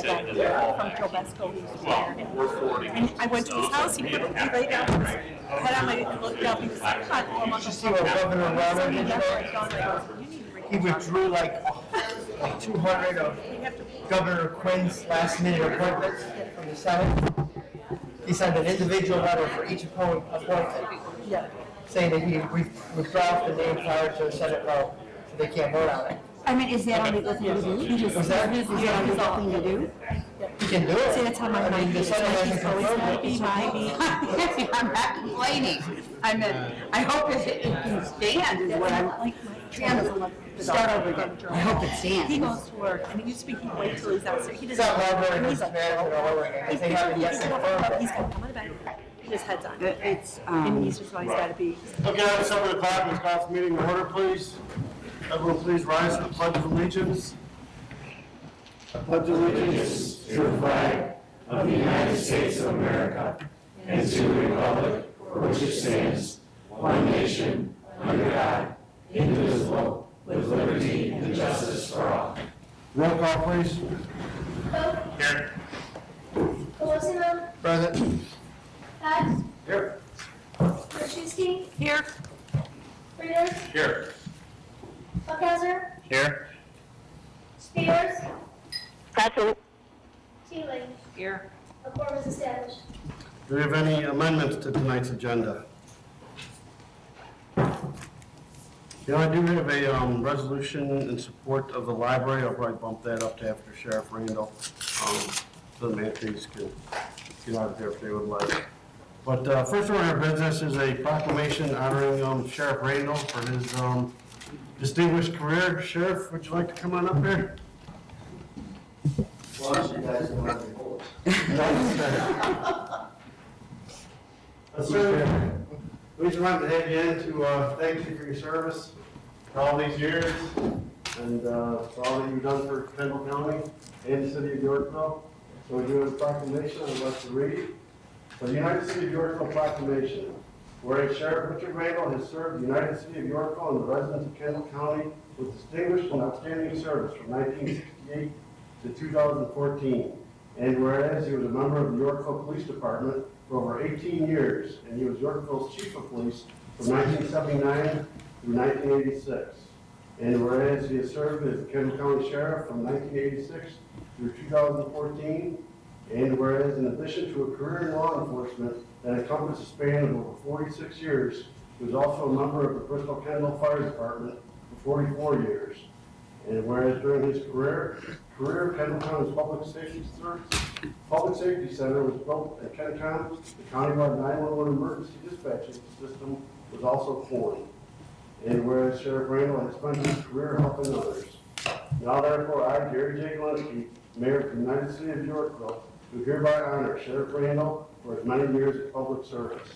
that guy from Trobesco who's there. And I went to his house, he laid down his head on my, looked up, he was like, Did you see what Governor Robert did today? He withdrew like 200 of Governor Quinn's last minute appointments from the Senate. He sent an individual letter for each appointment, saying that he withdraws the name prior to the Senate vote, so they can't vote on it. I mean, is that a legal thing to do? Was that? Is that a legal thing to do? You can do it. See, that's how my mind the is. Senate hasn't Always confirmed gotta be it. I'm not complaining. I mean, I hope it can stand is what I'm start over again. I hope it stands. He goes to work, and he used to be, he wait till he's out, so he It's doesn't. not longer in He's his like, management all over again, because they haven't yet confirmed he's it. gonna come on the back, his head's on. It's, And he's just always gotta be. Okay, at 7 o'clock, let's call this meeting to order, please. Everyone, please rise for the Pledge of Allegiance. I pledge allegiance to the flag of the United States of America and to the republic for which it stands, one nation, under God, indivisible, with liberty and justice for all. Roll call, please. Here. Colosimo, Present. Cox, Here. Krasinski, Here. Reader, Here. Buckhauser, Here. Spears, Present. Teeling. Here. A quorum is established. Do we have any amendments to tonight's agenda? You know, I do have a resolution in support of the library. I'll probably bump that up to after Sheriff Randall. So the mandates can get out there if they would like. But first order of business is a proclamation honoring Sheriff Randall for his distinguished career. Sheriff, would you like to come on up here? Well, you guys don't have any votes. We just wanted to have you in to thank you for your service for all these years and for all that you've done for Kendall County and the city of Yorkville. So we do have a proclamation I'd like to read. So the United City of Yorkville Proclamation. Whereas Sheriff Richard Randall has served the United City of Yorkville and the residents of Kendall County with distinguished and outstanding service from 1968 to 2014. And whereas he was a member of the Yorkville Police Department for over 18 years, and he was Yorkville's Chief of Police from 1979 through 1986. And whereas he has served as the Kendall County Sheriff from 1986 through 2014, and whereas in addition to a career in law enforcement that encompassed a span of over 46 years, he was also a member of the Bristol Kendall Fire Department for 44 years. And whereas during his career, Kendall County's Public Safety Center was built at KenCom. The countywide 911 emergency dispatching system was also formed. And whereas Sheriff Randall has spent his career helping others. Now therefore, I, Gary J. Galinsky, Mayor of the United City of Yorkville, do hereby honor Sheriff Randall for his many years of public service.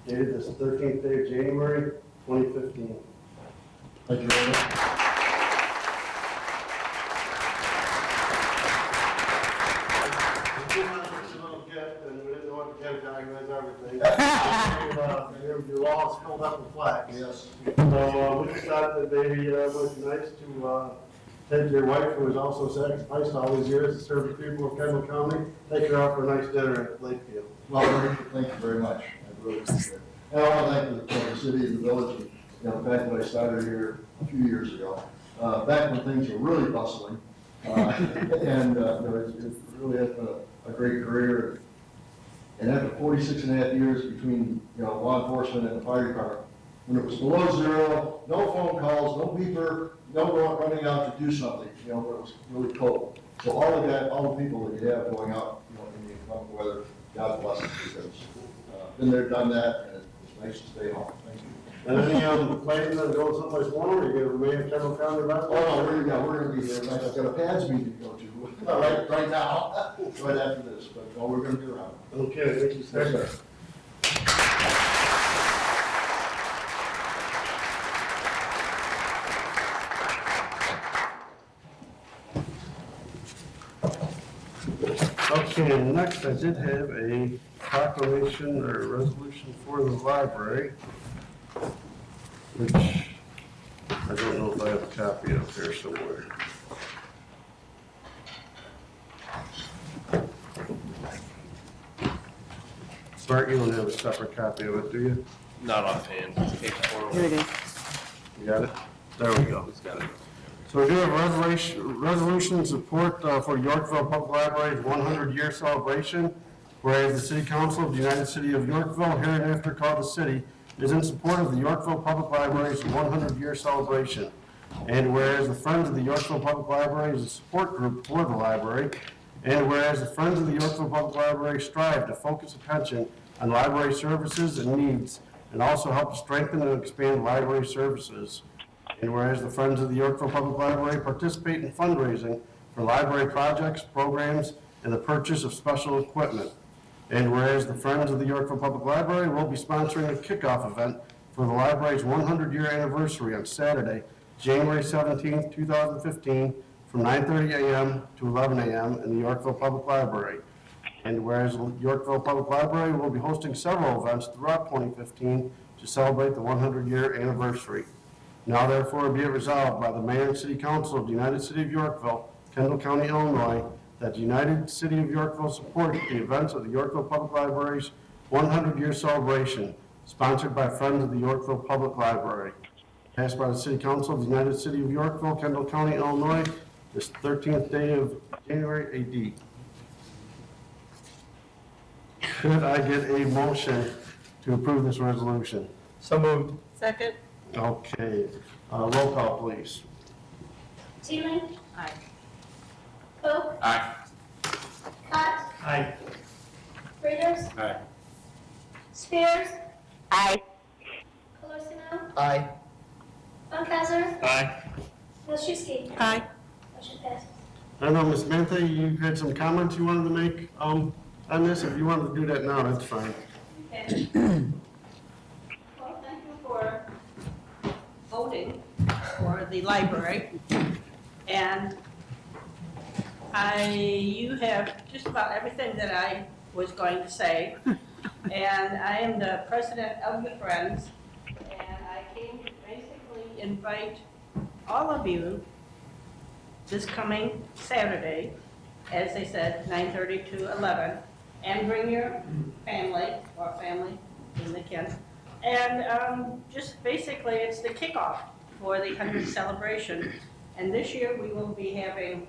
Dated this 13th day of January, 2015. Thank you very much. And we didn't know what to get, guy who has everything. Your law is filled up with flags. Yes. So we just thought that maybe it would be nice to take your wife, who has also sacrificed all these years to serve the people of Kendall County, take her out for a nice dinner at Lakefield. Well, thank you very much. I really appreciate it. And I want to thank the city and the village. You know, back when I started here a few years ago, back when things were really bustling, and you know, it really has been a great career. And after 46 and a half years between, you know, law enforcement and the fire department, when it was below zero, no phone calls, no beeper, no running out to do something, you know, when it was really cold. So all of that, all the people that you have going out, you know, in the inclement weather, God bless them, because been there, done that, and it's nice to stay home. Thank you. And any plans on going someplace warm, or you going to remain in Kendall County resident? Oh, no, we're going to be there. I've got a PADS meeting to go to right now, right after this, but no, we're going to be around. Okay, thank you, sir. Okay, and next I did have a proclamation or a resolution for the library, which I don't know if I have a copy of here somewhere. Bart, you don't have a separate copy of it, do you? Not offhand. Page 4. Here it is. You got it? There we go. Who's got it? So we do have resolution support for Yorkville Public Library's 100-year celebration, whereas the City Council of the United City of Yorkville, hereinafter called the city, is in support of the Yorkville Public Library's 100-year celebration. And whereas the Friends of the Yorkville Public Library is a support group for the library, and whereas the Friends of the Yorkville Public Library strive to focus attention on library services and needs, and also help to strengthen and expand library services. And whereas the Friends of the Yorkville Public Library participate in fundraising for library projects, programs, and the purchase of special equipment. And whereas the Friends of the Yorkville Public Library will be sponsoring a kickoff event for the library's 100-year anniversary on Saturday, January 17th, 2015, from 9:30 a.m. to 11 a.m. in the Yorkville Public Library. And whereas Yorkville Public Library will be hosting several events throughout 2015 to celebrate the 100-year anniversary. Now therefore be it resolved by the Mayor and City Council of the United City of Yorkville, Kendall County, Illinois, that the United City of Yorkville support the events of the Yorkville Public Library's 100-year celebration, sponsored by Friends of the Yorkville Public Library. Passed by the City Council of the United City of Yorkville, Kendall County, Illinois, this 13th day of January AD. Could I get a motion to approve this resolution? So moved. Second? Okay, roll call, please. Teeling, Aye. Pope, Aye. Cott, Aye. Raiders, Aye. Spears, Aye. Colosimo, Aye. Bunkhauser, Aye. Wilczewski. Aye. Motion passes. I know, Ms. Mantha, you had some comments you wanted to make on this. If you wanted to do that now, that's fine. Okay. Well, thank you for voting for the library. And you have just about everything that I was going to say. And I am the president of the Friends. And I came to basically invite all of you this coming Saturday, as they said, 9:30 to 11. And bring your family, or family, when they can. And just basically, it's the kickoff for the 100th celebration. And this year, we will be having,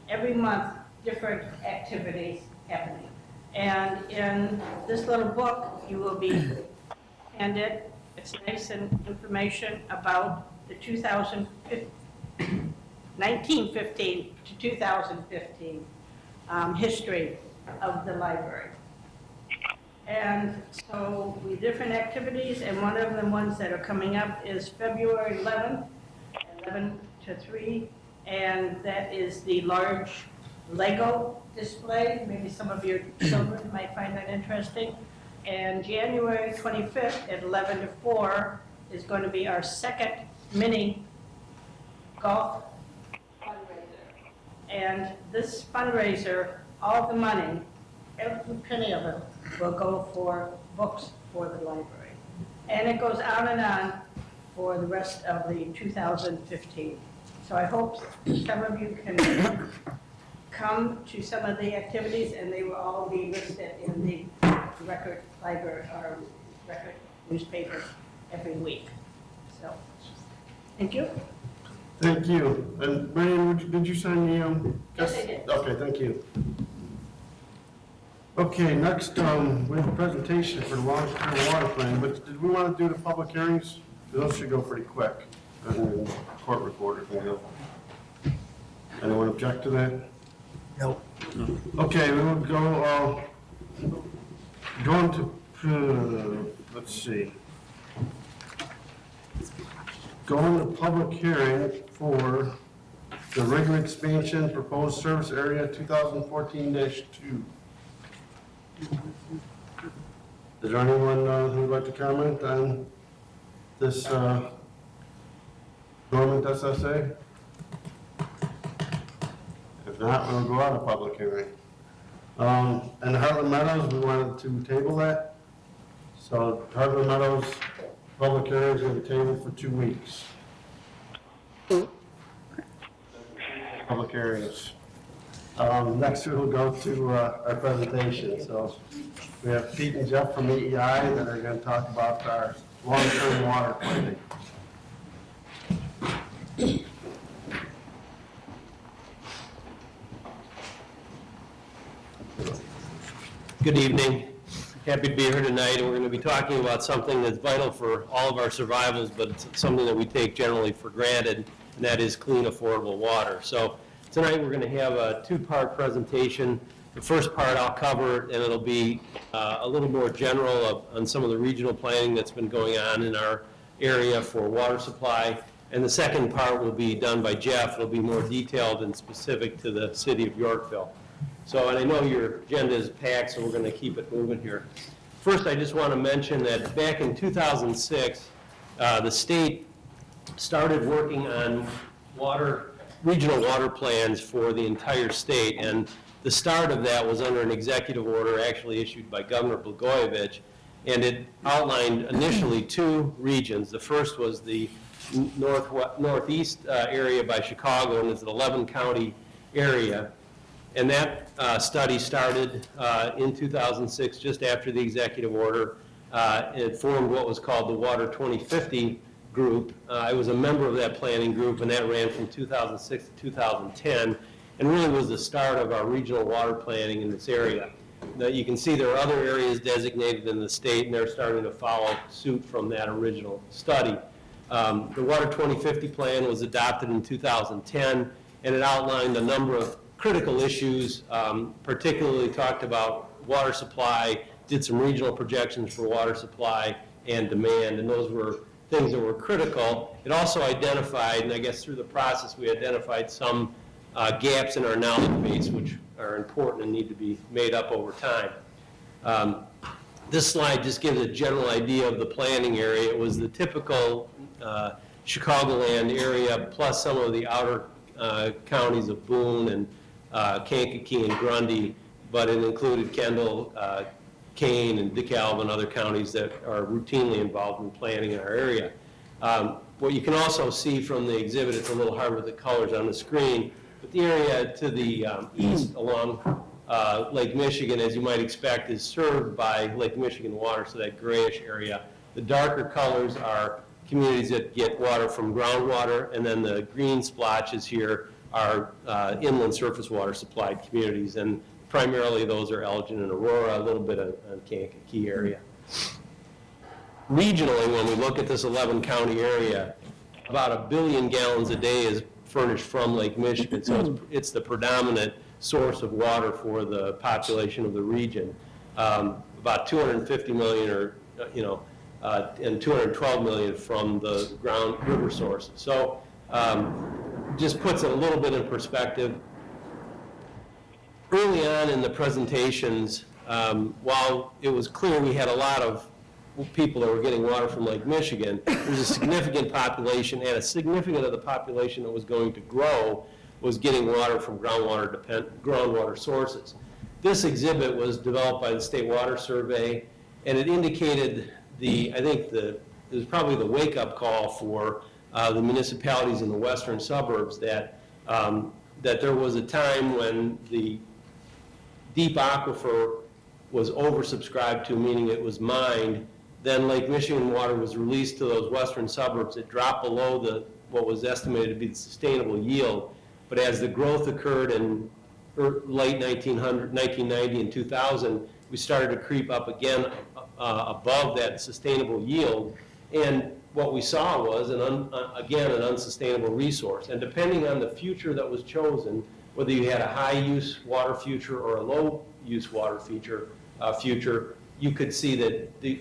every month, different activities happening. And in this little book, you will be handed, it's nice and information about the 1915 to 2015 history of the library. And so we different activities, and one of the ones that are coming up is February 11th, 11 to 3, and that is the large Lego display. Maybe some of your children might find that interesting. And January 25th at 11 to 4 is going to be our second mini golf fundraiser. And this fundraiser, all the money, every penny of it, will go for books for the library. And it goes on and on for the rest of the 2015. So I hope some of you can come to some of the activities, and they will all be listed in the record library or record newspaper every week. So, thank you. Thank you. And Marion, did you sign the, Yes, I did. Okay, thank you. Okay, next, we have a presentation for the long-term water plan, but did we want to do the public hearings? Those should go pretty quick, and then court reporter can go. Anyone object to that? Nope. Okay, we will go, going to, let's see. Going to public hearing for the regular expansion proposed service area 2014-2. Is there anyone who would like to comment on this dormant SSA? If not, we'll go out of public hearing. And Heartland Meadows, we wanted to table that. So Heartland Meadows, public hearing is going to be tabled for 2 weeks. Public hearings. Next we'll go to our presentation. So we have Pete and Jeff from AEI that are going to talk about our long-term water planning. Good evening. Happy to be here tonight, and we're going to be talking about something that's vital for all of our survivals, but it's something that we take generally for granted, and that is clean, affordable water. So tonight we're going to have a two-part presentation. The first part I'll cover, and it'll be a little more general on some of the regional planning that's been going on in our area for water supply. And the second part will be done by Jeff. It'll be more detailed and specific to the city of Yorkville. So, and I know your agenda is packed, so we're going to keep it moving here. First, I just want to mention that back in 2006, the state started working on regional water plans for the entire state, and the start of that was under an executive order actually issued by Governor Blagojevich, and it outlined initially two regions. The first was the northeast area by Chicago, and it's an 11-county area. And that study started in 2006, just after the executive order. It formed what was called the Water 2050 group. I was a member of that planning group, and that ran from 2006 to 2010, and really was the start of our regional water planning in this area. Now, you can see there are other areas designated in the state, and they're starting to follow suit from that original study. The Water 2050 plan was adopted in 2010, and it outlined a number of critical issues, particularly talked about water supply, did some regional projections for water supply and demand, and those were things that were critical. It also identified, and I guess through the process, we identified some gaps in our knowledge base which are important and need to be made up over time. This slide just gives a general idea of the planning area. It was the typical Chicagoland area plus some of the outer counties of Boone and Kankakee and Grundy, but it included Kendall, Kane, and DeKalb, and other counties that are routinely involved in planning in our area. What you can also see from the exhibit, it's a little hard with the colors on the screen, but the area to the east along Lake Michigan, as you might expect, is served by Lake Michigan water, so that grayish area. The darker colors are communities that get water from groundwater, and then the green splotches here are inland surface water supplied communities, and primarily those are Elgin and Aurora, a little bit of Kankakee area. Regionally, when we look at this 11-county area, about 1 billion gallons a day is furnished from Lake Michigan, so it's the predominant source of water for the population of the region. About 250 million or, and 212 million from the ground river sources. So just puts it a little bit in perspective. Early on in the presentations, while it was clear we had a lot of people that were getting water from Lake Michigan, there was a significant population, and a significant of the population that was going to grow was getting water from groundwater sources. This exhibit was developed by the State Water Survey, and it indicated it was probably the wake-up call for the municipalities in the western suburbs that there was a time when the deep aquifer was oversubscribed to, meaning it was mined. Then Lake Michigan water was released to those western suburbs. It dropped below what was estimated to be the sustainable yield. But as the growth occurred in late 1990 and 2000, we started to creep up again above that sustainable yield. And what we saw was, again, an unsustainable resource. And depending on the future that was chosen, whether you had a high-use water future or a low-use water future, you could see that the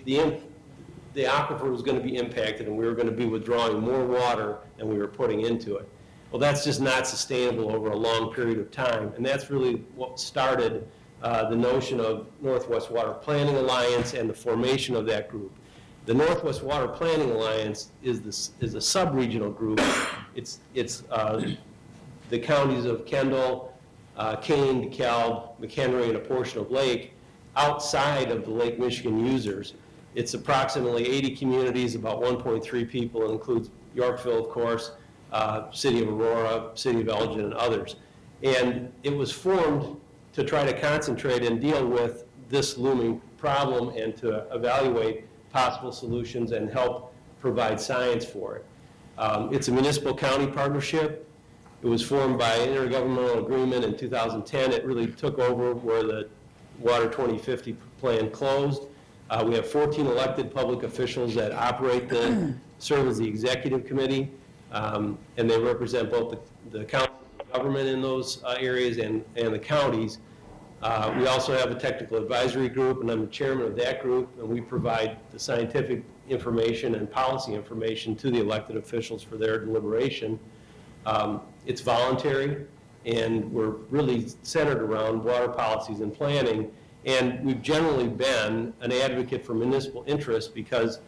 aquifer was going to be impacted, and we were going to be withdrawing more water than we were putting into it. Well, that's just not sustainable over a long period of time, and that's really what started the notion of Northwest Water Planning Alliance and the formation of that group. The Northwest Water Planning Alliance is a sub-regional group. It's the counties of Kendall, Kane, DeKalb, McHenry, and a portion of Lake outside of the Lake Michigan users. It's approximately 80 communities, about 1.3 people. It includes Yorkville, of course, City of Aurora, City of Elgin, and others. And it was formed to try to concentrate and deal with this looming problem and to evaluate possible solutions and help provide science for it. It's a municipal-county partnership. It was formed by an intergovernmental agreement in 2010. It really took over where the Water 2050 plan closed. We have 14 elected public officials that serve as the executive committee, and they represent both the county government in those areas and the counties. We also have a technical advisory group, and I'm the chairman of that group, and we provide the scientific information and policy information to the elected officials for their deliberation. It's voluntary, and we're really centered around water policies and planning, and we've generally been an advocate for municipal interest because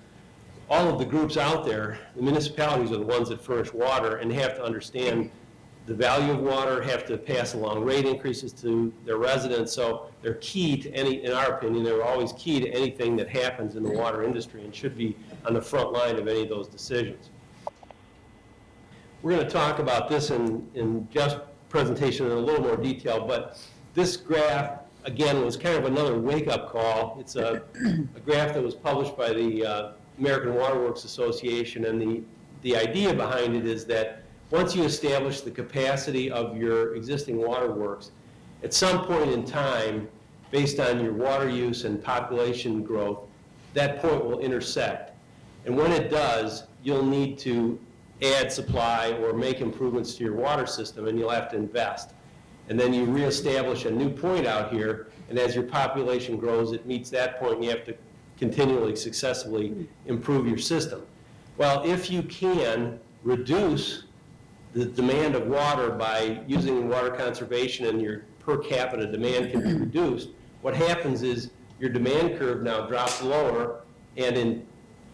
all of the groups out there, the municipalities are the ones that furnish water and have to understand the value of water, have to pass along rate increases to their residents, so they're key to any, in our opinion, they're always key to anything that happens in the water industry and should be on the front line of any of those decisions. We're going to talk about this in Jeff's presentation in a little more detail, but this graph, again, was kind of another wake-up call. It's a graph that was published by the American Water Works Association, and the idea behind it is that once you establish the capacity of your existing waterworks, at some point in time, based on your water use and population growth, that point will intersect. And when it does, you'll need to add supply or make improvements to your water system, and you'll have to invest. And then you reestablish a new point out here, and as your population grows, it meets that point, and you have to continually, successfully improve your system. Well, if you can reduce the demand of water by using water conservation and your per capita demand can be reduced, what happens is your demand curve now drops lower, and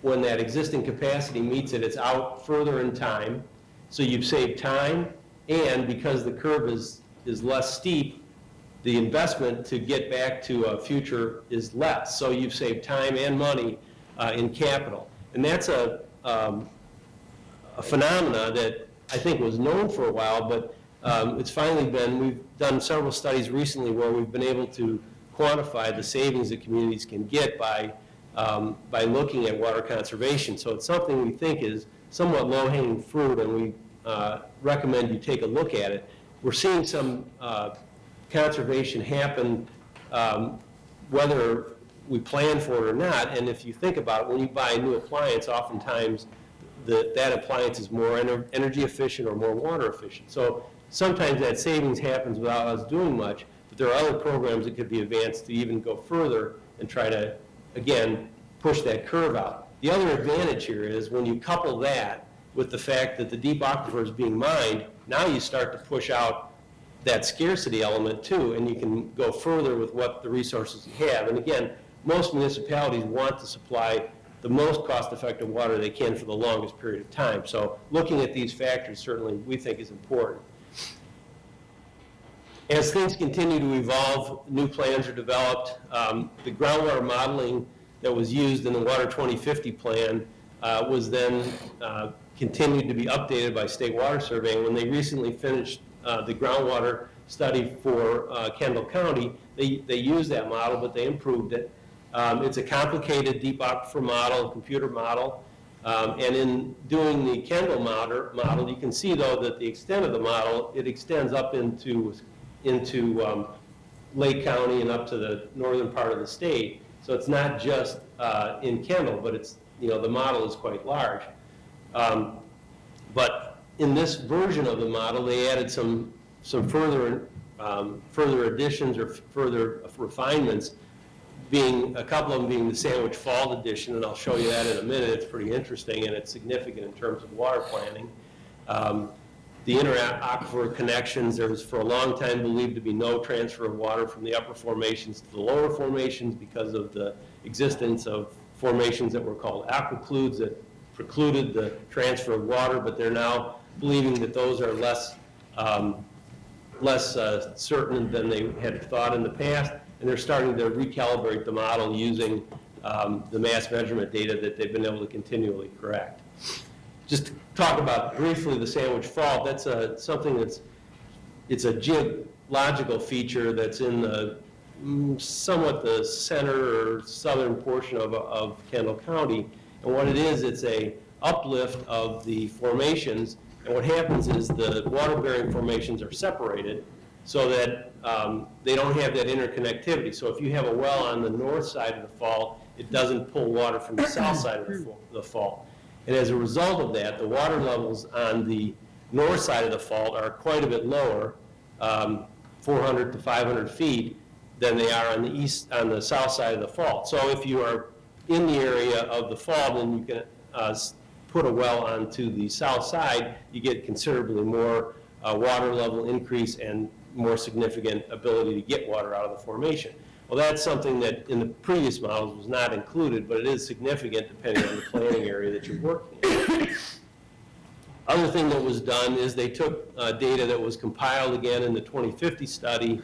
when that existing capacity meets it, it's out further in time. So you've saved time, and because the curve is less steep, the investment to get back to a future is less. So you've saved time and money in capital. And that's a phenomena that I think was known for a while, but it's finally we've done several studies recently where we've been able to quantify the savings that communities can get by looking at water conservation. So it's something we think is somewhat low-hanging fruit, and we recommend you take a look at it. We're seeing some conservation happen whether we plan for it or not, and if you think about it, when you buy a new appliance, oftentimes that appliance is more energy efficient or more water efficient. So sometimes that savings happens without us doing much, but there are other programs that could be advanced to even go further and try to, again, push that curve out. The other advantage here is when you couple that with the fact that the deep aquifer is being mined, now you start to push out that scarcity element too, and you can go further with what the resources you have. And again, most municipalities want to supply the most cost-effective water they can for the longest period of time. So looking at these factors certainly we think is important. As things continue to evolve, new plans are developed. The groundwater modeling that was used in the Water 2050 plan was then continued to be updated by State Water Surveying. When they recently finished the groundwater study for Kendall County, they used that model, but they improved it. It's a complicated deep aquifer model, computer model, and in doing the Kendall model, you can see though that the extent of the model, it extends up into Lake County and up to the northern part of the state. So it's not just in Kendall, but it's, the model is quite large. But in this version of the model, they added some further additions or further refinements, a couple of them being the Sandwich Fault Edition, and I'll show you that in a minute. It's pretty interesting, and it's significant in terms of water planning. The inter-aquifer connections, there was for a long time believed to be no transfer of water from the upper formations to the lower formations because of the existence of formations that were called aquicludes that precluded the transfer of water, but they're now believing that those are less certain than they had thought in the past, and they're starting to recalibrate the model using the mass measurement data that they've been able to continually correct. Just to talk about briefly the Sandwich Fault, that's something that's it's a geological feature that's in the somewhat the center or southern portion of Kendall County. And what it is, it's a uplift of the formations. And what happens is the water-bearing formations are separated so that they don't have that interconnectivity. So if you have a well on the north side of the fault, it doesn't pull water from the south side of the fault. And as a result of that, the water levels on the north side of the fault are quite a bit lower, 400 to 500 feet, than they are on the south side of the fault. So if you are in the area of the fault and you can put a well onto the south side, you get considerably more water level increase and more significant ability to get water out of the formation. Well, that's something that in the previous models was not included, but it is significant depending on the planning area that you're working in. Other thing that was done is they took data that was compiled again in the 2050 study.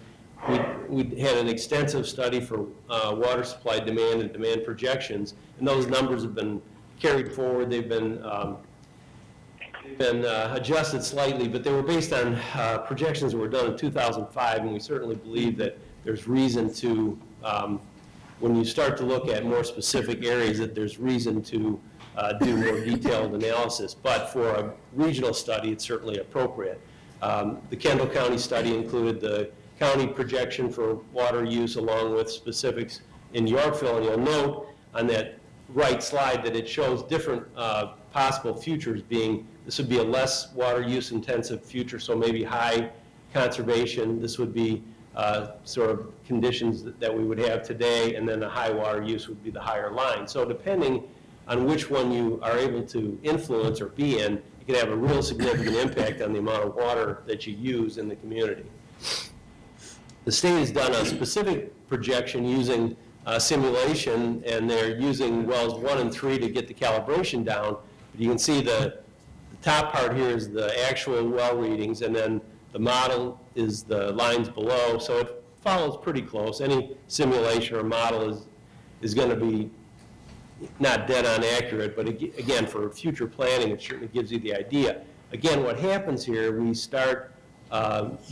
We had an extensive study for water supply demand and demand projections, and those numbers have been carried forward. They've been adjusted slightly, but they were based on projections that were done in 2005, and we certainly believe that there's reason to, when you start to look at more specific areas, that there's reason to do more detailed analysis. But for a regional study, it's certainly appropriate. The Kendall County study included the county projection for water use along with specifics in Yorkville, and you'll note on that right slide that it shows different possible futures being, this would be a less water use intensive future, so maybe high conservation. This would be sort of conditions that we would have today, and then the high water use would be the higher line. So depending on which one you are able to influence or be in, you can have a real significant impact on the amount of water that you use in the community. The state has done a specific projection using simulation, and they're using wells 1 and 3 to get the calibration down. But you can see the top part here is the actual well readings, and then the model is the lines below, so it follows pretty close. Any simulation or model is going to be not dead on accurate, but again, for future planning, it certainly gives you the idea. Again, what happens here, we start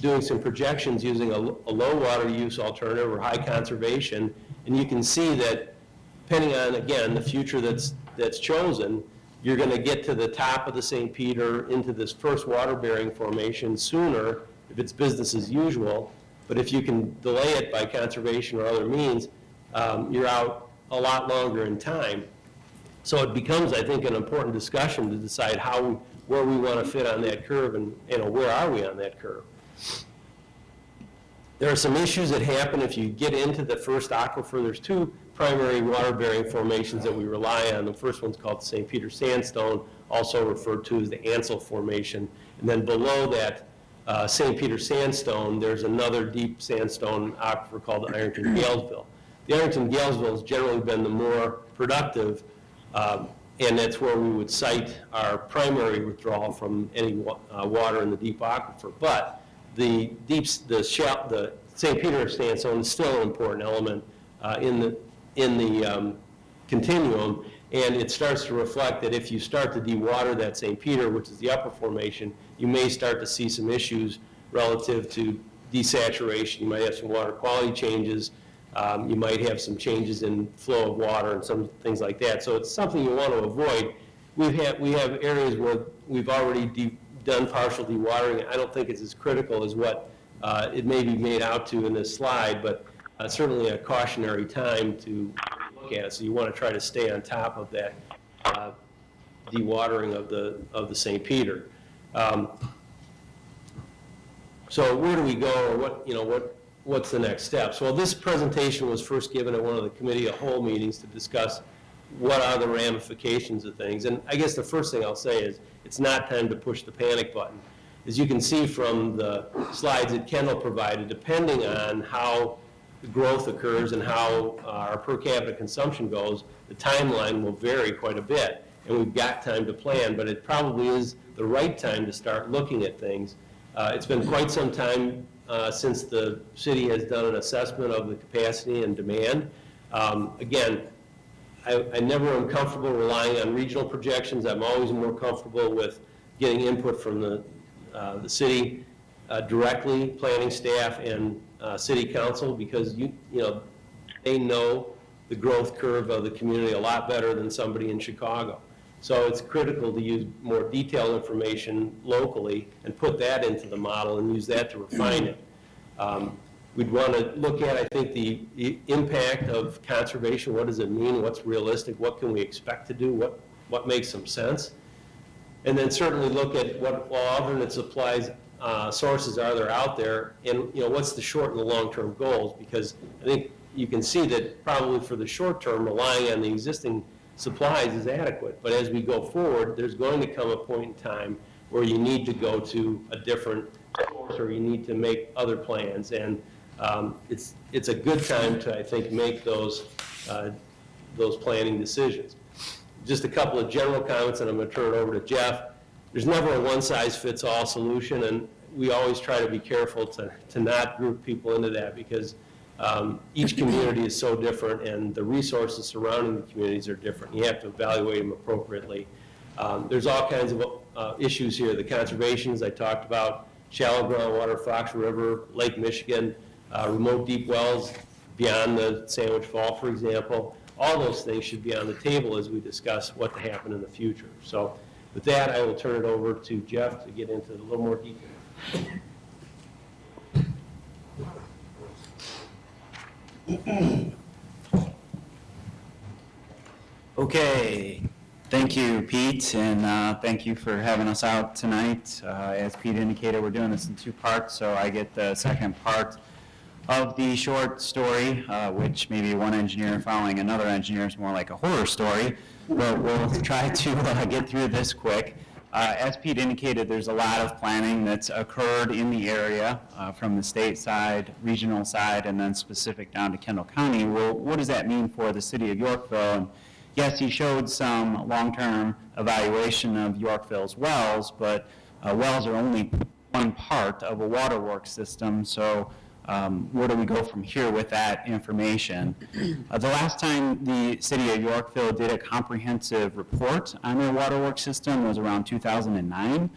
doing some projections using a low water use alternative or high conservation, and you can see that depending on, again, the future that's chosen, you're going to get to the top of the St. Peter into this first water-bearing formation sooner if it's business as usual. But if you can delay it by conservation or other means, you're out a lot longer in time. So it becomes, I think, an important discussion to decide where we want to fit on that curve and where are we on that curve. There are some issues that happen if you get into the first aquifer. There's two primary water-bearing formations that we rely on. The first one's called the St. Peter Sandstone, also referred to as the Ansel Formation. And then below that St. Peter Sandstone, there's another deep sandstone aquifer called the Ironton Galesville. The Ironton Galesville has generally been the more productive, and that's where we would cite our primary withdrawal from any water in the deep aquifer. But the St. Peter Sandstone is still an important element in the continuum, and it starts to reflect that if you start to dewater that St. Peter, which is the upper formation, you may start to see some issues relative to desaturation. You might have some water quality changes. You might have some changes in flow of water and some things like that. So it's something you want to avoid. We have areas where we've already done partial dewatering. I don't think it's as critical as what it may be made out to in this slide, but certainly a cautionary time to look at it. So you want to try to stay on top of that dewatering of the St. Peter. So where do we go, or what's the next steps? Well, this presentation was first given at one of the committee of whole meetings to discuss what are the ramifications of things. And I guess the first thing I'll say is it's not time to push the panic button. As you can see from the slides that Kendall provided, depending on how the growth occurs and how our per capita consumption goes, the timeline will vary quite a bit. And we've got time to plan, but it probably is the right time to start looking at things. It's been quite some time since the city has done an assessment of the capacity and demand. Again, I never am comfortable relying on regional projections. I'm always more comfortable with getting input from the city directly planning staff and city council, because they know the growth curve of the community a lot better than somebody in Chicago. So it's critical to use more detailed information locally and put that into the model and use that to refine it. We'd want to look at, I think, the impact of conservation. What does it mean? What's realistic? What can we expect to do? What makes some sense? And then certainly look at what alternate supplies sources are there out there, and what's the short and the long-term goals? Because I think you can see that probably for the short term, relying on the existing supplies is adequate. But as we go forward, there's going to come a point in time where you need to go to a different source, or you need to make other plans. And it's a good time to, I think, make those planning decisions. Just a couple of general comments, and I'm going to turn it over to Jeff. There's never a one-size-fits-all solution, and we always try to be careful to not group people into that, because each community is so different, and the resources surrounding the communities are different. You have to evaluate them appropriately. There's all kinds of issues here. The conservation, as I talked about, shallow groundwater, Fox River, Lake Michigan, remote deep wells beyond the Sandwich Fault, for example. All those things should be on the table as we discuss what to happen in the future. So with that, I will turn it over to Jeff to get into a little more detail. Okay, thank you, Pete, and thank you for having us out tonight. As Pete indicated, we're doing this in two parts, so I get the second part of the short story, which maybe one engineer following another engineer is more like a horror story, but we'll try to get through this quick. As Pete indicated, there's a lot of planning that's occurred in the area from the state side, regional side, and then specific down to Kendall County. Well, what does that mean for the city of Yorkville? And yes, he showed some long-term evaluation of Yorkville's wells, but wells are only one part of a waterworks system, so where do we go from here with that information? The last time the city of Yorkville did a comprehensive report on their waterworks system was around 2009,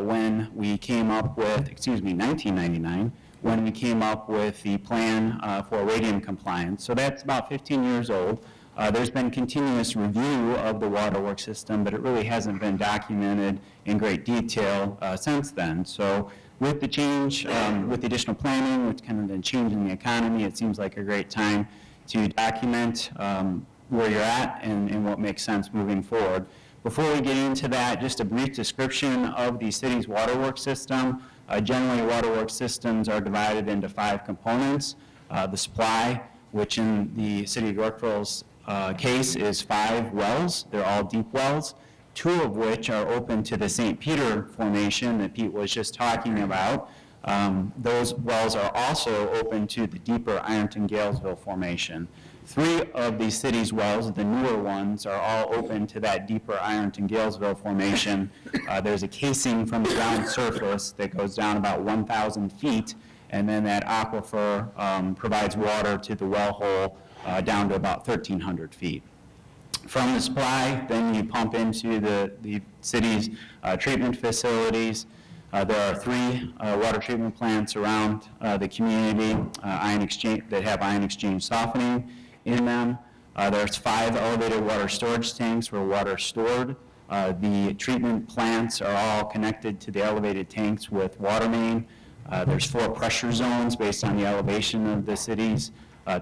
when we came up with, 1999, when we came up with the plan for radium compliance. So that's about 15 years old. There's been continuous review of the waterworks system, but it really hasn't been documented in great detail since then. So with the change, with the additional planning, with kind of the change in the economy, it seems like a great time to document where you're at and what makes sense moving forward. Before we get into that, just a brief description of the city's waterworks system. Generally, waterworks systems are divided into 5 components. The supply, which in the city of Yorkville's case is 5 wells. They're all deep wells, 2 of which are open to the St. Peter Formation that Pete was just talking about. Those wells are also open to the deeper Ironton-Galesville Formation. 3 of the city's wells, the newer ones, are all open to that deeper Ironton-Galesville Formation. There's a casing from the ground surface that goes down about 1,000 feet, and then that aquifer provides water to the well hole down to about 1,300 feet. From the supply, then you pump into the city's treatment facilities. There are 3 water treatment plants around the community that have ion exchange softening in them. There's 5 elevated water storage tanks where water is stored. The treatment plants are all connected to the elevated tanks with water main. There's 4 pressure zones based on the elevation of the city's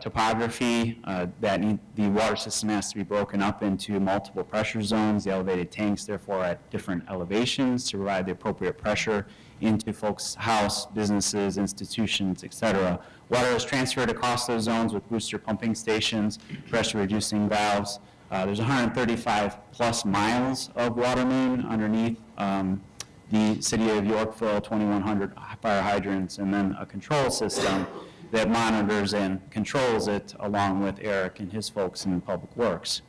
topography. The water system has to be broken up into multiple pressure zones. The elevated tanks, therefore, are at different elevations to provide the appropriate pressure into folks' house, businesses, institutions, etc. Water is transferred across those zones with booster pumping stations, pressure-reducing valves. There's 135 plus miles of water main underneath the city of Yorkville, 2,100 fire hydrants, and then a control system that monitors and controls it, along with Eric and his folks in Public Works.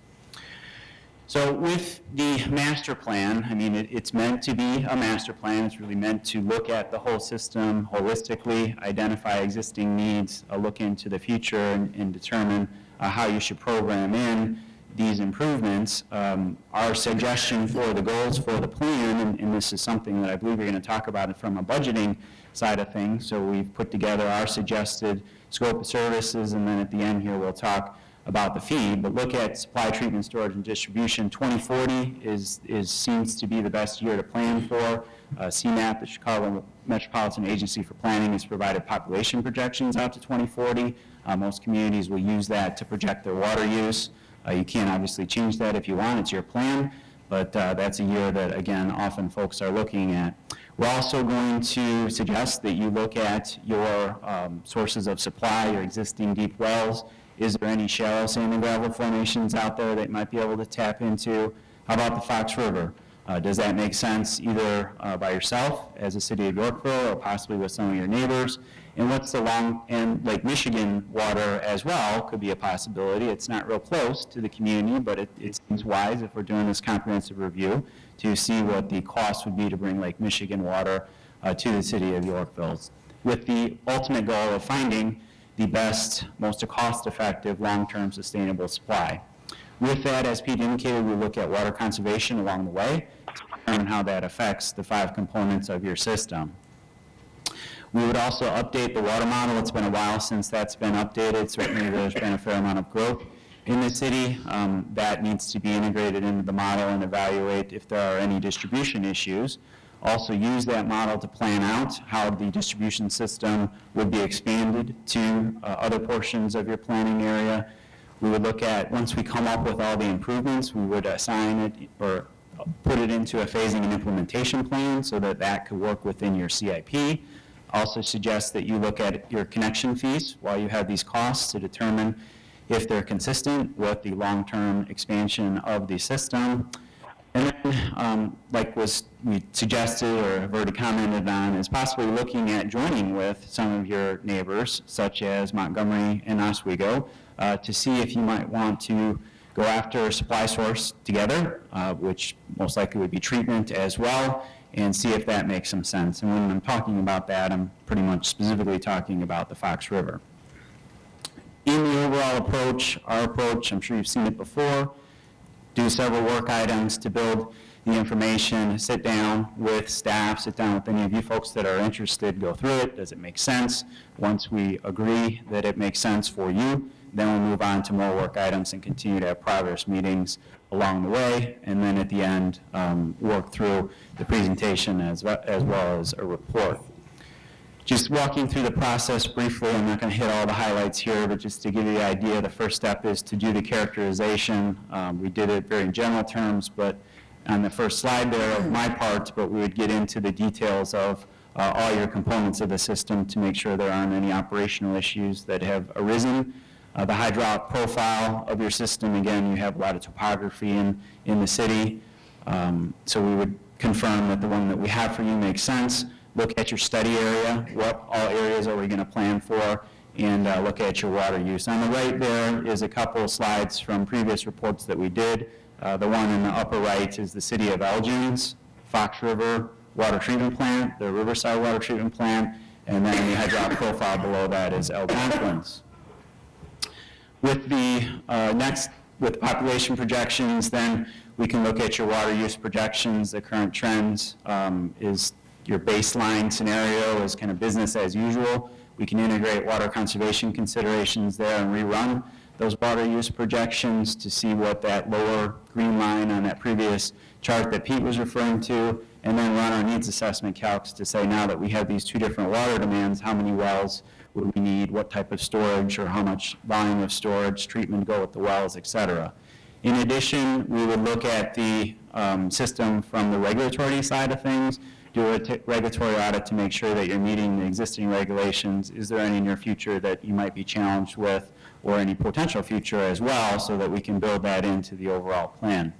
So with the master plan, I mean, it's meant to be a master plan. It's really meant to look at the whole system holistically, identify existing needs, look into the future, and determine how you should program in these improvements, our suggestion for the goals for the plan, and this is something that I believe we're going to talk about from a budgeting side of things, so we've put together our suggested scope of services, and then at the end here we'll talk about the fee, but look at supply, treatment, storage, and distribution. 2040 seems to be the best year to plan for. CMAP, the Chicago Metropolitan Agency for Planning, has provided population projections out to 2040. Most communities will use that to project their water use. You can't obviously change that if you want, it's your plan, but that's a year that, again, often folks are looking at. We're also going to suggest that you look at your sources of supply, your existing deep wells. Is there any shallow sand and gravel formations out there that you might be able to tap into? How about the Fox River? Does that make sense either by yourself as a city of Yorkville or possibly with some of your neighbors? And what's the and Lake Michigan water as well could be a possibility. It's not real close to the community, but it seems wise if we're doing this comprehensive review to see what the cost would be to bring Lake Michigan water to the city of Yorkville, with the ultimate goal of finding the best, most cost-effective, long-term sustainable supply. With that, as Pete indicated, we look at water conservation along the way to determine how that affects the 5 components of your system. We would also update the water model. It's been a while since that's been updated. Certainly there's been a fair amount of growth in the city. That needs to be integrated into the model and evaluate if there are any distribution issues. Also use that model to plan out how the distribution system would be expanded to other portions of your planning area. We would look at, once we come up with all the improvements, we would assign it or put it into a phasing and implementation plan so that that could work within your CIP. Also suggest that you look at your connection fees while you have these costs to determine if they're consistent with the long-term expansion of the system. And then, like we suggested or have already commented on, is possibly looking at joining with some of your neighbors, such as Montgomery and Oswego, to see if you might want to go after a supply source together, which most likely would be treatment as well, and see if that makes some sense. And when I'm talking about that, I'm pretty much specifically talking about the Fox River. In the overall approach, our approach, I'm sure you've seen it before, do several work items to build the information, sit down with staff, sit down with any of you folks that are interested, go through it. Does it make sense? Once we agree that it makes sense for you, then we'll move on to more work items and continue to have progress meetings along the way, and then at the end, work through the presentation as well as a report. Just walking through the process briefly, I'm not going to hit all the highlights here, but just to give you the idea, the first step is to do the characterization. We did it very in general terms, but on the first slide there of my part, but we would get into the details of all your components of the system to make sure there aren't any operational issues that have arisen. The hydraulic profile of your system, again, you have a lot of topography in the city, so we would confirm that the one that we have for you makes sense. Look at your study area, what all areas are we going to plan for, and look at your water use. On the right there is a couple of slides from previous reports that we did. The one in the upper right is the city of Elgin's Fox River Water Treatment Plant, the Riverside Water Treatment Plant, and then the hydraulic profile below that is Algonquin's. With the with population projections, then we can look at your water use projections. The current trends is your baseline scenario is kind of business as usual. We can integrate water conservation considerations there and rerun those water use projections to see what that lower green line on that previous chart that Pete was referring to, and then run our needs assessment calcs to say, now that we have these 2 different water demands, how many wells would we need, what type of storage, or how much volume of storage, treatment go with the wells, et cetera. In addition, we would look at the system from the regulatory side of things, do a regulatory audit to make sure that you're meeting the existing regulations. Is there any in your future that you might be challenged with, or any potential future as well, so that we can build that into the overall plan.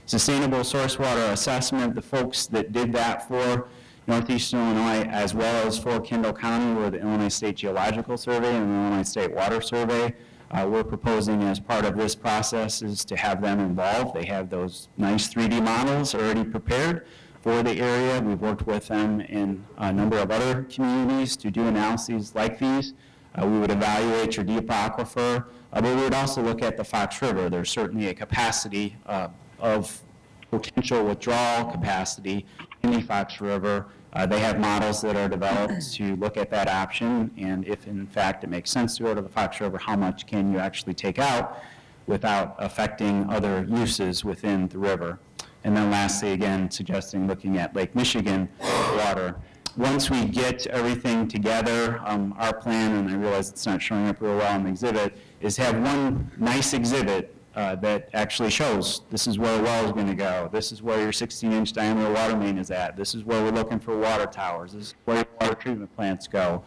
Sustainable source water assessment, the folks that did that for Northeastern Illinois as well as for Kendall County were the Illinois State Geological Survey and the Illinois State Water Survey. We're proposing as part of this process is to have them involved. They have those nice 3D models already prepared for the area. We've worked with them in a number of other communities to do analyses like these We would evaluate your deep aquifer, but we would also look at the Fox River. There's certainly a capacity of potential withdrawal capacity in the Fox River. They have models that are developed to look at that option, and if in fact it makes sense to go to the Fox River, how much can you actually take out without affecting other uses within the river. And then lastly, again, suggesting looking at Lake Michigan water. Once we get everything together, our plan, and I realize it's not showing up real well on the exhibit, is have one nice exhibit that actually shows this is where a well is going to go, this is where your 16-inch diameter water main is at, this is where we're looking for water towers, this is where your water treatment plants go.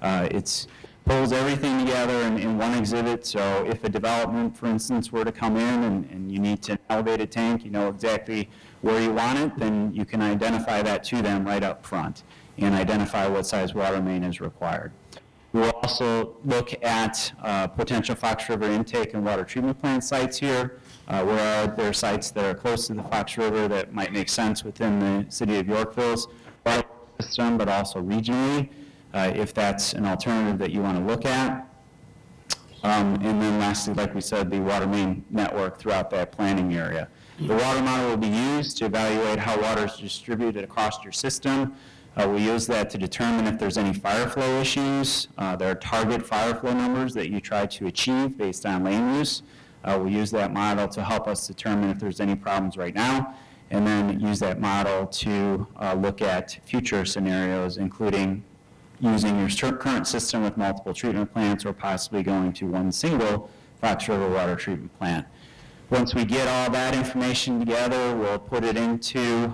It pulls everything together in one exhibit, so if a development, for instance, were to come in and you need an elevated tank, you know exactly where you want it, then you can identify that to them right up front and identify what size water main is required. We'll also look at potential Fox River intake and water treatment plant sites here. Where are there sites that are close to the Fox River that might make sense within the city of Yorkville's water system, but also regionally, if that's an alternative that you want to look at. And then lastly, like we said, the water main network throughout that planning area. The water model will be used to evaluate how water is distributed across your system. We use that to determine if there's any fire flow issues. There are target fire flow numbers that you try to achieve based on land use. We use that model to help us determine if there's any problems right now, and then use that model to look at future scenarios, including using your current system with multiple treatment plants or possibly going to one single Fox River water treatment plant. Once we get all that information together, we'll put it into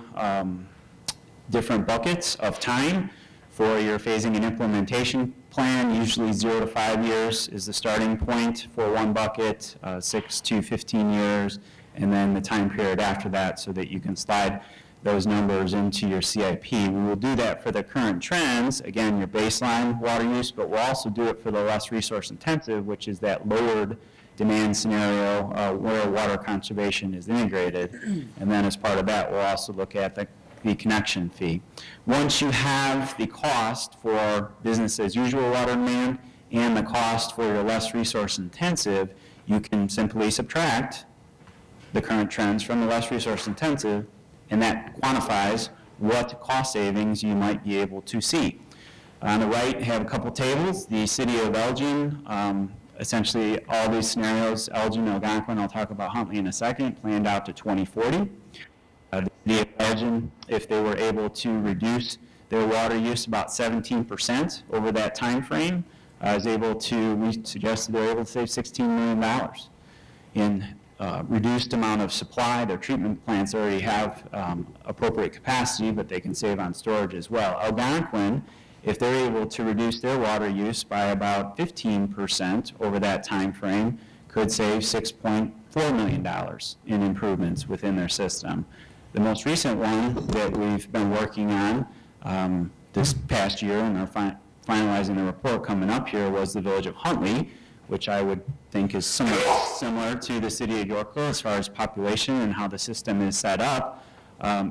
different buckets of time for your phasing and implementation plan. Usually 0 to 5 years is the starting point for one bucket, 6 to 15 years, and then the time period after that so that you can slide those numbers into your CIP. We will do that for the current trends, again, your baseline water use, but we'll also do it for the less resource intensive, which is that lowered demand scenario where water conservation is integrated. And then as part of that, we'll also look at the connection fee. Once you have the cost for business as usual water demand and the cost for your less resource intensive, you can simply subtract the current trends from the less resource intensive, and that quantifies what cost savings you might be able to see. On the right, I have a couple tables. The city of Elgin, essentially all these scenarios, Elgin, Algonquin, I'll talk about Huntley in a second, planned out to 2040. The city of Elgin, if they were able to reduce their water use about 17% over that time frame, we suggested they're able to save $16 million in reduced amount of supply. Their treatment plants already have appropriate capacity, but they can save on storage as well. Algonquin, if they're able to reduce their water use by about 15% over that time frame, could save $6.4 million in improvements within their system. The most recent one that we've been working on this past year, and are finalizing the report coming up here, was the village of Huntley, which I would think is somewhat similar to the city of Yorkville as far as population and how the system is set up.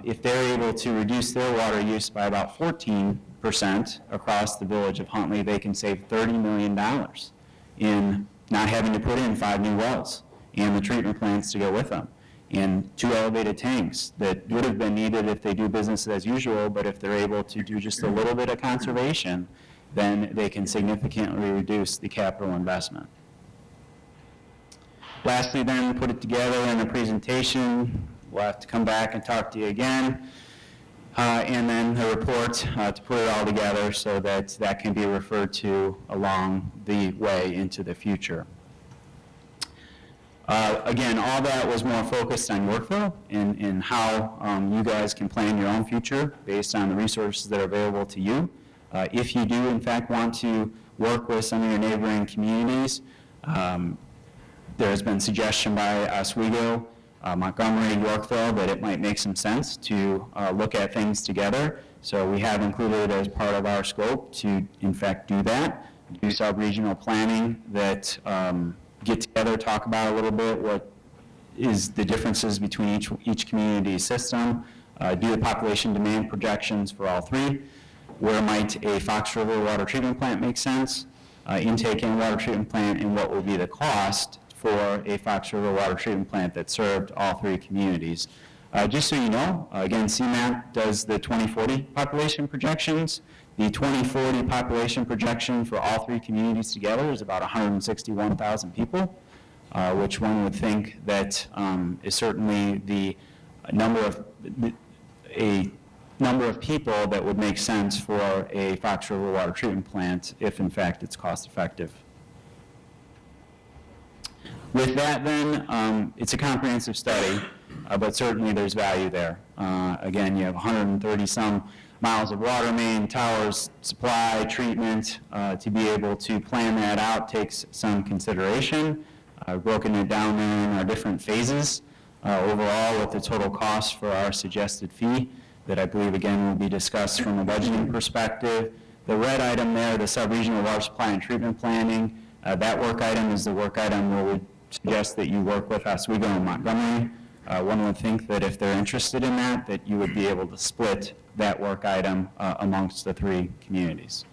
If they're able to reduce their water use by about 14% across the village of Huntley, they can save $30 million in not having to put in 5 new wells and the treatment plants to go with them, and 2 elevated tanks that would have been needed if they do business as usual, but if they're able to do just a little bit of conservation, then they can significantly reduce the capital investment. Lastly, then, put it together in a presentation. We'll have to come back and talk to you again. And then the report to put it all together so that that can be referred to along the way into the future. Again, all that was more focused on Yorkville and how you guys can plan your own future based on the resources that are available to you. If you do, in fact, want to work with some of your neighboring communities, there has been suggestion by Oswego, Montgomery, Yorkville, that it might make some sense to look at things together. So we have included as part of our scope to, in fact, do that, do sub-regional planning that get together, talk about a little bit what is the differences between each community system, do the population demand projections for all 3. Where might a Fox River water treatment plant make sense? intake and water treatment plant, and what will be the cost for a Fox River water treatment plant that served all three communities. Just so you know, again, CMAP does the 2040 population projections. The 2040 population projection for all three communities together is about 161,000 people, which one would think that is certainly the number of people that would make sense for a Fox River water treatment plant if in fact it's cost effective. With that then, it's a comprehensive study, but certainly there's value there. Again, you have 130 some miles of water main, towers, supply, treatment. To be able to plan that out takes some consideration. I've broken it down there in our different phases. Overall, with the total cost for our suggested fee that I believe again will be discussed from a budgeting perspective. The red item there, the sub-regional water supply and treatment planning, that work item is the work item where we suggest that you work with Oswego and Montgomery. One would think that if they're interested in that you would be able to split that work item amongst the three communities.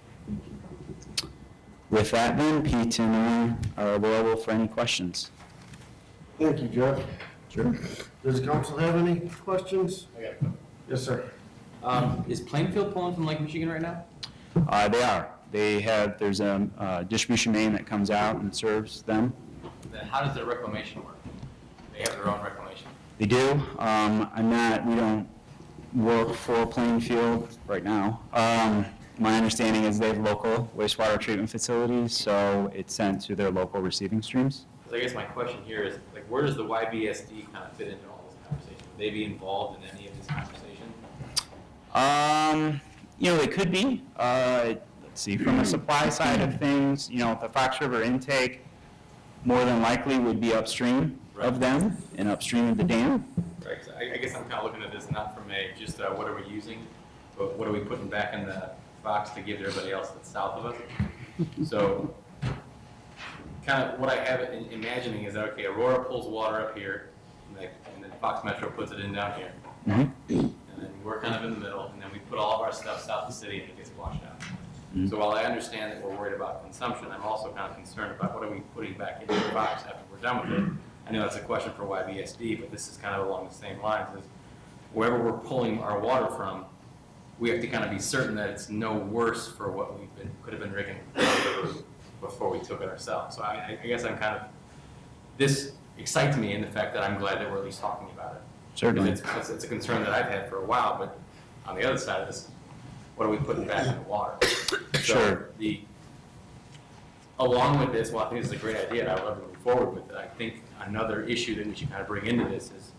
With that then, Pete and I are available for any questions. Thank you, Jeff. Sure. Does the council have any questions? I got it. Yes, sir. Is Plainfield pulling from Lake Michigan right now? They are. There's a distribution main that comes out and serves them. Then how does their reclamation work? They have their own reclamation. They do. We don't work for Plainfield right now. My understanding is they have local wastewater treatment facilities, so it's sent to their local receiving streams. So I guess my question here is, like, where does the YBSD kind of fit into all this conversation? Would they be involved in any of this conversation? They could be. Let's see, from the supply side of things, the Fox River intake more than likely would be upstream of them and upstream of the dam. Right. So I guess I'm kind of looking at this not from just what are we using, but what are we putting back in the box to give to everybody else that's south of us. So kind of what I have imagining is that, okay, Aurora pulls water up here, and then Fox Metro puts it in down here. Mm-hmm. And then we're kind of in the middle, and then we put all of our stuff south of the city and it gets washed out. So while I understand that we're worried about consumption, I'm also kind of concerned about what are we putting back into the box after we're done with it. I know that's a question for YBSD, but this is kind of along the same lines as wherever we're pulling our water from, we have to kind of be certain that it's no worse for what could have been drinking before we took it ourselves. So I guess I'm kind of, this excites me in the fact that I'm glad that we're at least talking about it. Certainly. It's a concern that I've had for a while, but on the other side of this, what are we putting back in the water? Sure. So along with this, well, I think this is a great idea, and I would love to move forward with it. I think another issue that we should kind of bring into this is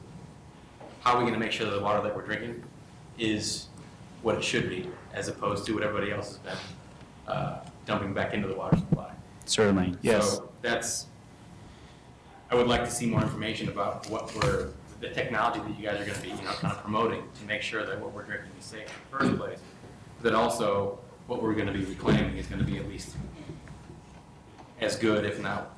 how are we going to make sure that the water that we're drinking is what it should be, as opposed to what everybody else has been dumping back into the water supply. Certainly, yes. So I would like to see more information about the technology that you guys are going to be, kind of promoting to make sure that what we're drinking is safe in the first place. But also, what we're going to be reclaiming is going to be at least as good, if not,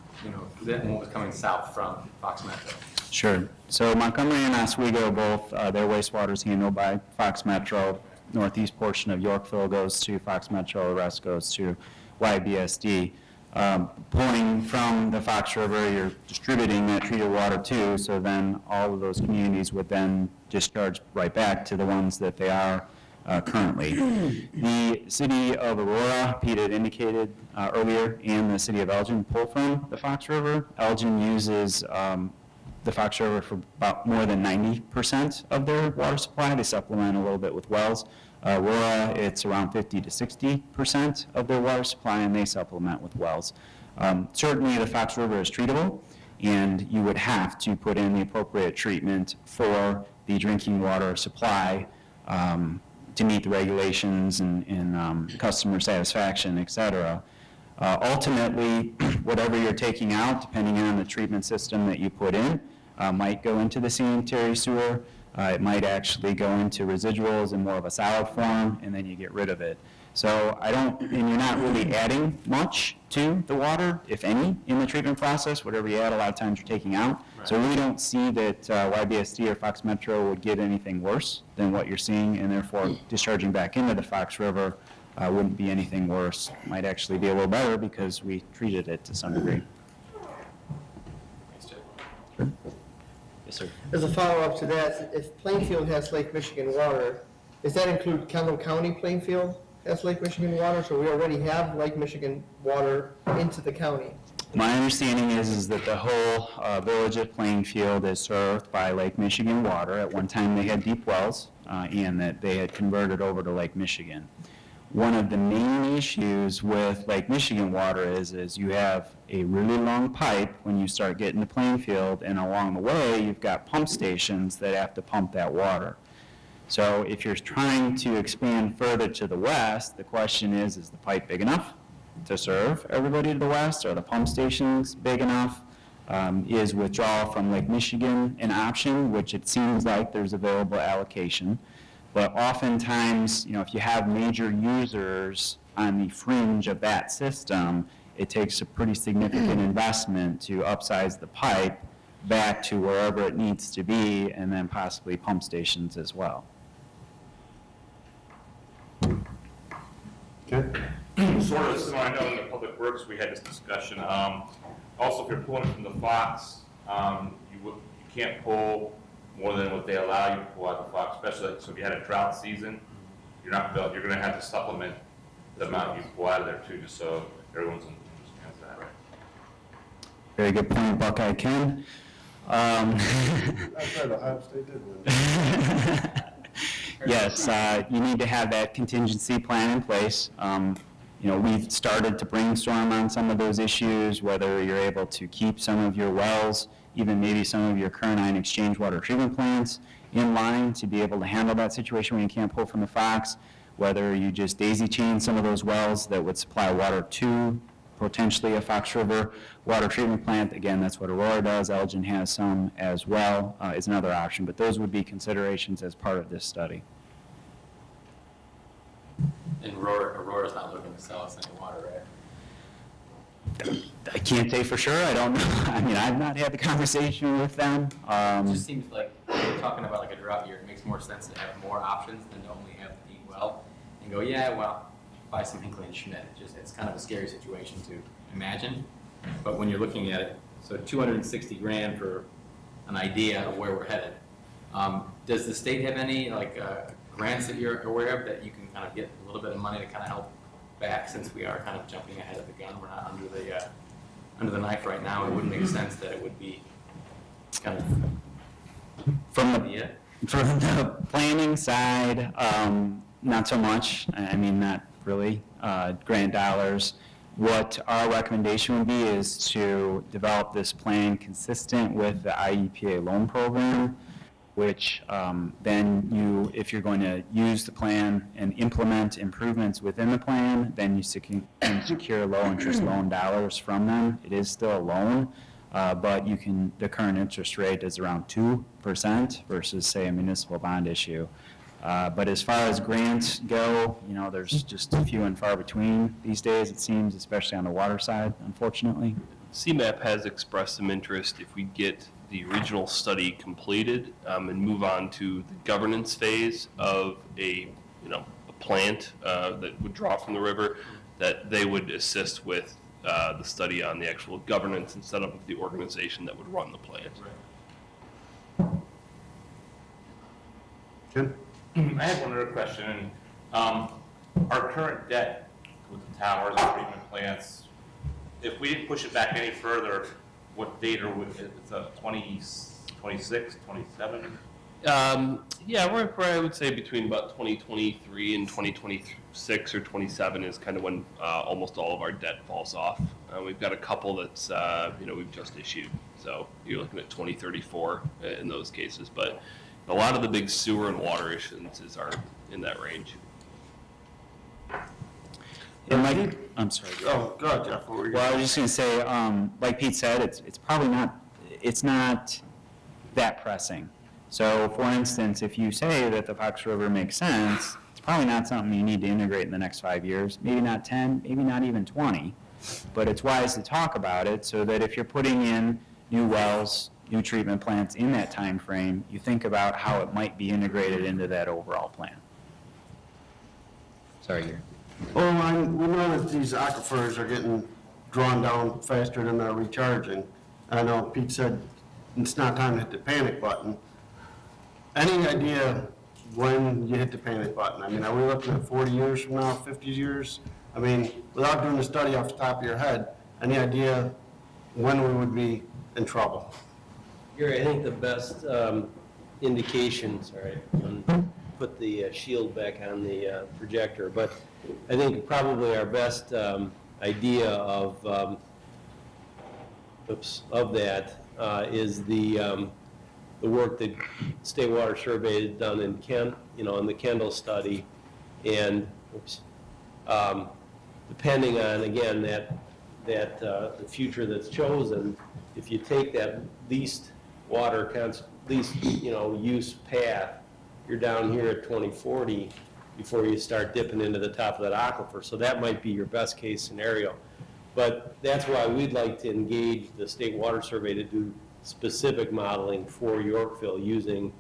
than what was coming south from Fox Metro. Sure. So Montgomery and Oswego, both their wastewater is handled by Fox Metro. Northeast portion of Yorkville goes to Fox Metro. The rest goes to YBSD. Pulling from the Fox River, you're distributing that treated water too, so then all of those communities would then discharge right back to the ones that they are currently. The city of Aurora, Pete had indicated earlier, and the city of Elgin pull from the Fox River. Elgin uses the Fox River for about more than 90% of their water supply. They supplement a little bit with wells. Aurora, it's around 50 to 60% of their water supply, and they supplement with wells. Certainly the Fox River is treatable, and you would have to put in the appropriate treatment for the drinking water supply to meet the regulations and customer satisfaction, et cetera. Ultimately, whatever you're taking out, depending on the treatment system that you put in, might go into the sanitary sewer. It might actually go into residuals in more of a solid form, and then you get rid of it. So and you're not really adding much to the water, if any, in the treatment process. Whatever you add, a lot of times you're taking out. Right. So we don't see that YBSD or Fox Metro would get anything worse than what you're seeing, and therefore discharging back into the Fox River wouldn't be anything worse. Might actually be a little better because we treated it to some degree. Yes, sir. As a follow-up to that, if Plainfield has Lake Michigan water, does that include Kendall County Plainfield has Lake Michigan water? So we already have Lake Michigan water into the county? My understanding is that the whole village of Plainfield is served by Lake Michigan water. At one time, they had deep wells, and that they had converted over to Lake Michigan. One of the main issues with Lake Michigan water is you have a really long pipe when you start getting to Plainfield, and along the way, you've got pump stations that have to pump that water. So if you're trying to expand further to the west, the question is the pipe big enough to serve everybody to the west? Are the pump stations big enough? Is withdrawal from Lake Michigan an option, which it seems like there's available allocation. But oftentimes, if you have major users on the fringe of that system, it takes a pretty significant investment to upsize the pipe back to wherever it needs to be, and then possibly pump stations as well. Okay. Sort of, so I know in the Public Works, we had this discussion. Also, if you're pulling from the Fox, you can't pull more than what they allow you to pull out of the Fox, especially so if you had a drought season, you're going to have to supplement the amount you pull out of there too, just so everyone's understands that. Right. Very good point, Buckeye Ken. That's right, Ohio State did win. Yes, you need to have that contingency plan in place. We've started to brainstorm on some of those issues, whether you're able to keep some of your wells, even maybe some of your current ion exchange water treatment plants in line to be able to handle that situation when you can't pull from the Fox, whether you just daisy chain some of those wells that would supply water to potentially a Fox River water treatment plant. Again, that's what Aurora does. Elgin has some as well, is another option, but those would be considerations as part of this study. And Aurora's not looking to sell us any water, right? I can't say for sure. I don't know. I mean, I've not had the conversation with them. It just seems like when you're talking about like a drought year, it makes more sense to have more options than to only have the deep well and go, yeah, well, buy some Hinkley and Schmidt. It's kind of a scary situation to imagine. But when you're looking at it, so 260 grand for an idea of where we're headed. Does the state have any grants that you're aware of that you can kind of get a little bit of money to kind of help back, since we are kind of jumping ahead of the gun? We're not under the knife right now. It wouldn't make sense that it would be kind of From the planning side, not so much. I mean, not really grant dollars. What our recommendation would be is to develop this plan consistent with the IEPA loan program, which then if you're going to use the plan and implement improvements within the plan, then you can secure low-interest loan dollars from them. It is still a loan, but the current interest rate is around 2% versus, say, a municipal bond issue. But as far as grants go, there's just a few and far between these days, it seems, especially on the water side, unfortunately. CMAP has expressed some interest if we get the original study completed and move on to the governance phase of a plant that would draw from the river, that they would assist with the study on the actual governance and setup of the organization that would run the plant. Ken? I have one other question. Our current debt with the towers and treatment plants, if we didn't push it back any further, what date are we, it's a 26, 27? Yeah, we're I would say between about 2023 and 2026 or 27 is kind of when almost all of our debt falls off. We've got a couple that's we've just issued, so you're looking at 2034 in those cases. But a lot of the big sewer and water issuances are in that range. And I'm sorry. Oh, go ahead, Jeff. Well, I was just going to say, like Pete said, it's probably not that pressing. So, for instance, if you say that the Fox River makes sense, it's probably not something you need to integrate in the next 5 years, maybe not 10, maybe not even 20. But it's wise to talk about it so that if you're putting in new wells, new treatment plants in that time frame, you think about how it might be integrated into that overall plan. Sorry, Gary. Well, we know that these aquifers are getting drawn down faster than they're recharging. I know Pete said it's not time to hit the panic button. Any idea when you hit the panic button? I mean, are we looking at 40 years from now, 50 years? I mean, without doing a study off the top of your head, any idea when we would be in trouble? Gary, I think the best indication, sorry, put the shield back on the projector, but I think probably our best idea of that is the work that State Water Survey has done in in the Kendall study, and depending on, again, the future that's chosen, if you take that least use path, you're down here at 2040 before you start dipping into the top of that aquifer. So that might be your best case scenario. But that's why we'd like to engage the State Water Survey to do specific modeling for Yorkville using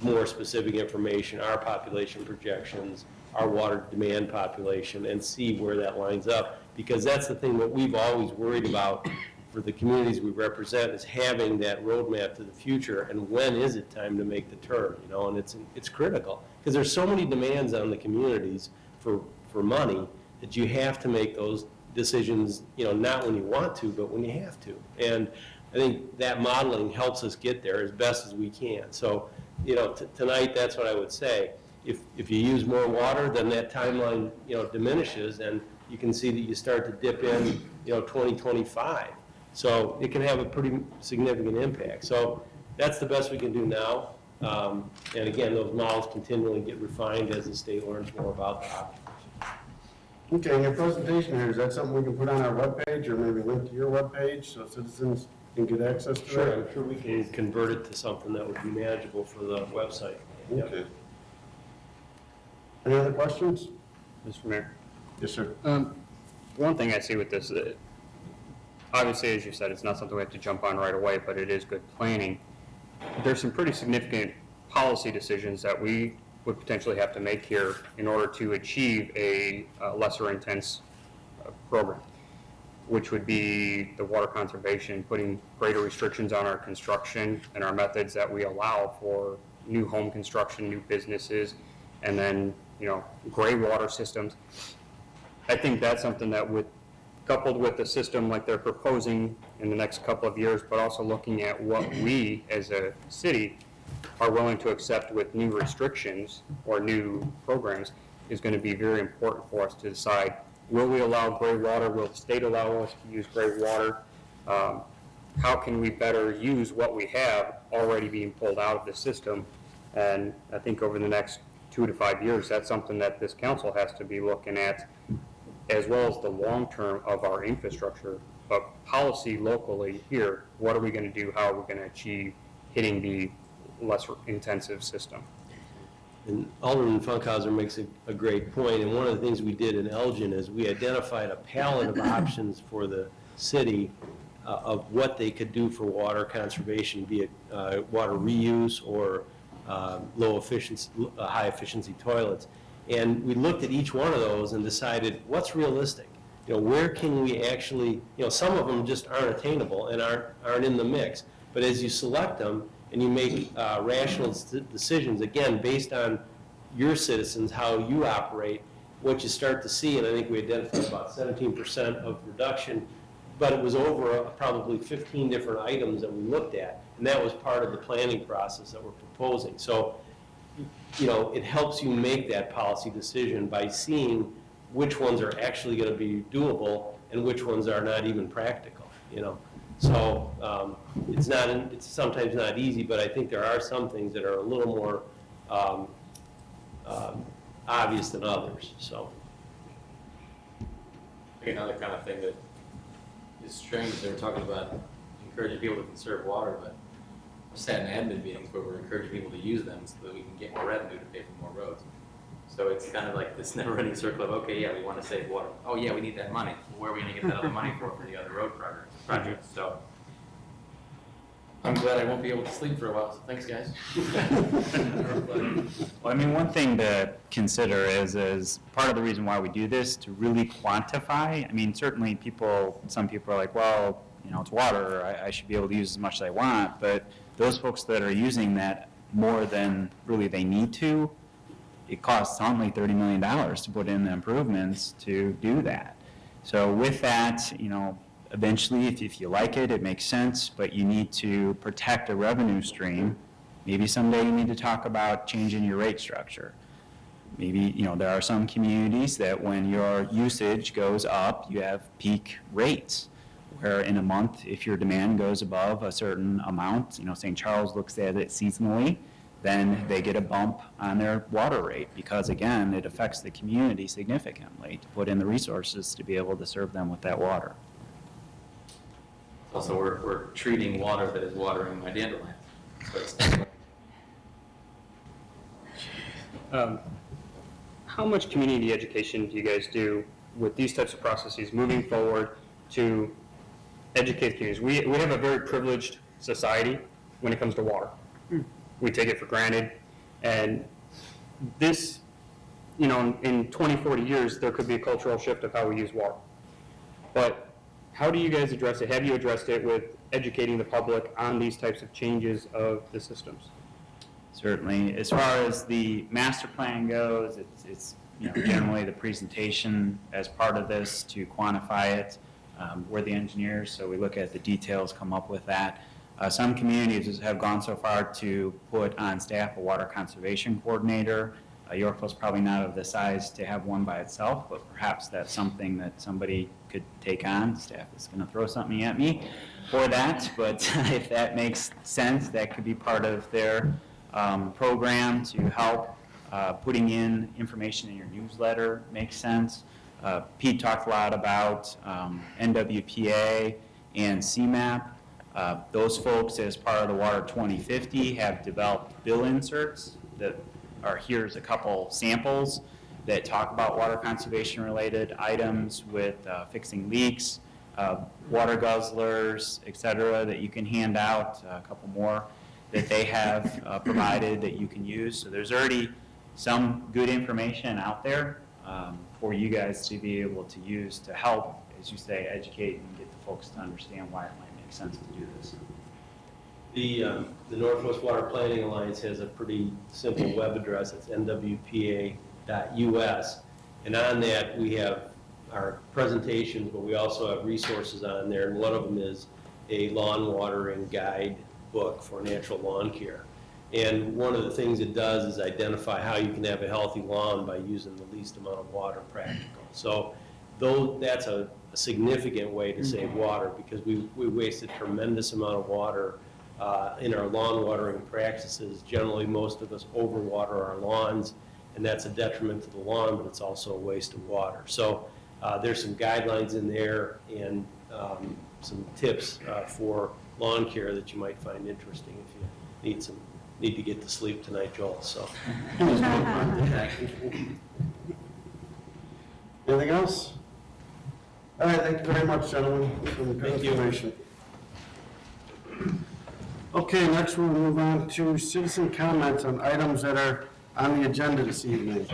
more specific information, our population projections, our water demand population, and see where that lines up. Because that's the thing that we've always worried about for the communities we represent, is having that roadmap to the future, and when is it time to make the turn, and it's critical. Because there's so many demands on the communities for money that you have to make those decisions, not when you want to, but when you have to. And I think that modeling helps us get there as best as we can. So, tonight, that's what I would say. If you use more water, then that timeline, diminishes, and you can see that you start to dip in, 2025. So it can have a pretty significant impact. So that's the best we can do now. And again, those models continually get refined as the state learns more about that. Okay, in your presentation here, is that something we can put on our webpage or maybe link to your webpage so citizens can get access to that? Sure, I'm sure we can convert it to something that would be manageable for the website. Okay. Any other questions? Mr. Mayor? Yes, sir. One thing I see with this, obviously, as you said, it's not something we have to jump on right away, but it is good planning. There's some pretty significant policy decisions that we would potentially have to make here in order to achieve a lesser intense program, which would be the water conservation, putting greater restrictions on our construction and our methods that we allow for new home construction, new businesses, and then, gray water systems. I think that's something that would, coupled with a system like they're proposing in the next couple of years, but also looking at what we as a city are willing to accept with new restrictions or new programs, is going to be very important for us to decide, will we allow gray water? Will the state allow us to use gray water? How can we better use what we have already being pulled out of the system? And I think over the next 2 to 5 years, that's something that this council has to be looking at, as well as the long term of our infrastructure. But policy locally here, what are we going to do? How are we going to achieve hitting the less intensive system? And Alderman Funkhauser makes a great point. And one of the things we did in Elgin is we identified a palette of options for the city of what they could do for water conservation, be it water reuse or high efficiency toilets. And we looked at each one of those and decided what's realistic. Where can we actually, some of them just aren't attainable and aren't in the mix. But as you select them and you make rational decisions, again, based on your citizens, how you operate, what you start to see, and I think we identified about 17% of reduction, but it was over probably 15 different items that we looked at. And that was part of the planning process that we're proposing. So, it helps you make that policy decision by seeing which ones are actually going to be doable and which ones are not even practical, So it's sometimes not easy, but I think there are some things that are a little more obvious than others, so. Another kind of thing that is strange, they were talking about encouraging people to conserve water, but I've sat in admin meetings where we're encouraging people to use them so that we can get more revenue to pay for more roads. So it's kind of like this never-ending circle of, okay, yeah, we want to save water. Oh, yeah, we need that money. Well, where are we going to get that other money for the other road projects? So I'm glad I won't be able to sleep for a while, so thanks, guys. Well, I mean, one thing to consider is part of the reason why we do this, to really quantify. I mean, certainly some people are like, well, you know, it's water, I should be able to use as much as I want, but those folks that are using that more than really they need to, it costs only $30 million to put in the improvements to do that. So with that, you know, eventually, if you like it, it makes sense, but you need to protect a revenue stream. Maybe someday you need to talk about changing your rate structure. Maybe, you know, there are some communities that when your usage goes up, you have peak rates, where in a month, if your demand goes above a certain amount, you know, St. Charles looks at it seasonally, then they get a bump on their water rate because, again, it affects the community significantly to put in the resources to be able to serve them with that water. Also, we're treating water that is watering my dandelion. How much community education do you guys do with these types of processes moving forward to educate communities? We have a very privileged society when it comes to water. We take it for granted, and this, you know, in 20, 40 years, there could be a cultural shift of how we use water. But how do you guys address it? Have you addressed it with educating the public on these types of changes of the systems? Certainly. As far as the master plan goes, it's you know, generally the presentation as part of this to quantify it. We're the engineers, so we look at the details, come up with that. Some communities have gone so far to put on staff a water conservation coordinator. Yorkville's probably not of the size to have one by itself, but perhaps that's something that somebody could take on. Staff is going to throw something at me for that, but if that makes sense, that could be part of their program to help. Putting in information in your newsletter makes sense. Pete talked a lot about NWPA and CMAP. Those folks, as part of the Water 2050, have developed bill inserts that are, here's a couple samples that talk about water conservation related items with fixing leaks, water guzzlers, et cetera, that you can hand out, a couple more that they have provided that you can use. So there's already some good information out there for you guys to be able to use to help, as you say, educate and get the folks to understand why it might make sense to do this. The Northwest Water Planning Alliance has a pretty simple web address. It's nwpa.us. And on that, we have our presentations, but we also have resources on there. And one of them is a lawn watering guide book for natural lawn care. And one of the things it does is identify how you can have a healthy lawn by using the least amount of water practical. So though that's a significant way to save water, because we waste a tremendous amount of water in our lawn watering practices. Generally, most of us overwater our lawns, and that's a detriment to the lawn, but it's also a waste of water. So there's some guidelines in there and some tips for lawn care that you might find interesting if you need to get to sleep tonight, Joel. So. Anything else? All right, thank you very much, gentlemen, for the good information. Okay, next we'll move on to citizen comments on items that are on the agenda this evening.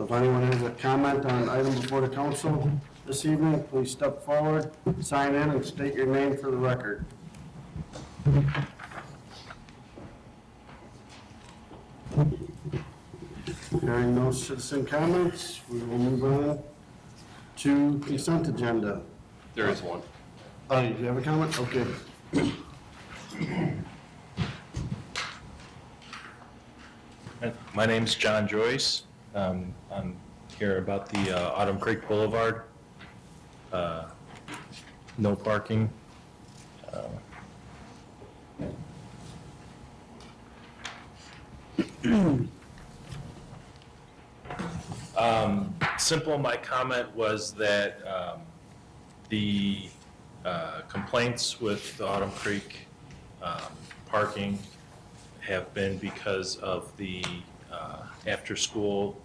If anyone has a comment on an item before the council this evening, please step forward, sign in, and state your name for the record. Hearing no citizen comments, we will move on to consent agenda. There is one. Oh, you have a comment? Okay. My name's John Joyce. I'm here about the Autumn Creek Boulevard. No parking. Simple, my comment was that the complaints with the Autumn Creek parking have been because of the after-school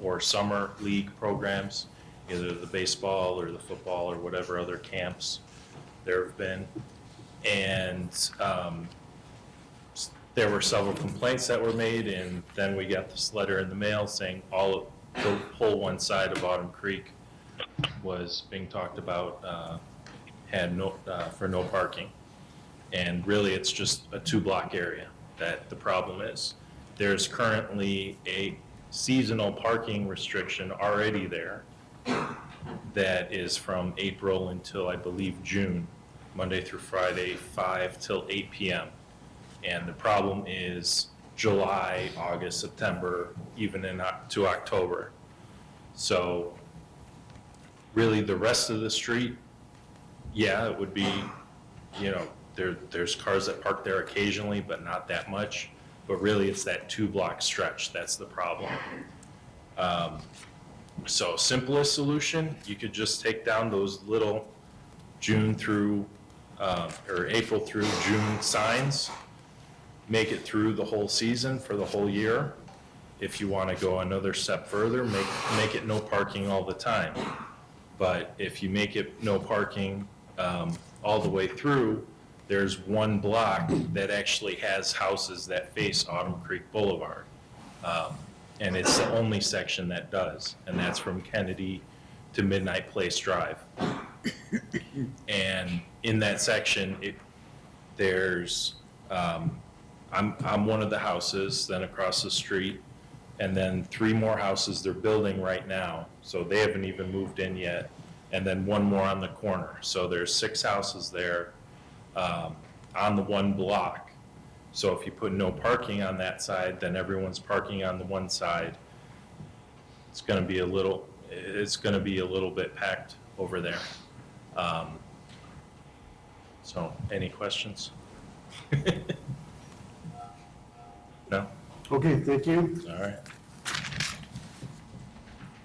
or summer league programs, either the baseball or the football or whatever other camps there have been. And there were several complaints that were made, and then we got this letter in the mail saying all of the whole one side of Autumn Creek was being talked about, had no, for no parking. And really, it's just a 2-block area that the problem is. There's currently a seasonal parking restriction already there that is from April until, I believe, June, Monday through Friday, 5 till 8 p.m. And the problem is July, August, September, even to October. So really, the rest of the street, yeah, it would be, you know, there's cars that park there occasionally, but not that much. But really, it's that 2-block stretch that's the problem. So simplest solution, you could just take down those little June through, or April through June signs, make it through the whole season for the whole year. If you want to go another step further, make it no parking all the time. But if you make it no parking all the way through, there's 1 block that actually has houses that face Autumn Creek Boulevard. And it's the only section that does, and that's from Kennedy to Midnight Place Drive. And in that section, there's, I'm one of the houses, then across the street, and then 3 more houses they're building right now, so they haven't even moved in yet, and then 1 more on the corner. So there's 6 houses there on the 1 block. So if you put no parking on that side, then everyone's parking on the one side. It's going to be a little bit packed over there. So any questions? No? Okay, thank you. All right.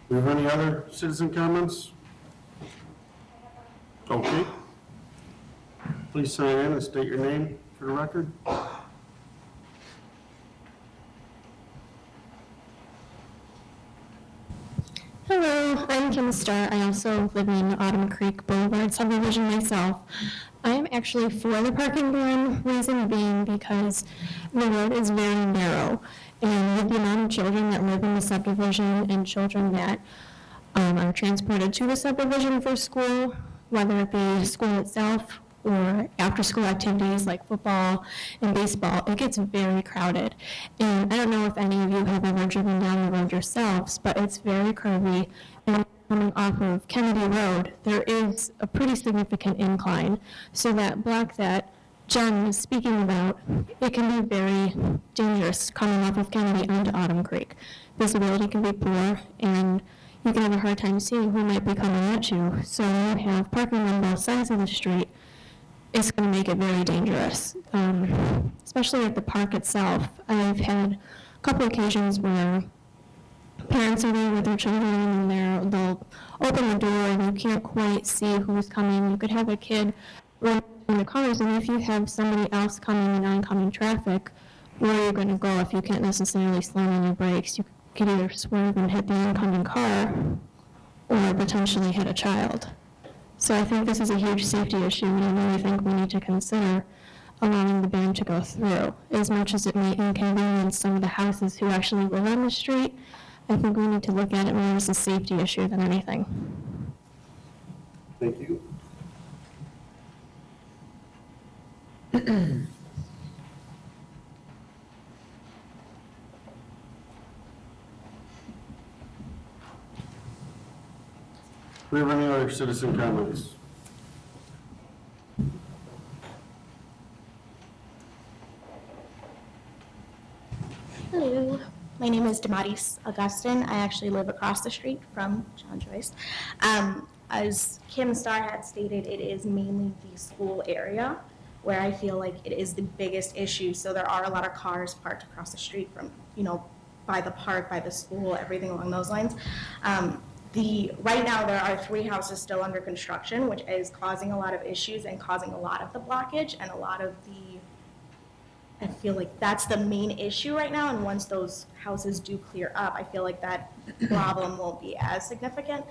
Do we have any other citizen comments? Okay. Please sign in and state your name for the record. Hello, I'm Kim Starr. I also live in Autumn Creek Boulevard subdivision myself. I'm actually for the parking ban, reason being because the road is very narrow. And with the amount of children that live in the subdivision and children that are transported to the subdivision for school, whether it be school itself or after-school activities like football and baseball, it gets very crowded. And I don't know if any of you have ever driven down the road yourselves, but it's very curvy. And coming off of Kennedy Road, there is a pretty significant incline. So that block that John was speaking about, it can be very dangerous coming off of Kennedy onto Autumn Creek. Visibility can be poor, and you can have a hard time seeing who might be coming at you. So when you have parking on both sides of the street, it's going to make it very dangerous, especially at the park itself. I've had a couple occasions where parents are there with their children and they'll open the door and you can't quite see who's coming. You could have a kid run in the cars, and if you have somebody else coming in oncoming traffic, where are you going to go if you can't necessarily slam on your brakes? You could either swerve and hit the oncoming car or potentially hit a child. So I think this is a huge safety issue, and I really think we need to consider allowing the ban to go through. As much as it may inconvenience some of the houses who actually live on the street, I think we need to look at it more as a safety issue than anything. Thank you. Do we have any other citizen comments? Hello, my name is Damaris Augustin. I actually live across the street from John Joyce. As Kim Starr had stated, it is mainly the school area where I feel like it is the biggest issue. So there are a lot of cars parked across the street from, by the park, by the school, everything along those lines. Right now, there are 3 houses still under construction, which is causing a lot of issues and causing a lot of the blockage and a lot of I feel like that's the main issue right now. And once those houses do clear up, I feel like that problem won't be as significant.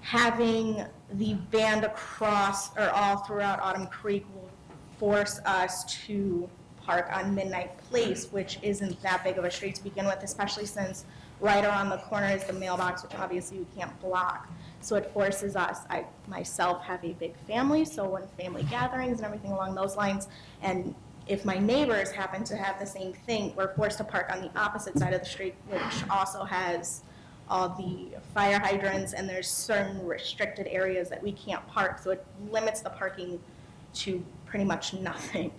having the band across or all throughout Autumn Creek will force us to park on Midnight Place, which isn't that big of a street to begin with, especially since right around the corner is the mailbox, which obviously we can't block. So it forces us, I myself have a big family, so when family gatherings and everything along those lines, and if my neighbors happen to have the same thing, we're forced to park on the opposite side of the street, which also has all the fire hydrants, and there's certain restricted areas that we can't park, so it limits the parking to pretty much nothing.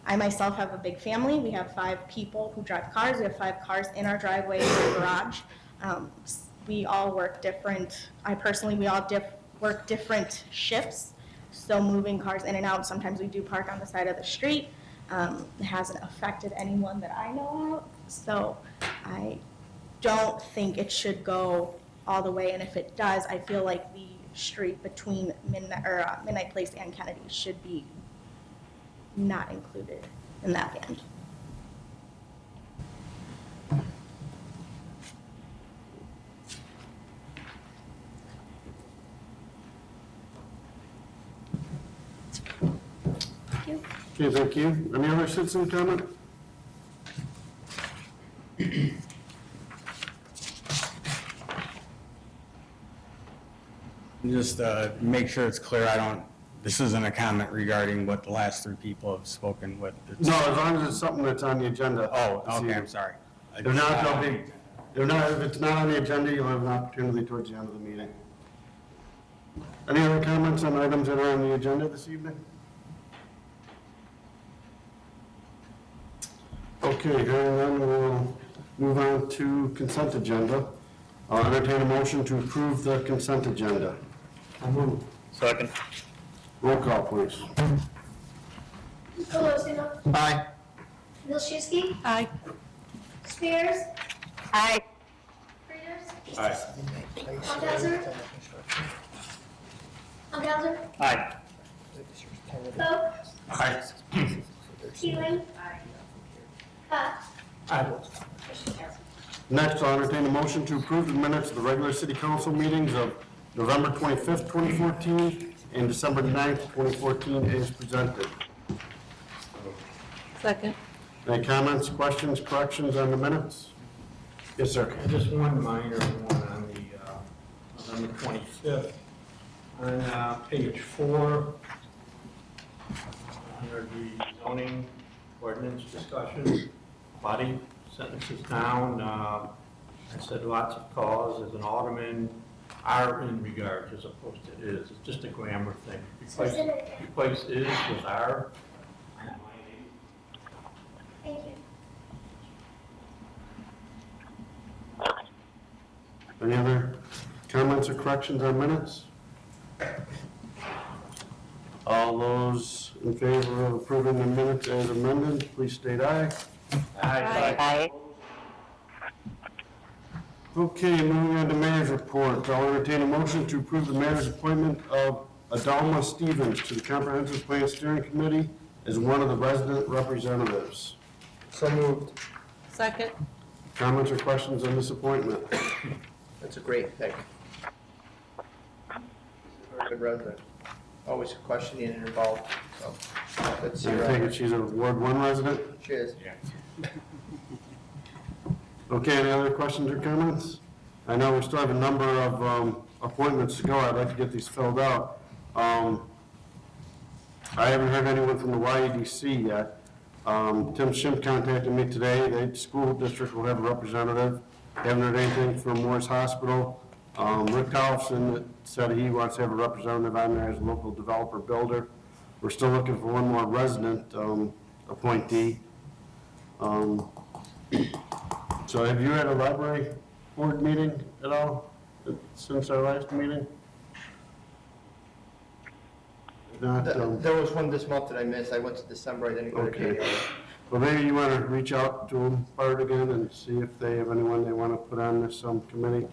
I myself have a big family. We have 5 people who drive cars. We have 5 cars in our driveway and garage. We all work different, we all work different shifts, so moving cars in and out, sometimes we do park on the side of the street. It hasn't affected anyone that I know of, so I don't think it should go all the way, and if it does, I feel like the street between Midnight Place and Kennedy should be not included in that band. Okay, thank you. Any other citizen comment? Just make sure it's clear, this isn't a comment regarding what the last 3 people have spoken with. No, as long as it's something that's on the agenda. Oh, okay, I'm sorry. If it's not on the agenda, you'll have an opportunity towards the end of the meeting. Any other comments on items that are on the agenda this evening? Okay, hearing none, we'll move on to consent agenda. I'll entertain a motion to approve the consent agenda. I'll move. Second. Roll call, please. Colosimo. Aye. Vilshewski. Aye. Spears. Aye. Frieders. Aye. Funkhauser. Funkhauser. Aye. Vogt. Aye. Keeling. Next, I'll entertain a motion to approve the minutes of the regular city council meetings of November 25th, 2014, and December 9th, 2014, as presented. Second. Any comments, questions, corrections on the minutes? Yes, sir. Just one minor one on the November 25th. On page 4, under the zoning ordinance discussion, body sentences down, I said lots of calls as an alderman are in regards as opposed to is. It's just a grammar thing. Replace is with are. Thank you. Any other comments or corrections on minutes? All those in favor of approving the minutes as amended, please state aye. Aye. Okay, moving on to mayor's report. I'll entertain a motion to approve the mayor's appointment of Adalma Stevens to the Comprehensive Plan Steering Committee as one of the resident representatives. So moved. Second. Comments or questions on this appointment? That's a great thing. Very good resident. Always questioning and involved, so let's see. I take it she's a Ward 1 resident? She is. Okay, any other questions or comments? I know we still have a number of appointments to go. I'd like to get these filled out. I haven't heard anyone from the YEDC yet. Tim Schimpf contacted me today. The school district will have a representative. Haven't heard anything from Morris Hospital. Rick Tollefson said he wants to have a representative on there as a local developer builder. We're still looking for one more resident appointee. So have you had a library board meeting at all since our last meeting? Not, There was one this month that I missed. I went to December, I didn't go to Okay. January. Well, maybe you want to reach out to them part again and see if they have anyone they want to put on this committee,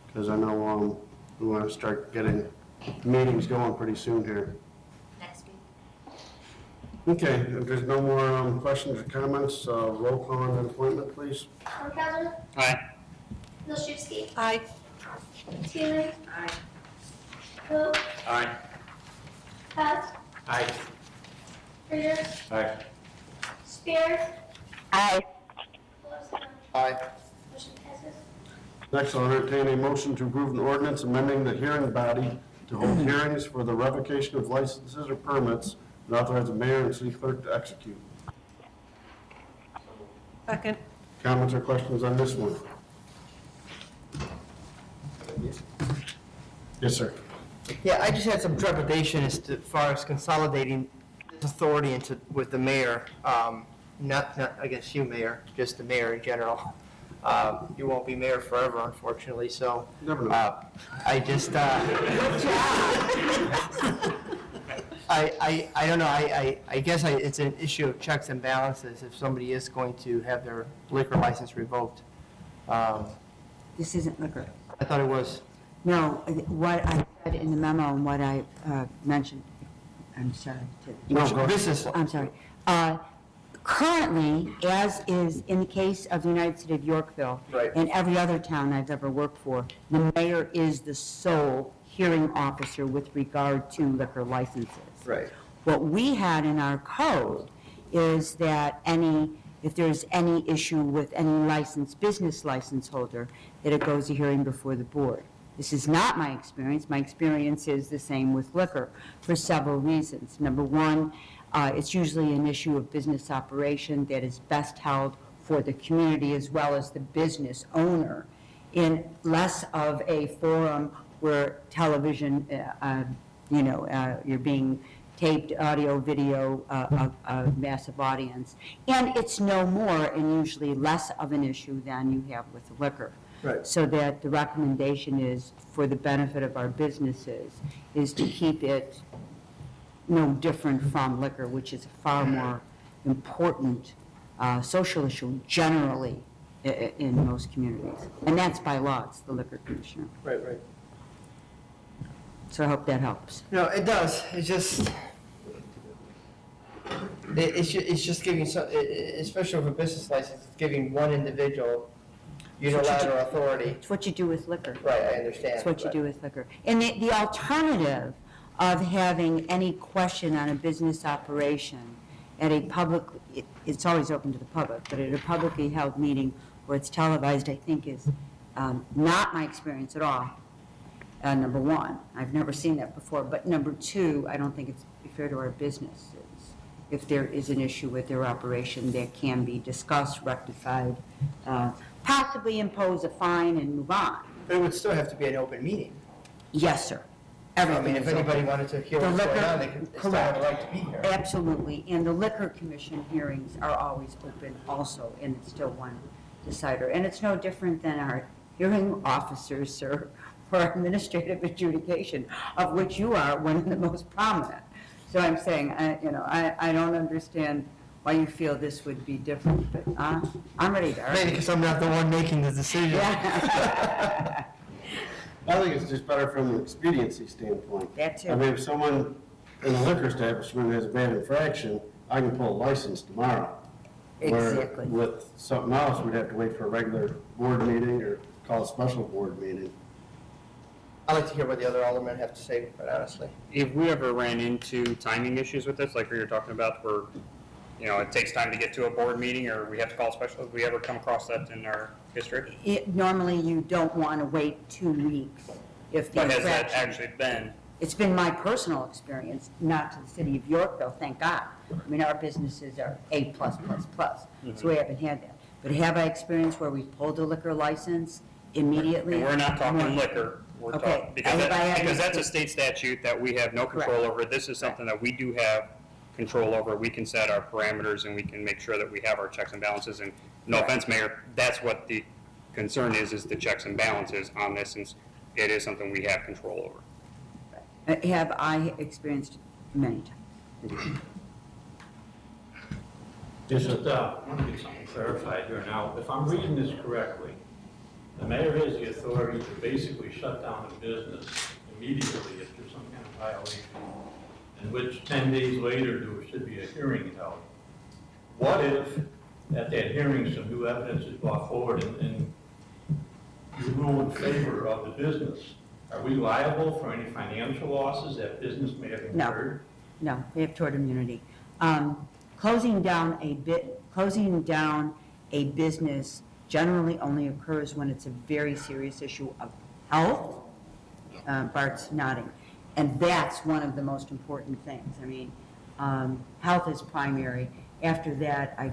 because I know we want to start getting meetings going pretty soon here. Next week. Okay, if there's no more questions or comments, roll call on that appointment, please. Funkhauser. Aye. Vilshewski. Aye. Teeling. Aye. Vogt. Aye. Hess. Aye. Reader. Aye. Spear. Aye. Wilson. Aye. Motion passes. Next, I'll entertain a motion to approve an ordinance amending the hearing body to hold hearings for the revocation of licenses or permits and authorize the mayor and city clerk to execute. Second. Comments or questions on this one? Yes, sir. Yeah, I just had some trepidation as far as consolidating this authority with the mayor. Not against you, Mayor, just the mayor in general. You won't be mayor forever, unfortunately, so. Never know. I just, I don't know, I guess it's an issue of checks and balances if somebody is going to have their liquor license revoked. This isn't liquor. I thought it was. No, what I said in the memo and what I mentioned, I'm sorry. No, go ahead. I'm sorry. Currently, as is in the case of the United City of Yorkville, Right. and every other town I've ever worked for, the mayor is the sole hearing officer with regard to liquor licenses. Right. What we had in our code is that if there's any issue with any licensed business license holder, that it goes to hearing before the board. This is not my experience. My experience is the same with liquor for several reasons. Number one, it's usually an issue of business operation that is best held for the community as well as the business owner, in less of a forum where television, you're being taped, audio, video, a massive audience. And it's no more and usually less of an issue than you have with liquor. Right. So that the recommendation is, for the benefit of our businesses, is to keep it no different from liquor, which is a far more important social issue generally in most communities. And that's by law, it's the liquor commissioner. Right. So I hope that helps. No, it does. It's just, it's just giving, especially with a business license, it's giving one individual unilateral authority. It's what you do with liquor. Right, I understand. It's what you do with liquor. And the alternative of having any question on a business operation at a public, it's always open to the public, but at a publicly held meeting where it's televised, I think is not my experience at all. Number one, I've never seen that before. But number two, I don't think it's fair to our businesses. If there is an issue with their operation that can be discussed, rectified, possibly impose a fine and move on. But it would still have to be an open meeting. Yes, sir. I mean, Everything if is anybody open. wanted to hear The what's going liquor- on, they still have a right to be here. Absolutely, and the Liquor Commission hearings are always open also, and it's still one decider. And it's no different than our hearing officers, sir, for administrative adjudication, of which you are one of the most prominent. So I'm saying, I don't understand why you feel this would be different, but I'm ready to argue. Maybe because I'm not the one making the decision. Yeah. I think it's just better from an expediency standpoint. That too. I mean, if someone in a liquor establishment has a bad infraction, I can pull a license tomorrow. Exactly. Where with something else, we'd have to wait for a regular board meeting or call a special board meeting. I'd like to hear what the other aldermen have to say, quite honestly. If we ever ran into timing issues with this, like we were talking about, where, it takes time to get to a board meeting, or we have to call a special, have we ever come across that in our history? Normally, you don't want to wait 2 weeks if the But has that infraction. actually been? It's been my personal experience, not to the city of Yorkville, thank God. I mean, our businesses are A+++, so we haven't had that. But have I experienced where we pulled a liquor license immediately? And we're not talking No. liquor, we're Okay. talking, because that's a state statute that we have no control over. This is something that we do have control over. We can set our parameters and we can make sure that we have our checks and balances. And no offense, Mayor, that's what the concern is the checks and balances on this, since it is something we have control over. Have I experienced many times. Just, I want to get something clarified here now. If I'm reading this correctly, the mayor has the authority to basically shut down a business immediately if there's some kind of violation, in which 10 days later there should be a hearing held. What if at that hearing some new evidence is brought forward and you rule in favor of the business, are we liable for any financial losses that business may have incurred? No, we have tort immunity. Closing down a business generally only occurs when it's a very serious issue of health. Bart's nodding. And that's one of the most important things. I mean, health is primary. After that, I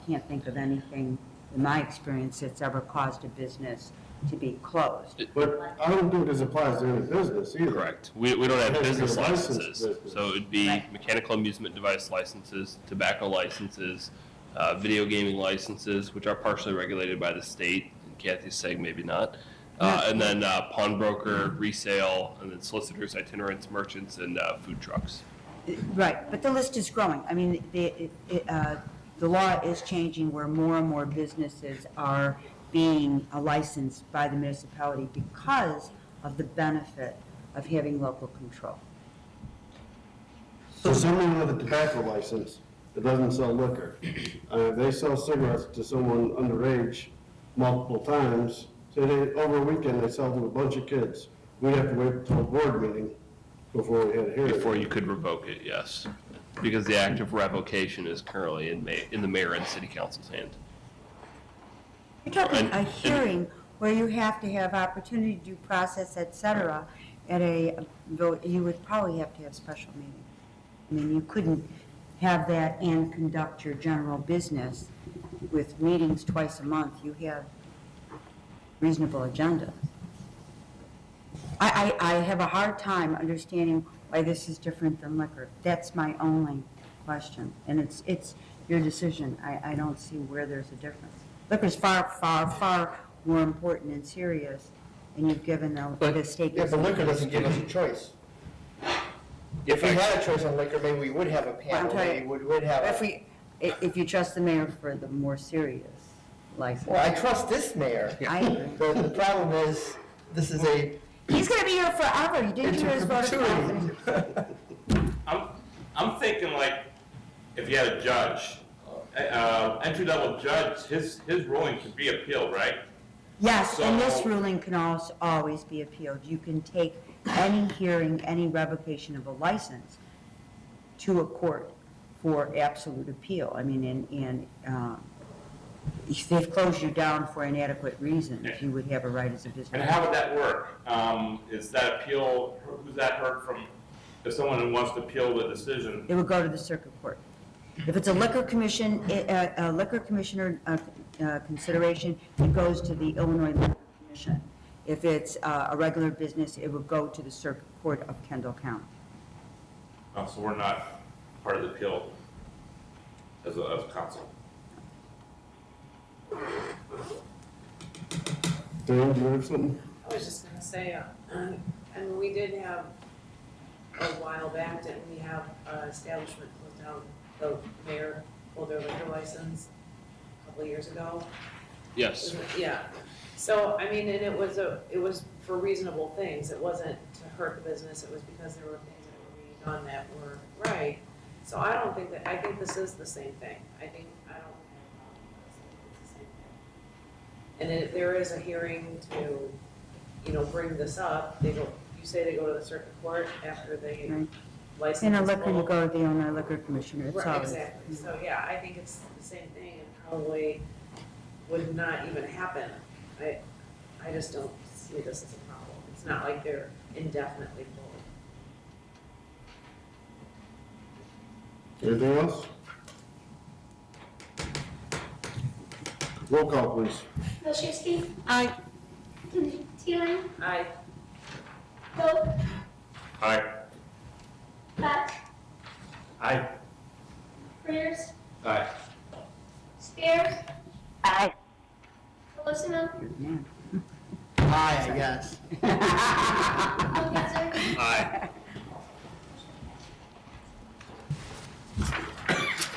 can't think of anything in my experience that's ever caused a business to be closed. But I don't think this applies to any business either. Correct. We don't have It has to be business a licensed licenses, business. so it'd be mechanical amusement device licenses, tobacco licenses, video gaming licenses, which are partially regulated by the state. And Kathy's saying maybe not. And then pawnbroker, resale, and then solicitors, itinerants, merchants, and food trucks. Right, but the list is growing. I mean, the law is changing where more and more businesses are being licensed by the municipality because of the benefit of having local control. So someone with a tobacco license that doesn't sell liquor, if they sell cigarettes to someone underage multiple times, say over a weekend they sell to a bunch of kids, we'd have to wait until a board meeting before we had a hearing. Before you could revoke it, yes. Because the act of revocation is currently in the mayor and city council's hand. You're talking a hearing where you have to have opportunity, due process, et cetera, you would probably have to have special meeting. I mean, you couldn't have that and conduct your general business with meetings twice a month. You have reasonable agendas. I have a hard time understanding why this is different than liquor. That's my only question, and it's your decision. I don't see where there's a difference. Liquor's far, far, far more important and serious, and you've given the state. Yeah, but liquor doesn't give us a choice. If we had a choice on liquor, maybe we would have a panel, maybe we would have a... If you trust the mayor for the more serious license. Well, I trust this mayor. I agree. But the problem is, this is a... He's gonna be here forever. You didn't hear his vote of confidence. I'm thinking like, if you had a judge, entry-level judge, his ruling could be appealed, right? Yes, and this So- ruling can also always be appealed. You can take any hearing, any revocation of a license to a court for absolute appeal. I mean, if they've closed you down for inadequate reasons, you would have a right as a business. And how would that work? Is that appeal, who's that heard from? If someone who wants to appeal the decision, It would go to the circuit court. If it's a liquor commission, a liquor commissioner consideration, it goes to the Illinois Liquor Commission. If it's a regular business, it would go to the circuit court of Kendall County. so we're not part of the appeal as a council. Dan, do you have something? I was just gonna say, and we did have, a while back, didn't we have an establishment close down, the mayor pulled their liquor license a couple of years ago? Yes. Yeah, so, I mean, and it was for reasonable things, it wasn't to hurt the business, it was because there were things that were being done that were right. So I don't think that, I think this is the same thing, I don't have a problem with this, I think it's the same thing. And then there is a hearing to, bring this up, you say they go to the circuit court after they license. In a this liquor, you bull. go to the Illinois Liquor Commissioner. It's Right, always- exactly, so yeah, I think it's the same thing and probably would not even happen. I just don't see this as a problem. It's not like they're indefinitely full. Anything else? Roll call, please. Wilczewski. Aye. Teeling. Aye. Vogt. Aye. Beck. Aye. Friers. Aye. Spears. Aye. Colosimo. Aye, I guess. Lukatzer. Aye.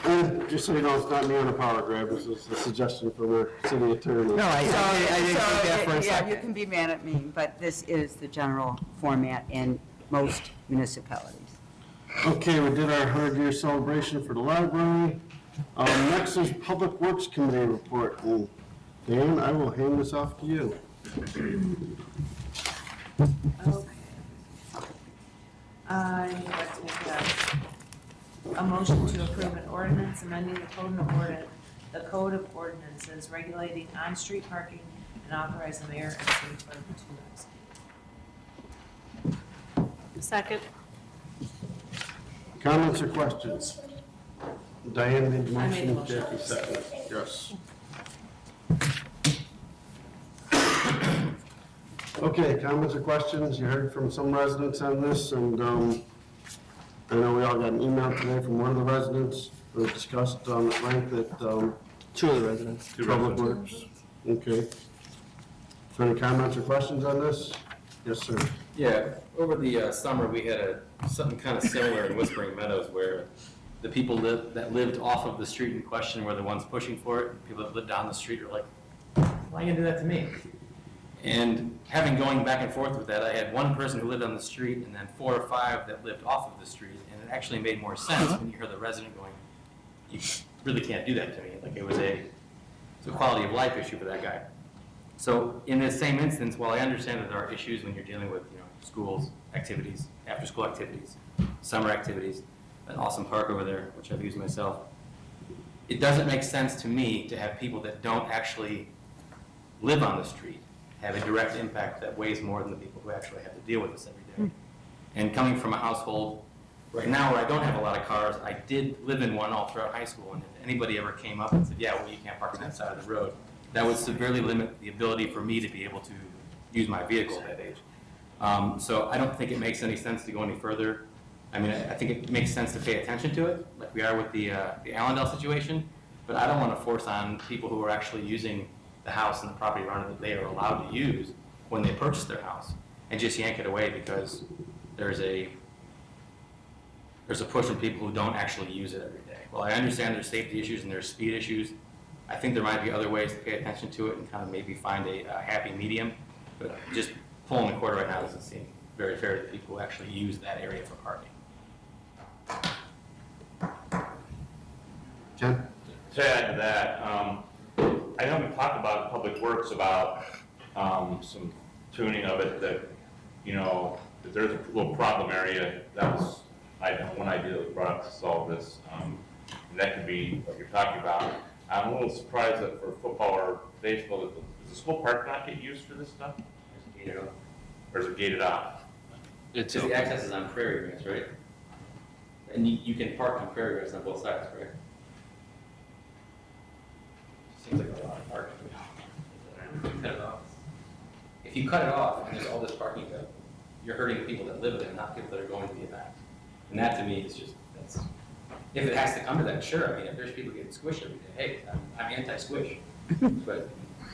And just so you know, it's not me on a power grab, this is a suggestion from our city attorney. No, I didn't think that for a Yeah, you second. can be mad at me, but this is the general format in most municipalities. Okay, we did our 100-year celebration for the library. Next is Public Works Committee report. And Dan, I will hand this off to you. Okay. I'd like to make a motion to approve an ordinance amending the code of ordinances regulating on-street parking and authorize the mayor and city clerk to execute. Second. Comments or questions? Diane made the I made the motion, motion. Jackie seconded. Yes. Okay, comments or questions? You heard from some residents on this, and I know we all got an email today from one of the residents who discussed at length that Two of the residents. Public Works. Okay. So any comments or questions on this? Yes, sir. Yeah, over the summer, we had something kind of similar in Whispering Meadows where the people that lived off of the street in question were the ones pushing for it. People that lived down the street are like, why are you gonna do that to me? And going back and forth with that, I had one person who lived on the street and then 4 or 5 that lived off of the street. And it actually made more sense when you hear the resident going, you really can't do that to me. Like it's a quality of life issue for that guy. So in this same instance, while I understand that there are issues when you're dealing with schools, activities, after-school activities, summer activities, an awesome park over there, which I've used myself, it doesn't make sense to me to have people that don't actually live on the street have a direct impact that weighs more than the people who actually have to deal with this every day. And coming from a household right now where I don't have a lot of cars, I did live in one all throughout high school, and if anybody ever came up and said, yeah, well, you can't park on that side of the road, that would severely limit the ability for me to be able to use my vehicle at that age. So I don't think it makes any sense to go any further. I mean, I think it makes sense to pay attention to it, like we are with the Allendale situation, but I don't want to force on people who are actually using the house and the property around it that they are allowed to use when they purchase their house, and just yank it away because there's a push from people who don't actually use it every day. Well, I understand there's safety issues and there's speed issues. I think there might be other ways to pay attention to it and kind of maybe find a happy medium, but just pulling the cord right now doesn't seem very fair to people who actually use that area for parking. Jen? To add to that, I know we talked about Public Works about some tuning of it that, if there's a little problem area, that was one idea that was brought up to solve this. And that could be what you're talking about. I'm a little surprised that for football or baseball, does the school park not get used for this stuff? Or is it gated off? It's the access is on Prairie Grass, right? And you can park on Prairie Grass on both sides, right? Seems like a lot of parking. Cut it off. If you cut it off and there's all this parking there, you're hurting people that live there, not people that are going to the event. And that to me is just, if it has to come to that, sure. I mean, if there's people getting squished every day, hey, I'm anti-squish. But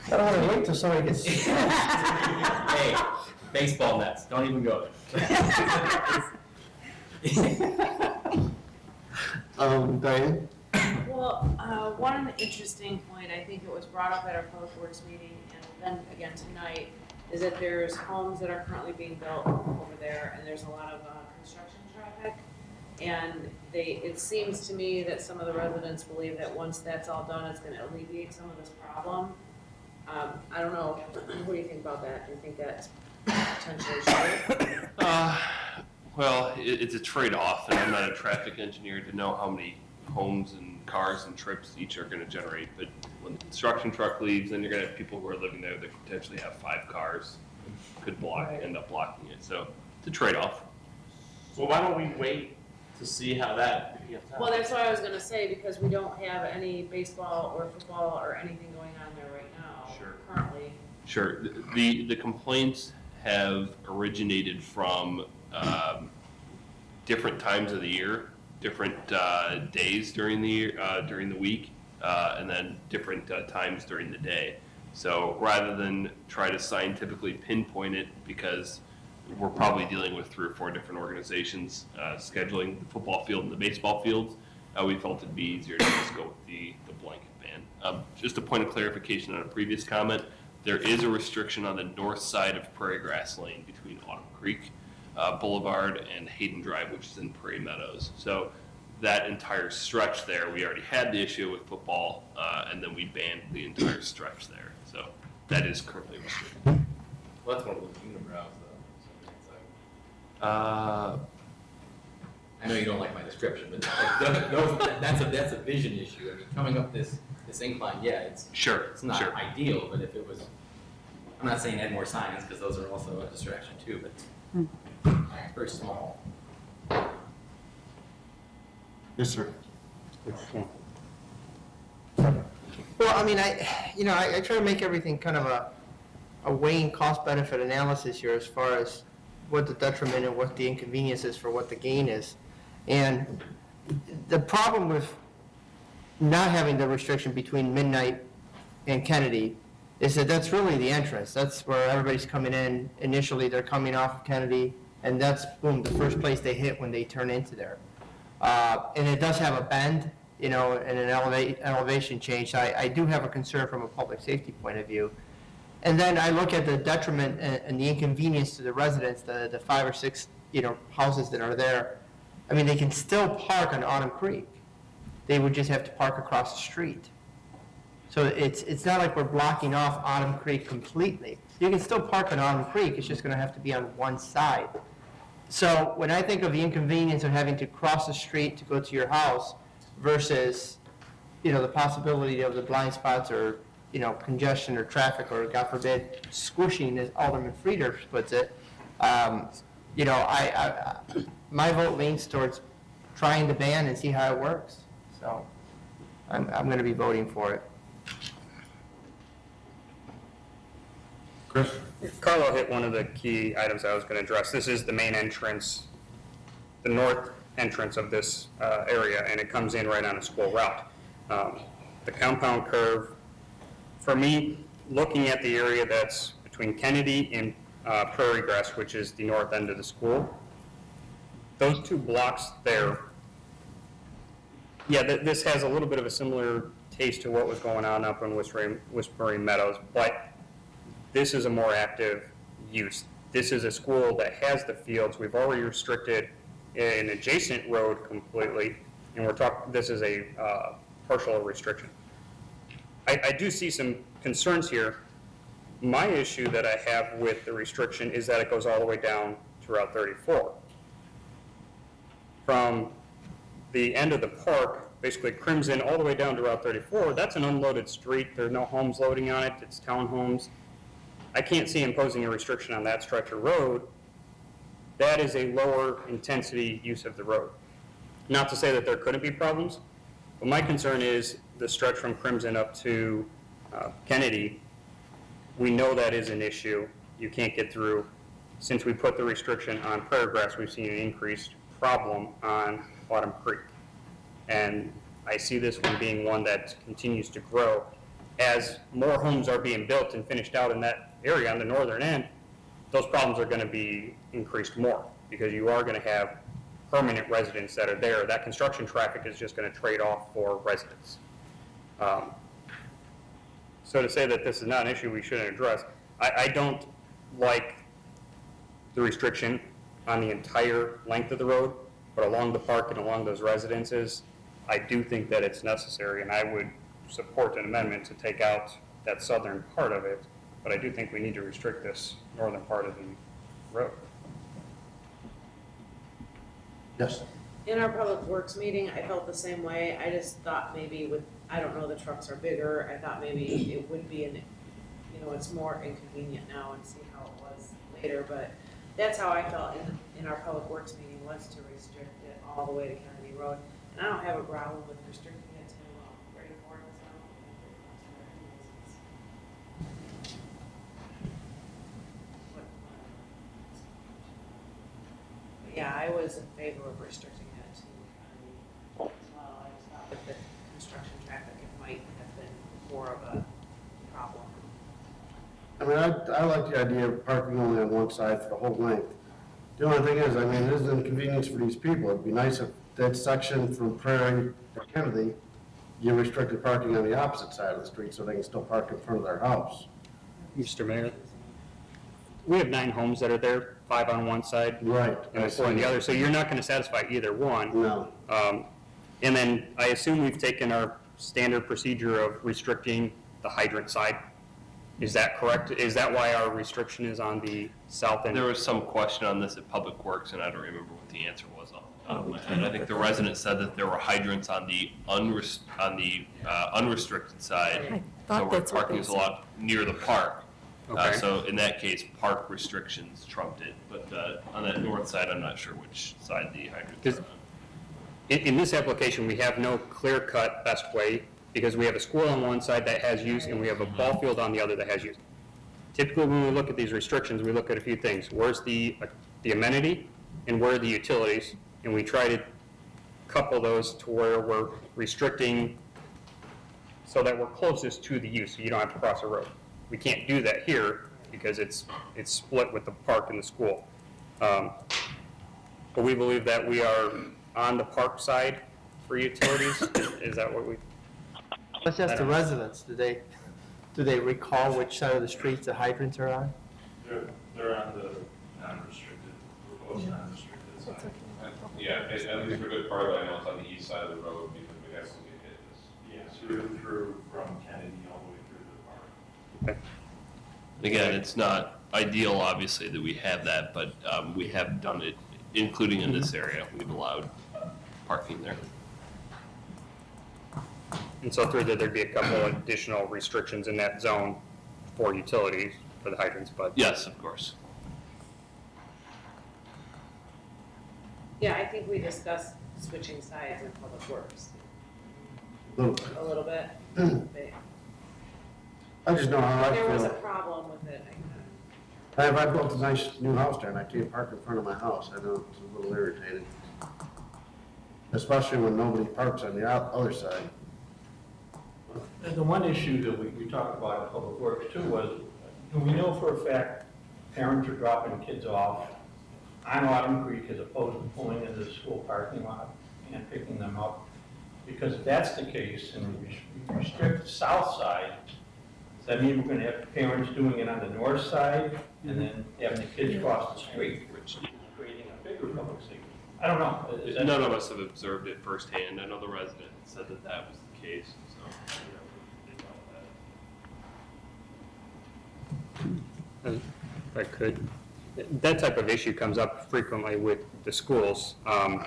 I don't want to wait till somebody gets. hey, baseball nets, don't even go there. Diane? Well, one interesting point, I think it was brought up at our Public Works meeting, and then again tonight, is that there's homes that are currently being built over there, and there's a lot of construction traffic. And it seems to me that some of the residents believe that once that's all done, it's gonna alleviate some of this problem. I don't know, what do you think about that? Do you think that's potentially true? Well, it's a trade-off, and I'm not a traffic engineer to know how many homes and cars and trips each are going to generate. But when the construction truck leaves, then you're going to have people who are living there that potentially have 5 cars, could end up blocking it. So it's a trade-off. So why don't we wait to see how that gets out? Well, that's what I was gonna say, because we don't have any baseball or football or anything going on there right now. Sure. Currently. Sure. The complaints have originated from different times of the year, different days during the year, during the week, and then different times during the day. So rather than try to scientifically pinpoint it, because we're probably dealing with 3 or 4 different organizations scheduling the football field and the baseball fields, we felt it'd be easier to just go with the blanket ban. Just a point of clarification on a previous comment, there is a restriction on the north side of Prairie Grass Lane between Autumn Creek Boulevard and Hayden Drive, which is in Prairie Meadows. So that entire stretch there, we already had the issue with football, and then we banned the entire stretch there. So that is currently restricted. Well, that's one of the unibrows, though. So it's like, I know you don't like my description, but that's a vision issue. I mean, coming up this incline, yeah, it's not ideal, but if it was, I'm not saying add more signs because those are also a distraction too, but it's very small. Yes, sir. Well, I mean, I try to make everything kind of a weighing cost-benefit analysis here as far as what the detriment and what the inconvenience is for what the gain is. And the problem with not having the restriction between Midnight and Kennedy is that that's really the entrance. That's where everybody's coming in. Initially, they're coming off of Kennedy, and that's, boom, the first place they hit when they turn into there. And it does have a bend, and an elevation change. So I do have a concern from a public safety point of view. And then I look at the detriment and the inconvenience to the residents, the 5 or 6, houses that are there. I mean, they can still park on Autumn Creek. They would just have to park across the street. So it's not like we're blocking off Autumn Creek completely. You can still park on Autumn Creek, it's just going to have to be on one side. So when I think of the inconvenience of having to cross the street to go to your house versus, the possibility of the blind spots or, congestion or traffic or, God forbid, squishing, as Alderman Frieder puts it, my vote leans towards trying to ban and see how it works. So I'm going to be voting for it. Chris? Carlo hit one of the key items I was going to address. This is the main entrance, the north entrance of this area, and it comes in right on a school route. The compound curve, for me, looking at the area that's between Kennedy and Prairie Grass, which is the north end of the school, those 2 blocks there, yeah, this has a little bit of a similar taste to what was going on up in Whispering Meadows, but this is a more active use. This is a school that has the fields. We've already restricted an adjacent road completely, and this is a partial restriction. I do see some concerns here. My issue that I have with the restriction is that it goes all the way down to Route 34. From the end of the park, basically Crimson, all the way down to Route 34, that's an unloaded street. There are no homes loading on it. It's townhomes. I can't see imposing a restriction on that stretch of road. That is a lower intensity use of the road. Not to say that there couldn't be problems, but my concern is the stretch from Crimson up to Kennedy. We know that is an issue. You can't get through. Since we put the restriction on Prairie Grass, we've seen an increased problem on Autumn Creek. And I see this one being one that continues to grow. As more homes are being built and finished out in that area on the northern end, those problems are going to be increased more because you are going to have permanent residents that are there. That construction traffic is just going to trade off for residents. So to say that this is not an issue we shouldn't address, I don't like the restriction on the entire length of the road, but along the park and along those residences, I do think that it's necessary, and I would support an amendment to take out that southern part of it, but I do think we need to restrict this northern part of the road. Yes. In our public works meeting, I felt the same way. I just thought maybe I don't know, the trucks are bigger. I thought maybe it would be it's more inconvenient now and see how it was later, but that's how I felt in our public works meeting, was to restrict it all the way to Kennedy Road. And I don't have a problem with restricting it to Great Ford. Yeah, I was in favor of restricting it to Kennedy as well. I just thought with the construction traffic, it might have been more of a problem. I mean, I like the idea of parking only on one side for the whole length. The only thing is, I mean, it is an inconvenience for these people. It'd be nice if that section from Prairie to Kennedy, you restricted parking on the opposite side of the street so they can still park in front of their house. Mr. Mayor, we have 9 homes that are there, 5 on one side, right, and 4 on the other, so you're not going to satisfy either one. No. And then I assume we've taken our standard procedure of restricting the hydrant side. Is that correct? Is that why our restriction is on the south end? There was some question on this at Public Works, and I don't remember what the answer was on my head. I think the resident said that there were hydrants on the unrestricted side, so where parking is a lot near the park. Okay. So in that case, park restrictions trumped it, but on that north side, I'm not sure which side the hydrants are on. In this application, we have no clear-cut best way, because we have a school on one side that has use, and we have a ball field on the other that has use. Typically, when we look at these restrictions, we look at a few things. Where's the amenity, and where are the utilities? And we try to couple those to where we're restricting so that we're closest to the use, so you don't have to cross a road. We can't do that here because it's split with the park and the school. But we believe that we are on the park side for utilities. Is that what we? Let's ask the residents, do they recall which side of the street the hydrants are on? They're on the non-restricted, proposed non-restricted side. Yeah, at least for a good part of it, I know it's on the east side of the road because we have to get this. Yeah, through from Kennedy all the way through the park. Again, it's not ideal, obviously, that we have that, but we have done it, including in this area. We've allowed parking there. And so through there, there'd be a couple additional restrictions in that zone for utilities, for the hydrants, but. Yes, of course. Yeah, I think we discussed switching sides in Public Works. A little bit. I just know how I There was a feel. problem with it. I built a nice new house there and I can't park in front of my house. I know it's a little irritating. Especially when nobody parks on the other side. And the one issue that we talked about in Public Works too was, we know for a fact parents are dropping kids off on Autumn Creek as opposed to pulling into the school parking lot and picking them up. Because if that's the case and we restrict the south side, does that mean we're going to have parents doing it on the north side and then having the kids cross the street, which is creating a bigger public safety? I don't know. Is that- None of us have observed it firsthand. I know the resident said that that was the case, so. If I could, that type of issue comes up frequently with the schools. I've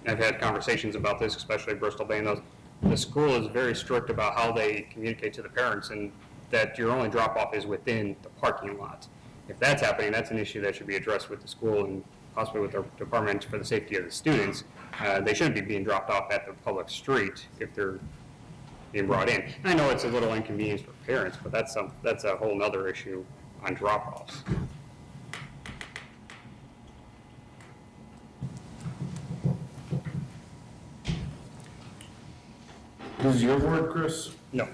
had conversations about this, especially Bristol Bay and those. The school is very strict about how they communicate to the parents, and that your only drop-off is within the parking lot. If that's happening, that's an issue that should be addressed with the school and possibly with the department for the safety of the students. They shouldn't be being dropped off at the public street if they're being brought in. And I know it's a little inconvenience for parents, but that's a whole nother issue on drop-offs. This is your word, Chris? No.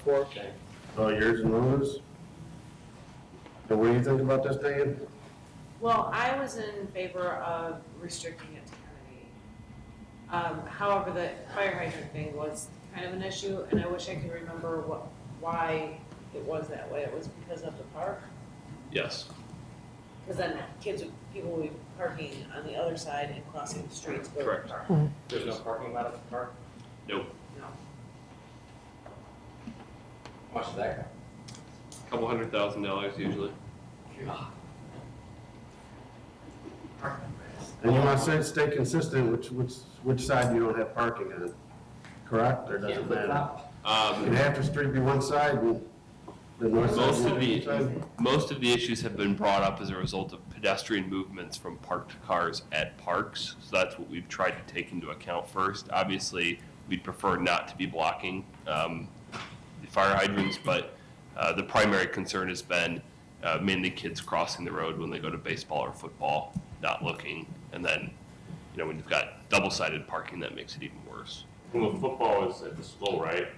Okay. Yours and Lona's? And what do you think about this, Dan? Well, I was in favor of restricting it to Kennedy. However, the fire hydrant thing was kind of an issue, and I wish I could remember why it was that way. It was because of the park? Yes. Because then people would be parking on the other side and crossing the streets. to go to the Correct. park. There's no parking lot at the park? Nope. No. How much is that? $200,000 usually. And you want to stay consistent, which side you don't have parking on, correct? Or does it matter? Can half the street be one side and the north side be the other side? Most of the issues have been brought up as a result of pedestrian movements from parked cars at parks. So that's what we've tried to take into account first. Obviously, we'd prefer not to be blocking the fire hydrants, but the primary concern has been mainly kids crossing the road when they go to baseball or football, not looking. And then, when you've got double-sided parking, that makes it even worse. Well, football is at the school, right?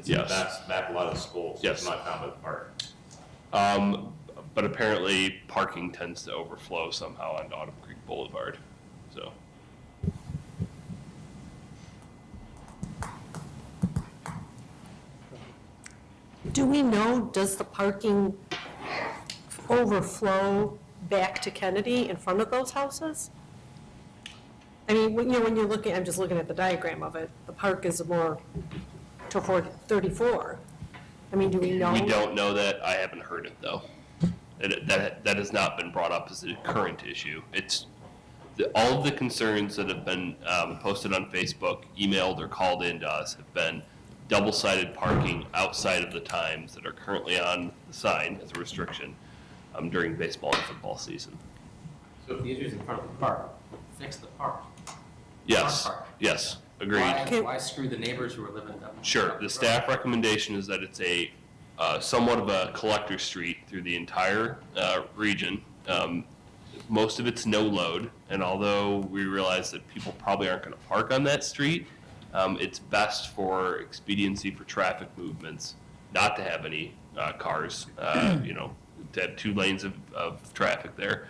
Yes. That's back a lot of the schools. Yes. It's not down by the park. But apparently parking tends to overflow somehow on Autumn Creek Boulevard, so. Do we know, does the parking overflow back to Kennedy in front of those houses? I mean, when you're looking, I'm just looking at the diagram of it, the park is more toward 34. I mean, do we know? We don't know that. I haven't heard it, though. That has not been brought up as a current issue. It's all of the concerns that have been posted on Facebook, emailed, or called in to us have been double-sided parking outside of the times that are currently on the sign as a restriction during baseball and football season. So if the issue's in front of the park, fix the park. Yes, Park. yes, agreed. Why screw the neighbors who are living up? Sure, the staff recommendation is that it's a somewhat of a collector street through the entire region. Most of it's no load, and although we realize that people probably aren't going to park on that street, it's best for expediency for traffic movements not to have any cars, to have 2 lanes of traffic there.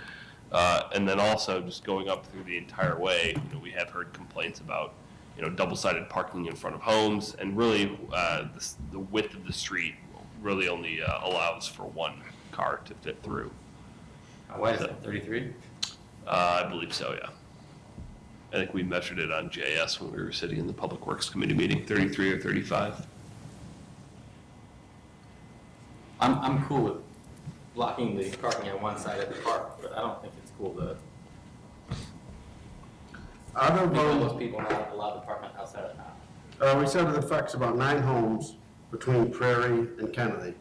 And then also just going up through the entire way, we have heard complaints about, double-sided parking in front of homes, and really the width of the street really only allows for 1 car to fit through. Why is that, 33? I believe so, yeah. I think we measured it on JS when we were sitting in the Public Works Committee meeting, 33 or 35. I'm cool with blocking the parking on one side of the park, but I don't think it's cool to make those people not allowed to park outside of the house. We said it affects about 9 homes between Prairie and Kennedy.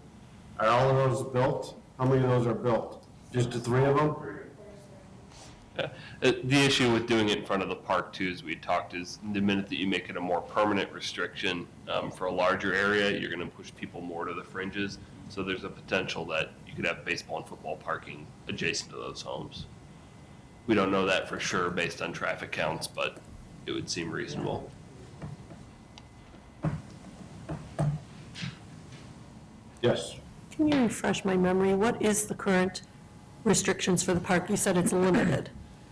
Are all of those built? How many of those are built? Just the 3 of them? Yeah. The issue with doing it in front of the park too, as we talked, is the minute that you make it a more permanent restriction for a larger area, you're going to push people more to the fringes. So there's a potential that you could have baseball and football parking adjacent to those homes. We don't know that for sure based on traffic counts, but it would seem reasonable. Yes. Can you refresh my memory? What is the current restrictions for the park? You said it's limited.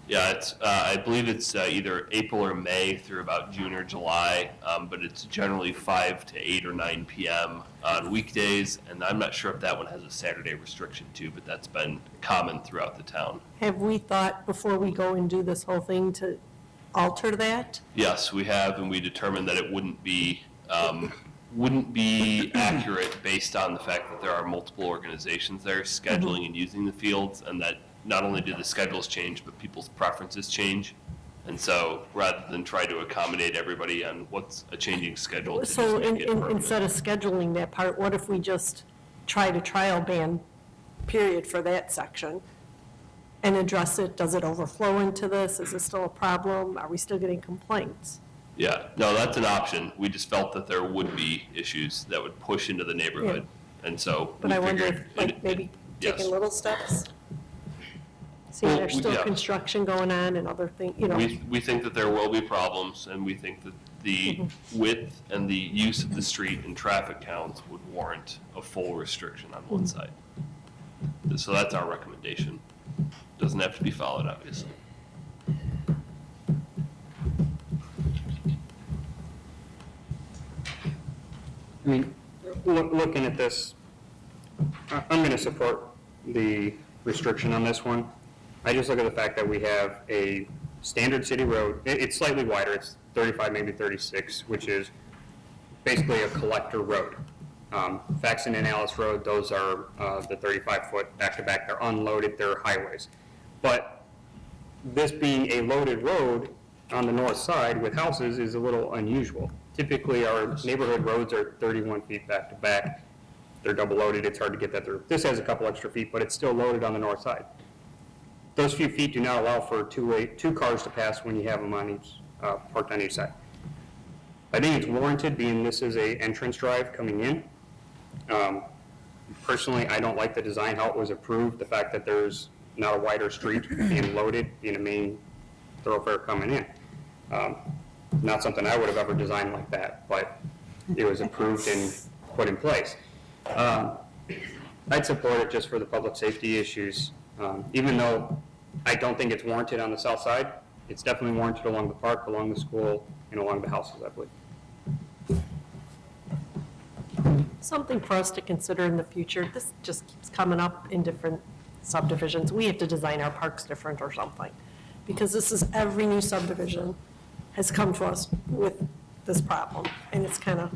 Yeah, it's. I believe it's either April or May through about June or July, but it's generally 5 to 8 or 9 p.m. on weekdays, and I'm not sure if that one has a Saturday restriction too, but that's been common throughout the town. Have we thought, before we go and do this whole thing, to alter that? Yes, we have, and we determined that it wouldn't be accurate based on the fact that there are multiple organizations there scheduling and using the fields, and that not only do the schedules change, but people's preferences change. And so rather than try to accommodate everybody on what's a changing schedule, to So just make it permanent. instead of scheduling that part, what if we just tried a trial ban period for that section and address it? Does it overflow into this? Is it still a problem? Are we still getting complaints? Yeah, no, that's an option. We just felt that there would be issues that would push into the neighborhood. And so But we I wonder figured if, like, maybe yes. taking little steps? See, Well, there's still yeah. construction going on and other things, We think that there will be problems, and we think that the width and the use of the street and traffic counts would warrant a full restriction on one side. So that's our recommendation. Doesn't have to be followed, obviously. I mean, looking at this, I'm going to support the restriction on this one. I just look at the fact that we have a standard city road. It's slightly wider. It's 35, maybe 36, which is basically a collector road. Faxon and Alice Road, those are the 35-foot back-to-back. They're unloaded. They're highways. But this being a loaded road on the north side with houses is a little unusual. Typically, our neighborhood roads are 31 feet back-to-back. They're double loaded. It's hard to get that through. This has a couple extra feet, but it's still loaded on the north side. Those few feet do not allow for two cars to pass when you have them on each, parked on each side. I think it's warranted, being this is a entrance drive coming in. Personally, I don't like the design, how it was approved, the fact that there's not a wider street being loaded, being a main thoroughfare coming in. Not something I would have ever designed like that, but it was approved and put in place. I'd support it just for the public safety issues. Even though I don't think it's warranted on the south side, it's definitely warranted along the park, along the school, and along the houses, I believe. Something for us to consider in the future. This just keeps coming up in different subdivisions. We have to design our parks different or something. Because this is, every new subdivision has come to us with this problem. And it's got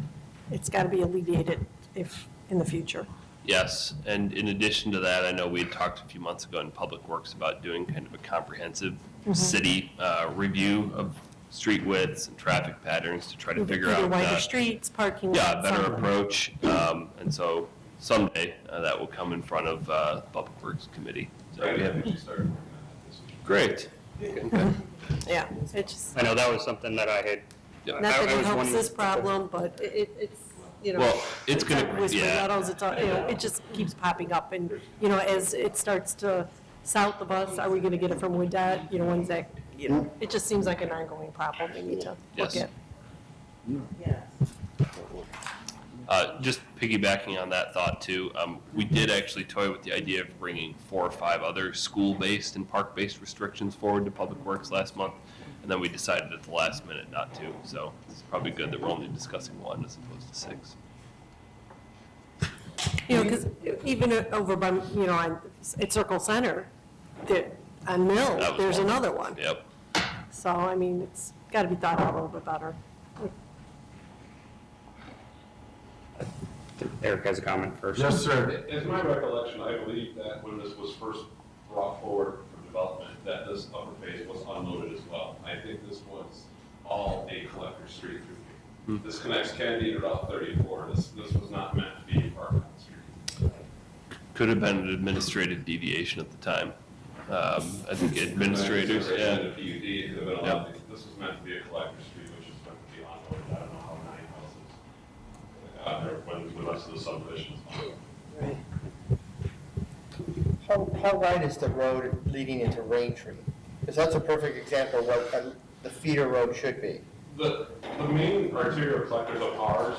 to be alleviated if in the future. Yes, and in addition to that, I know we had talked a few months ago in Public Works about doing kind of a comprehensive city review of street widths and traffic patterns to try to figure Either out. wider streets, parking. Yeah, lots, better something. approach, and so someday that will come in front of Public Works Committee. So we have. Great. Okay. Yeah, it just, I know that was something that I had. not that I it was helps wondering- this problem, but it's, you know. Well, it's gonna- like Whisper yeah. Meadows, it's, you know, it just keeps popping up, and, you know, as it starts to south of us, are we gonna get it from Woodette? You know, when's that, you know, it just seems like an ongoing problem we need to look Yes. at. Just piggybacking on that thought too, we did actually toy with the idea of bringing 4 or 5 other school-based and park-based restrictions forward to Public Works last month, and then we decided at the last minute not to. So it's probably good that we're only discussing 1 as opposed to 6. You know, because even over by, you know, at Circle Center, on Mill, That was there's one. another one. Yep. So, I mean, it's got to be thought out a little bit better. Eric has a comment first. Yes, sir. As my recollection, I believe that when this was first brought forward for development, that this upper phase was unloaded as well. I think this was all a collector street through here. This connects Kennedy to Route 34. This was not meant to be a park on the street. Could have been an administrative deviation at the time. I think administrators, yeah. The PUD, it could have been allowed. This was meant to be a collector street, which is meant to be unloaded. I don't know how many houses out there when the rest of the subdivision is on. How wide is the road leading into Raintree? Because that's a perfect example of what the feeder road should be. The main arterial collectors of ours,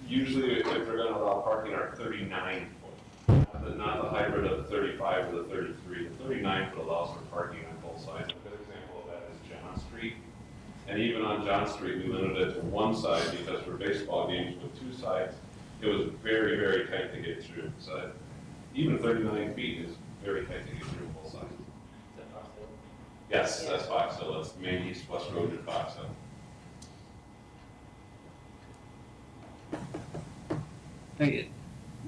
usually if they're going to allow parking, are 39 foot. Not the hybrid of the 35 or the 33. The 39 foot allows for parking on both sides. A good example of that is John Street. And even on John Street, we limited it to one side because for baseball games with 2 sides, it was very, very tight to get through. So even 39 feet is very tight to get through both sides. Yes, that's Fox Hill. That's Main East West Road in Fox Hill.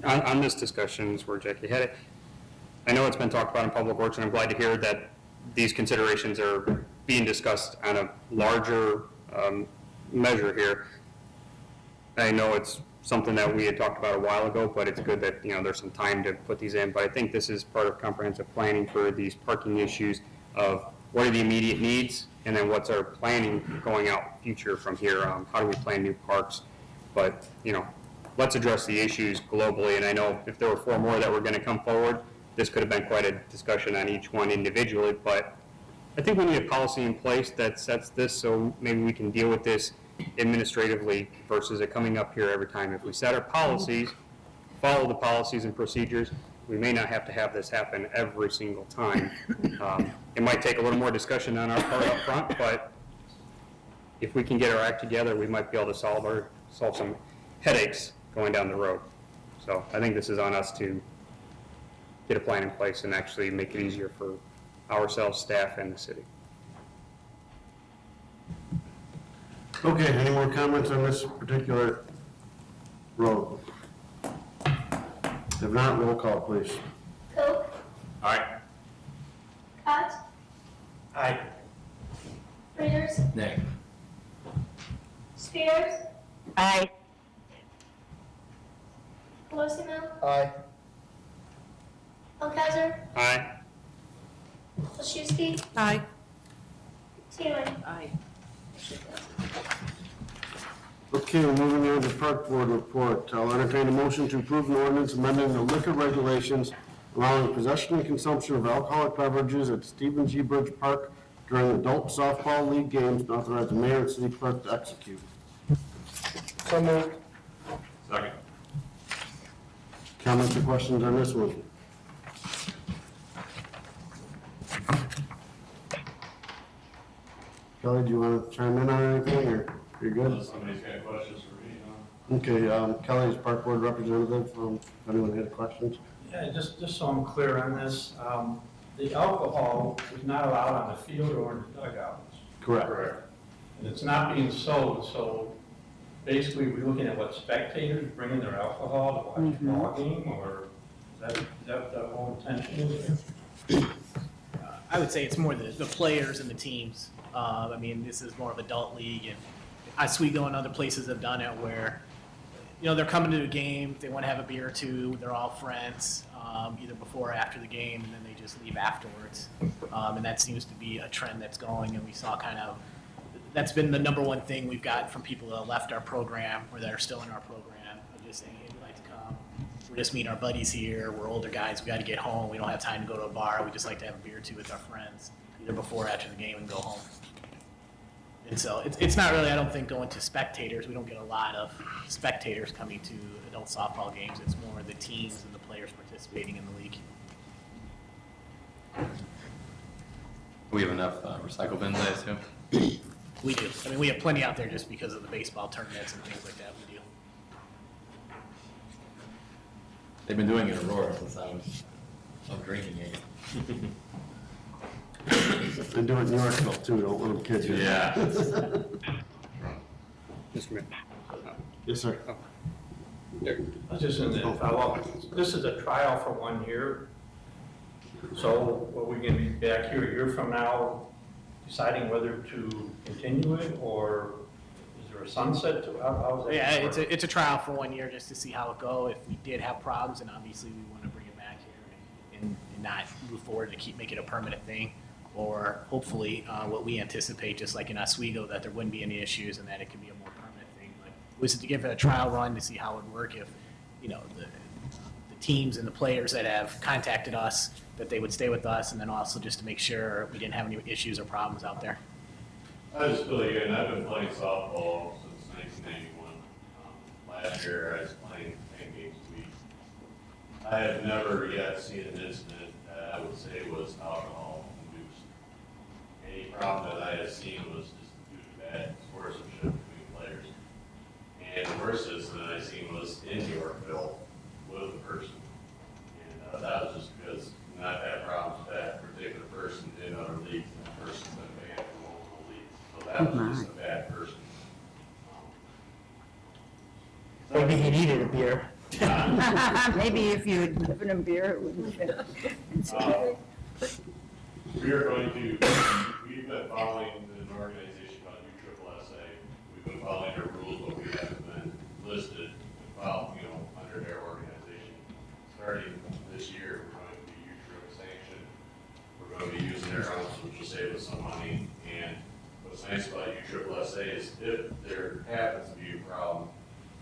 On this discussion, is where Jackie had it. I know it's been talked about in Public Works, and I'm glad to hear that these considerations are being discussed on a larger measure here. I know it's something that we had talked about a while ago, but it's good that, you know, there's some time to put these in. But I think this is part of comprehensive planning for these parking issues of what are the immediate needs, and then what's our planning going out future from here. How do we plan new parks? But, you know, let's address the issues globally. And I know if there were 4 more that were going to come forward, this could have been quite a discussion on each one individually. But I think we need a policy in place that sets this so maybe we can deal with this administratively versus it coming up here every time. If we set our policies, follow the policies and procedures, we may not have to have this happen every single time. It might take a little more discussion on our part up front, but if we can get our act together, we might be able to solve some headaches going down the road. So I think this is on us to get a plan in place and actually make it easier for ourselves, staff, and the city. Okay, any more comments on this particular road? If not, roll call, please. Coke, Aye. Cott, Aye. Fritters, Nay. Spears, Aye. Colosimo, Aye. Alcázar, Aye. Olszewski, Aye. Taylor. Aye. Okay, we're moving on to Park Board report. I'll entertain a motion to approve an ordinance amending the liquor regulations allowing possession and consumption of alcoholic beverages at Stephen G. Bridge Park during adult softball league games and authorize the mayor and city clerk to execute. So moved. Second. Comments or questions on this one? Kelly, do you want to chime in on anything, or you're good? Unless somebody's got questions for me, huh? Okay, Kelly is Park Board representative, if anyone had questions. Yeah, just so I'm clear on this, the alcohol is not allowed on the field or in the dugouts. Correct. And it's not being sold, so basically, we're looking at what spectators bringing their alcohol to watch the ball game, or is that the whole intention is? I would say it's more the players and the teams. I mean, this is more of adult league, and Oswego and other places have done it where, you know, they're coming to a game, they want to have a beer or two, they're all friends, either before or after the game, and then they just leave afterwards. And that seems to be a trend that's going, and we saw kind of, that's been the number one thing we've gotten from people that left our program or that are still in our program, of just saying, hey, we'd like to come. We're just meeting our buddies here, we're older guys, we got to get home, we don't have time to go to a bar, we just like to have a beer or two with our friends, either before or after the game, and go home. And so it's not really, I don't think, going to spectators. We don't get a lot of spectators coming to adult softball games. It's more the teams and the players participating in the league. We have enough recycle bins, I assume? We do. I mean, we have plenty out there just because of the baseball tournaments and things like that. We do. They've been doing it in Aurora since I was of drinking age. And do it in Yorkville too, don't let them kid you. Yeah. Mr. Mayor. Yes, sir. I was just in the follow-up. This is a trial for 1 year. So are we going to be back here a year from now deciding whether to continue it, or is there a sunset to how's that? Yeah, it's a trial for 1 year just to see how it go. If we did have problems, and obviously we want to bring it back here and not move forward to keep making it a permanent thing. Or hopefully what we anticipate, just like in Oswego, that there wouldn't be any issues and that it could be a more permanent thing. But it was to give it a trial run to see how it would work if, you know, the teams and the players that have contacted us, that they would stay with us, and then also just to make sure we didn't have any issues or problems out there. I just feel like, and I've been playing softball since 1991. Last year I was playing 10 games a week. I have never yet seen an incident that I would say was alcohol induced. Any problem that I have seen was just due to bad sportsmanship between players. And the worst incident I seen was in Yorkville with a person. And that was just because I've had problems with that particular person in other leagues, and that person's been banned from multiple leagues. So that was just a bad person. Maybe he needed a beer. Maybe if you had given him beer, it wouldn't have been. We are going to, we've been following an organization called USSSA. We've been following their rules, but we haven't been listed and filed, you know, under their organization. Starting this year, we're going to be USSSA sanctioned. We're going to be using their house, which will save us some money. And what's nice about USSSA is if there happens to be a problem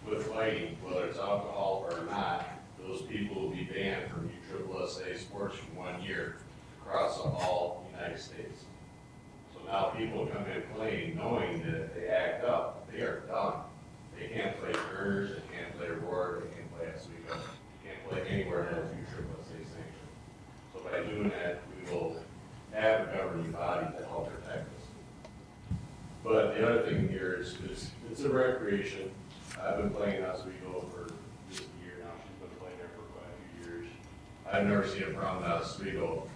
with fighting, whether it's alcohol or not, those people will be banned from USSSA sports for 1 year across all United States. So now people come in playing knowing that if they act up, they are done. They can't play Burners, they can't play Aurora, they can't play Oswego, they can't play anywhere that is USSSA sanctioned. So by doing that, we will have a governing body to help protect us. But the other thing here is it's a recreation. I've been playing Oswego for just a year now. She's been playing there for quite a few years. I've never seen a problem at Oswego.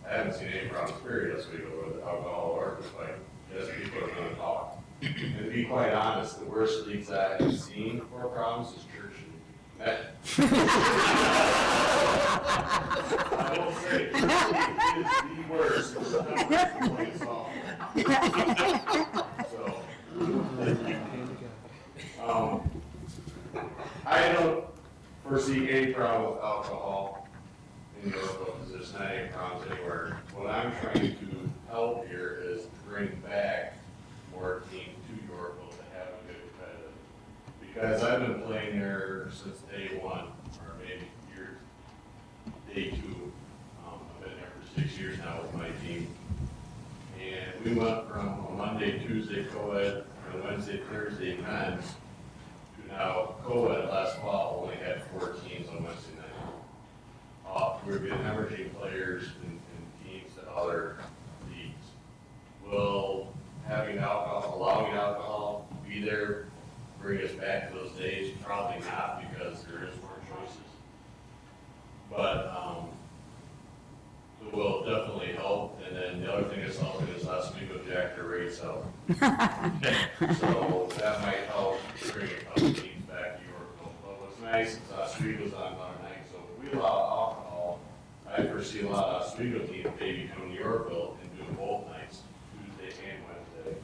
I haven't seen any problems, period, Oswego, with alcohol or with fighting. Yes, people are going to talk. And to be quite honest, the worst leagues I have seen for problems is church league. I will say, it is the worst. So, I don't foresee any problem with alcohol in Yorkville because there's not any problems anywhere. What I'm trying to help here is to bring back more teams to Yorkville to have a good competitive. Because I've been playing there since day one, or maybe day two. I've been there for 6 years now with my team. And we went from a Monday, Tuesday co-ed, and Wednesday, Thursday men's, to now co-ed last fall only had 4 teams on Wednesday night. We've been hemorrhaging players and teams to other leagues. Will having alcohol, allowing alcohol to be there, bring us back to those days? Probably not, because there is more choices. But it will definitely help. And then the other thing that's helping is last week we jacked their rates up. So that might help to bring a couple teams back to Yorkville. But what's nice is Oswego's on our night, so if we allow alcohol, I foresee a lot of Oswego teams maybe coming to Yorkville and doing both nights, Tuesday and Wednesday.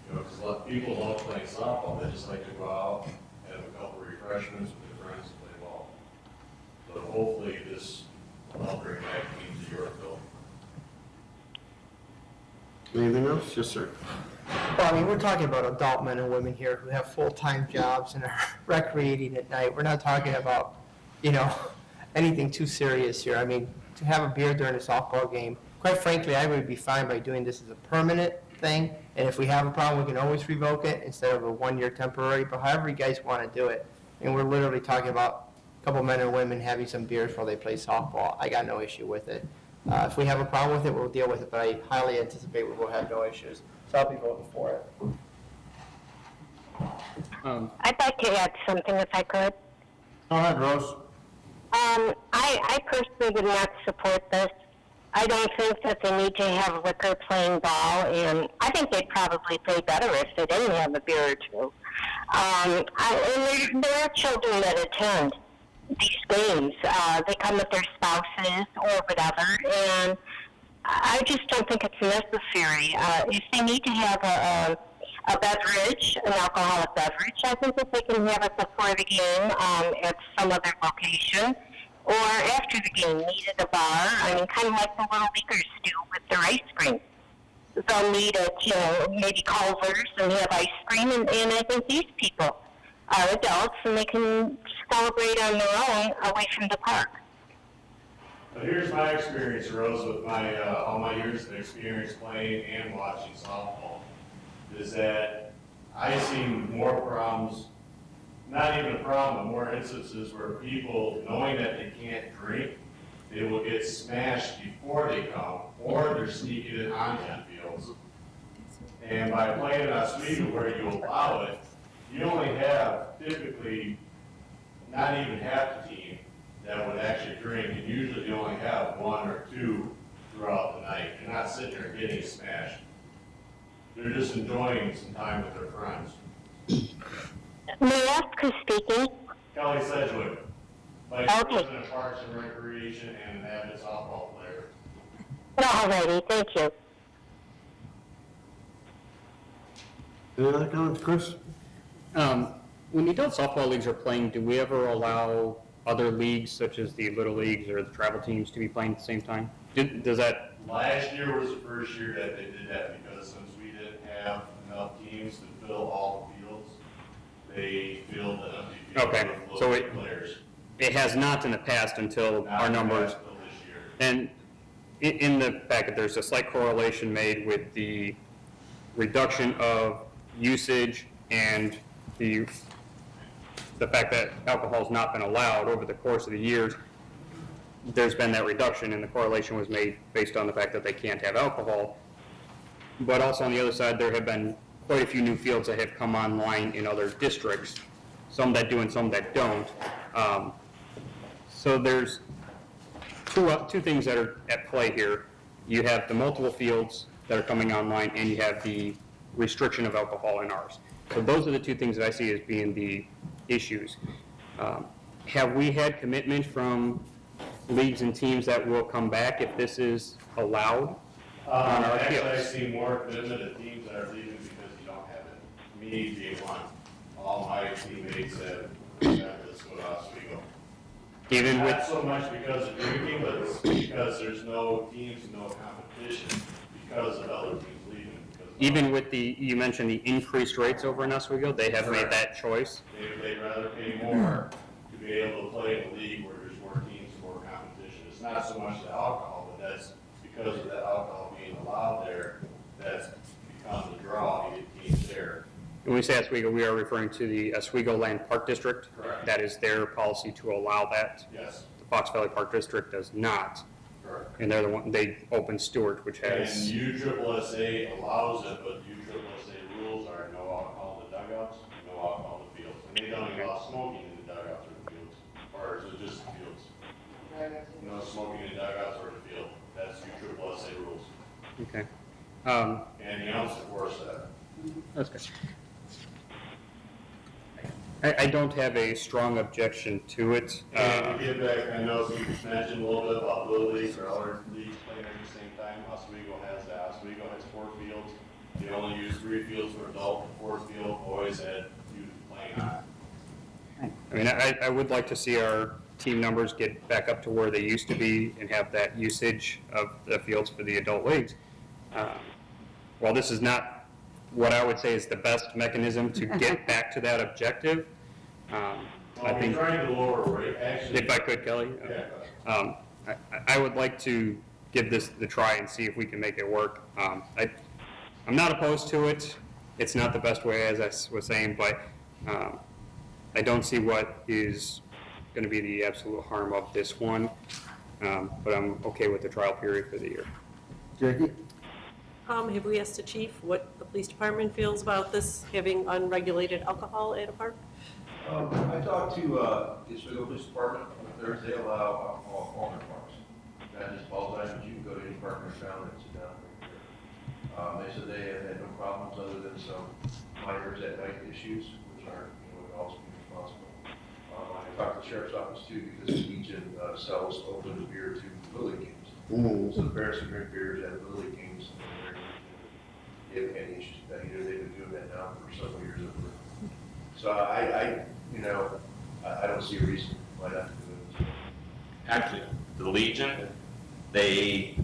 You know, because a lot of people love playing softball, they just like to go out, have a couple refreshments with their friends and play ball. So hopefully this will bring back teams to Yorkville. Anything else? Yes, sir. Well, I mean, we're talking about adult men and women here who have full-time jobs and are recreating at night. We're not talking about, anything too serious here. I mean, to have a beer during a softball game, quite frankly, I would be fine by doing this as a permanent thing. And if we have a problem, we can always revoke it instead of a one-year temporary, but however you guys want to do it. And we're literally talking about a couple men and women having some beers while they play softball. I got no issue with it. If we have a problem with it, we'll deal with it, but I highly anticipate we will have no issues. So I'll be voting for it. I'd like to add something if I could. Go ahead, Rose. I personally would not support this. I don't think that they need to have liquor playing ball, and I think they'd probably play better if they didn't have a beer or two. And there are children that attend these games. They come with their spouses or whatever, and I just don't think it's necessary. If they need to have a beverage, an alcoholic beverage, I think that they can have it before the game at some other location, or after the game, meet at a bar. I mean, kind of like the little leaguers do with their ice cream. They'll meet at, maybe Culver's and have ice cream, and I think these people are adults and they can celebrate on their own away from the park. But here's my experience, Rose, with my all my years of experience playing and watching softball, is that I've seen more problems, not even a problem, but more instances where people, knowing that they can't drink, they will get smashed before they come, or they're sneaking it on the fields. And by playing Oswego where you allow it, you only have typically not even half the team that would actually drink, and usually you only have one or two throughout the night. You're not sitting there getting smashed. They're just enjoying some time with their friends. May I ask who's speaking? Kelly Sedgwick, Vice President of Parks and Recreation and an avid softball player. All righty, thank you. Any other comments, Chris? When the adult softball leagues are playing, do we ever allow other leagues, such as the little leagues or the travel teams, to be playing at the same time? Does that? Last year was the first year that they did that, because since we didn't have enough teams to fill all the fields, they filled the empty fields with local players. It has not in the past until our numbers. Until this year. And in the fact that there's a slight correlation made with the reduction of usage and the fact that alcohol has not been allowed over the course of the years, there's been that reduction, and the correlation was made based on the fact that they can't have alcohol. But also on the other side, there have been quite a few new fields that have come online in other districts, some that do and some that don't. So there's two things that are at play here. You have the multiple fields that are coming online, and you have the restriction of alcohol in ours. So those are the two things that I see as being the issues. Have we had commitment from leagues and teams that will come back if this is allowed on our Actually, fields? I see more commitment of teams that are leaving because you don't have it. Me being one. All my teammates have let's go to Oswego. Even with, Not so much because of drinking, but it's because there's no teams, no competition, because of other teams leaving. even with you mentioned the increased rates over in Oswego, they have made that choice. They'd rather pay more to be able to play in a league where there's more teams, more competition. It's not so much the alcohol, but that's because of the alcohol being allowed there, that's become the draw to get teams there. When we say Oswego, we are referring to the Oswego Land Park District. Correct. That is their policy to allow that. Yes. The Fox Valley Park District does not. Correct. And they're the one, they open Stewart, which has. And USSSA allows it, but USSSA rules are no alcohol in the dugouts, no alcohol in the fields. And they don't allow smoking in the dugouts or the fields, or is it just the fields? No smoking in the dugouts or the field. That's USSSA rules. Okay. And the umps enforce that. That's good. I don't have a strong objection to it. And to get back, I know you mentioned a little bit about Little League or other leagues playing at the same time. Oswego has that. Oswego has 4 fields. They only use 3 fields for adult, 4 field boys had 2 playing on. I mean, I would like to see our team numbers get back up to where they used to be and have that usage of the fields for the adult leagues. While this is not what I would say is the best mechanism to get back to that objective, I think. We're trying to lower rate, actually. If I could, Kelly. Yeah. I would like to give this the try and see if we can make it work. I'm not opposed to it. It's not the best way, as I was saying, but I don't see what is going to be the absolute harm of this one. But I'm okay with the trial period for the year. Jackie? Have we asked the chief what the police department feels about this, having unregulated alcohol at a park? I talked to the Oswego Police Department on Thursday. They allow alcohol at all their parks. Not just ball dive, but you can go to any park in town and sit down and drink beer. They said they have had no problems other than some minors at night issues, which are, would also be responsible. I talked to the sheriff's office too, because the Legion sells open beer to Little League games. So the parents can drink beers at Little League games. They haven't had any issues with that either. They've been doing that now for several years over. So I don't see a reason why not to do it. Actually, the Legion, they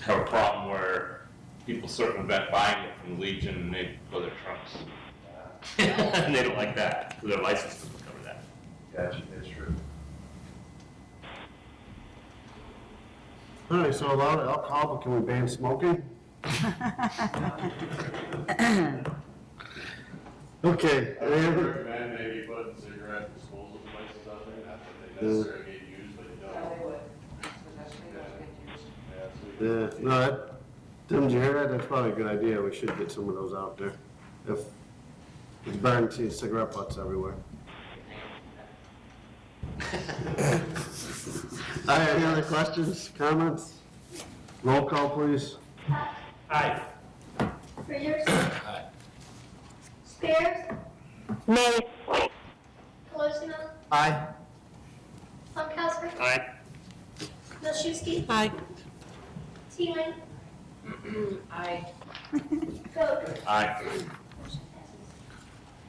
have a problem where people circumvent buying it from the Legion and they go their trunks. And they don't like that, so their license doesn't cover that. Gotcha, that's true. All right, so allow alcohol, but can we ban smoking? Okay. I would recommend maybe putting cigarette disposal devices out there, not that they necessarily get used, but you know. Yeah, no, Tim, did you hear that? That's probably a good idea. We should get some of those out there. If it's better than seeing cigarette butts everywhere. All right, any other questions, comments? Roll call, please. Aye. Readers. Aye. Spears. Nay. Colosimo. Aye. Funkhauser. Aye. Milczewski. Aye. Teeling. Aye. Vote. Aye.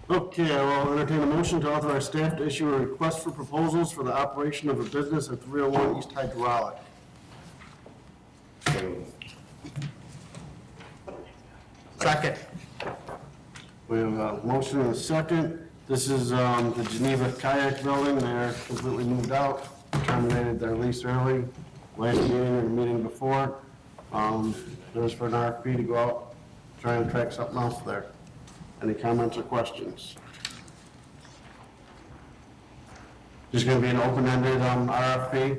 Okay, I will entertain a motion to authorize staff to issue a request for proposals for the operation of a business at 301 East Hydraulic. Second. We have a motion and a second. This is the Geneva Kayak Building. They're completely moved out, terminated their lease early, last meeting or the meeting before. It was for an RFP to go out, try and track something else there. Any comments or questions? Just going to be an open-ended RFP?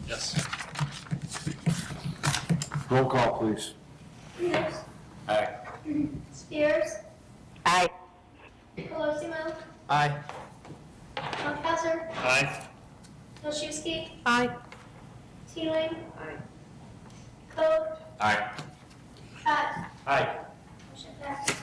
Yes. Roll call, please. Readers. Aye. Spears. Aye. Colosimo. Aye. Funkhauser. Aye. Milczewski. Aye. Teeling. Aye. Vote. Aye. Aye. Aye. Motion passes.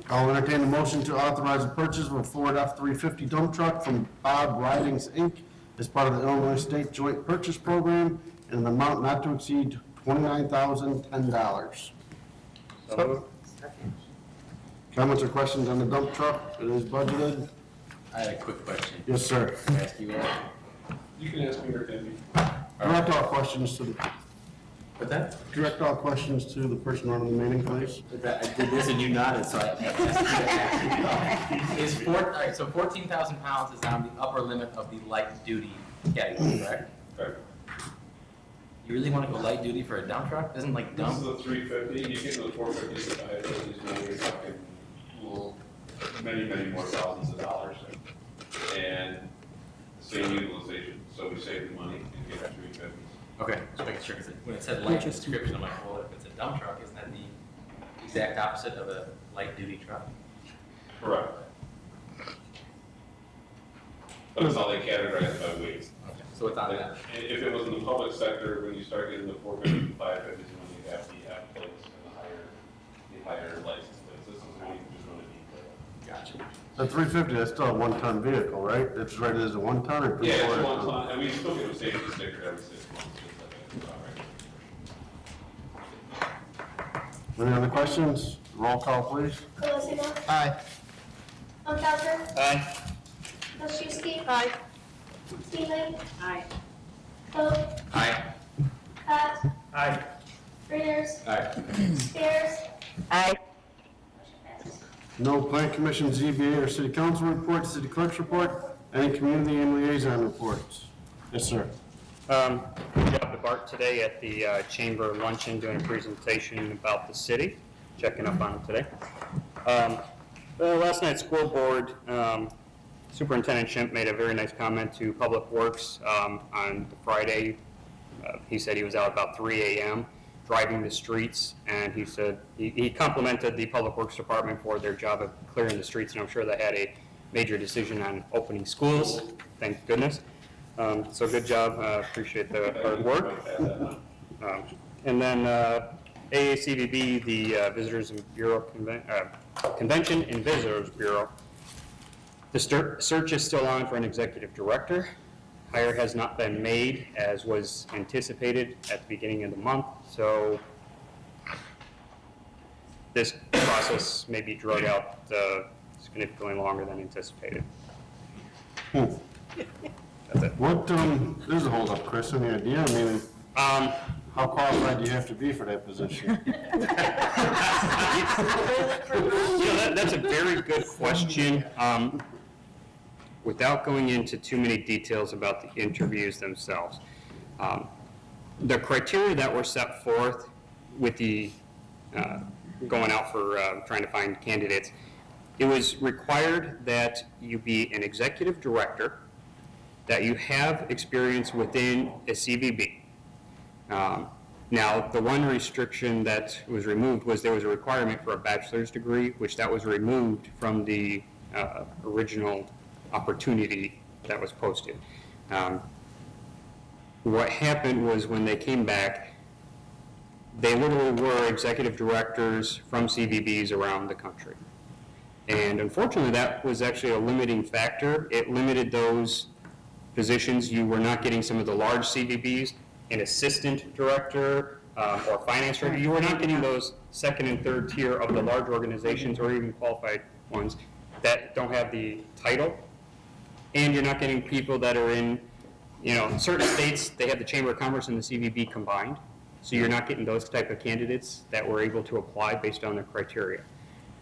I'll entertain a motion to authorize the purchase of a Ford F-350 dump truck from Bob Ridings, Inc. as part of the Illinois State Joint Purchase Program in an amount not to exceed $29,010. So, Comments or questions on the dump truck? It is budgeted. I had a quick question. Yes, sir. Can I ask you all? You can ask me or Debbie. Direct all questions to the, What's that? direct all questions to the person running the meeting, please. I did this and you nodded, so I asked you. All right, so 14,000 pounds is on the upper limit of the light duty category, correct? Correct. You really want to go light duty for a dump truck? Isn't like This is dump? a 350, you get to the 450, the 550s, now you're talking, well, many more thousands of dollars. And same utilization, so we save the money and get our 350s. Okay, just making sure, because when it said light in the description, I'm like, well, if it's a dump truck, isn't that the exact opposite of a light duty truck? Correct. But it's how they categorize by weight. Okay, so it's on that. If it was in the public sector, when you start getting the 450 and 550s, when you have the F plates and the higher license plates, this is when you just want to be. Gotcha. The 350, that's still a one-ton vehicle, right? It's rated as a one-ton or Yeah, it's three-quarter 1 ton? ton, and we still give a safety sticker every 6 months, just like it's Any other questions? Roll call, please. Colosimo. Aye. Umfelter. Aye. Oshowski. Aye. Teeling. Aye. Coe. Aye. Pat. Aye. Reuters. Aye. Spears. Aye. No plan commission, ZBA, or city council reports, city clerk's report, any community and liaison reports? Yes, sir. Good job to Bart today at the chamber luncheon doing a presentation about the city, checking up on it today. Last night's school board, Superintendent Schimpf made a very nice comment to Public Works on Friday. He said he was out about 3 a.m. driving the streets, and he said he complimented the Public Works Department for their job of clearing the streets, and I'm sure they had a major decision on opening schools, thank goodness. So good job, appreciate the hard work. And then AACVB, the Visitors Bureau Convention and Visitors Bureau, the search is still on for an executive director. Hire has not been made as was anticipated at the beginning of the month, so this process may be dragged out significantly longer than anticipated. That's it. What, there's a hold up, Chris, any idea? I mean, how qualified do you have to be for that position? That's a very good question. Without going into too many details about the interviews themselves, the criteria that were set forth with the going out for trying to find candidates, it was required that you be an executive director, that you have experience within a CVB. Now, the one restriction that was removed was there was a requirement for a bachelor's degree, which that was removed from the original opportunity that was posted. What happened was when they came back, they literally were executive directors from CVBs around the country. And unfortunately, that was actually a limiting factor. It limited those positions. You were not getting some of the large CVBs, an assistant director or finance director. You were not getting those second and third tier of the large organizations or even qualified ones that don't have the title. And you're not getting people that are in, certain states, they have the Chamber of Commerce and the CVB combined. So you're not getting those type of candidates that were able to apply based on the criteria.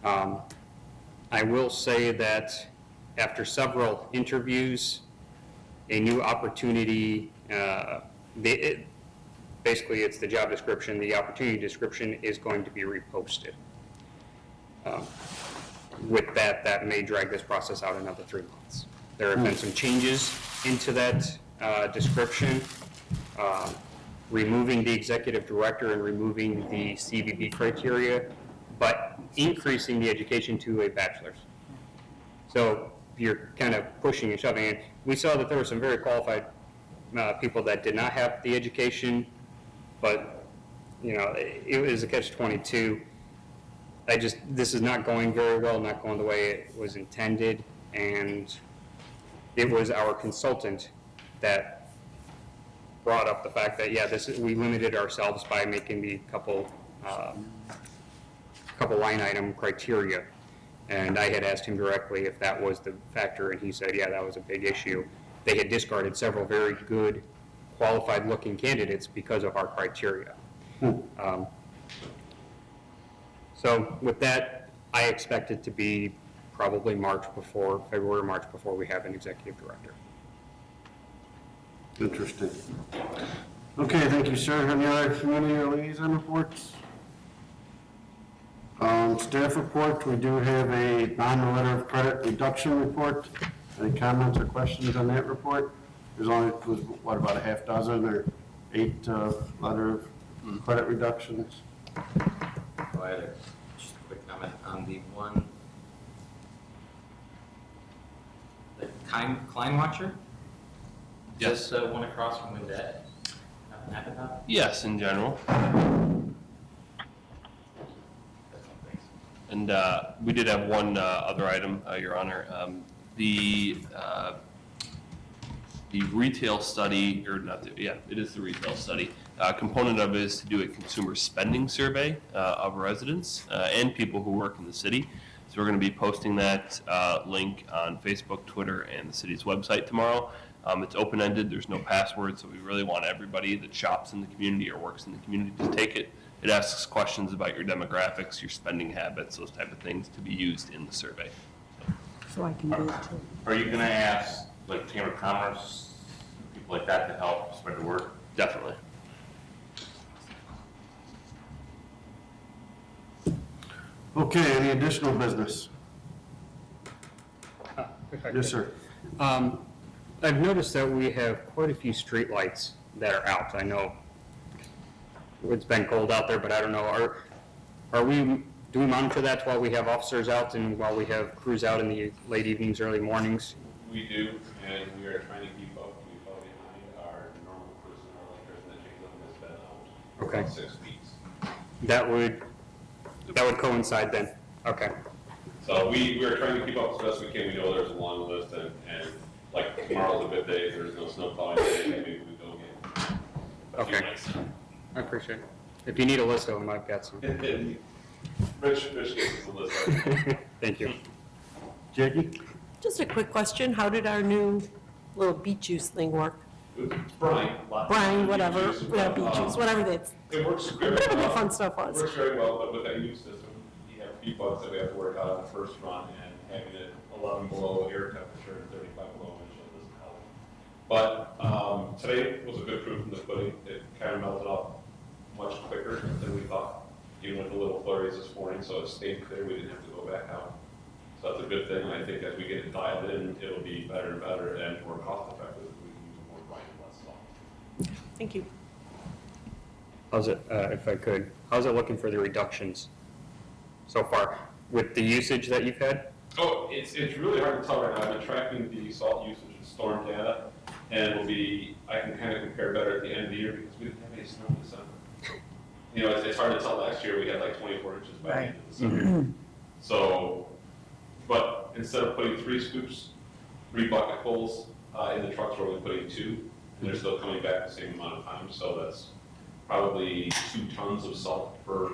I will say that after several interviews, a new opportunity, basically it's the job description, the opportunity description is going to be reposted. With that may drag this process out another 3 months. There have been some changes into that description, removing the executive director and removing the CVB criteria, but increasing the education to a bachelor's. So you're kind of pushing and shoving it. We saw that there were some very qualified people that did not have the education, but it was a catch-22. This is not going very well, not going the way it was intended, and it was our consultant that brought up the fact that, we limited ourselves by making the couple line item criteria. And I had asked him directly if that was the factor, and he said, that was a big issue. They had discarded several very good, qualified-looking candidates because of our criteria. So with that, I expect it to be probably February, March before we have an executive director. Interesting. Okay, thank you, sir. Any other community or liaison reports? Staff report, we do have a bond letter of credit reduction report. Any comments or questions on that report? There's only, about a half dozen or 8 letter of credit reductions? Oh, I had just a quick comment on the one, the Klein Watcher? Yes. The one across from Windet? Yes, in general. And And we did have one other item, Your Honor. The retail study, or not, it is the retail study. Component of it is to do a consumer spending survey of residents and people who work in the city. So we're going to be posting that link on Facebook, Twitter, and the city's website tomorrow. It's open-ended, there's no password, so we really want everybody that shops in the community or works in the community to take it. It asks questions about your demographics, your spending habits, those type of things to be used in the survey. So I can do it too. Are you gonna ask, like, Chamber of Commerce, people like that to help spread the word? Definitely. Okay, any additional business? Yes, sir. I've noticed that we have quite a few streetlights that are out. I know it's been cold out there, but I don't know, do we monitor that while we have officers out and while we have crews out in the late evenings, early mornings? We do, and we are trying to keep up. We fall behind our normal personnel, like person that changes up has been out Okay. about 6 weeks. That would coincide then, okay. So we are trying to keep up as best we can. We know there's a long list, and like tomorrow's a good day, there's no snow plowing today, maybe we go get a few Okay. nights. I appreciate it. If you need a list of them, I've got some. Rich gets us a list. Thank you. Jackie? Just a quick question, how did our new little beet juice thing work? Brine. Whatever, beet juice, whatever that's, It works very whatever the well. fun stuff It was. works very well, but with that new system, you have a few bugs that we have to work out on the first run, and having it 11 below air temperature and 35 below wind chill doesn't help. But today was a good proof from the pudding. It kind of melted off much quicker than we thought, even with the little flurries this morning, so it stayed clear. We didn't have to go back out. So that's a good thing, and I think as we get it dialed in, it'll be better and better and more cost effective. We can use more brine and less salt. Thank you. How's it, if I could, how's it looking for the reductions so far with the usage that you've had? Oh, it's really hard to tell right now. I've been tracking the salt usage and storm data, and I can kind of compare better at the end of the year because we didn't have any snow in December. You know, it's hard to tell. Last year we had like 24 inches by the end of December. So, but instead of putting 3 scoops, 3 bucketfuls in the trucks, we're only putting 2, and they're still coming back the same amount of time. So that's probably 2 tons of salt per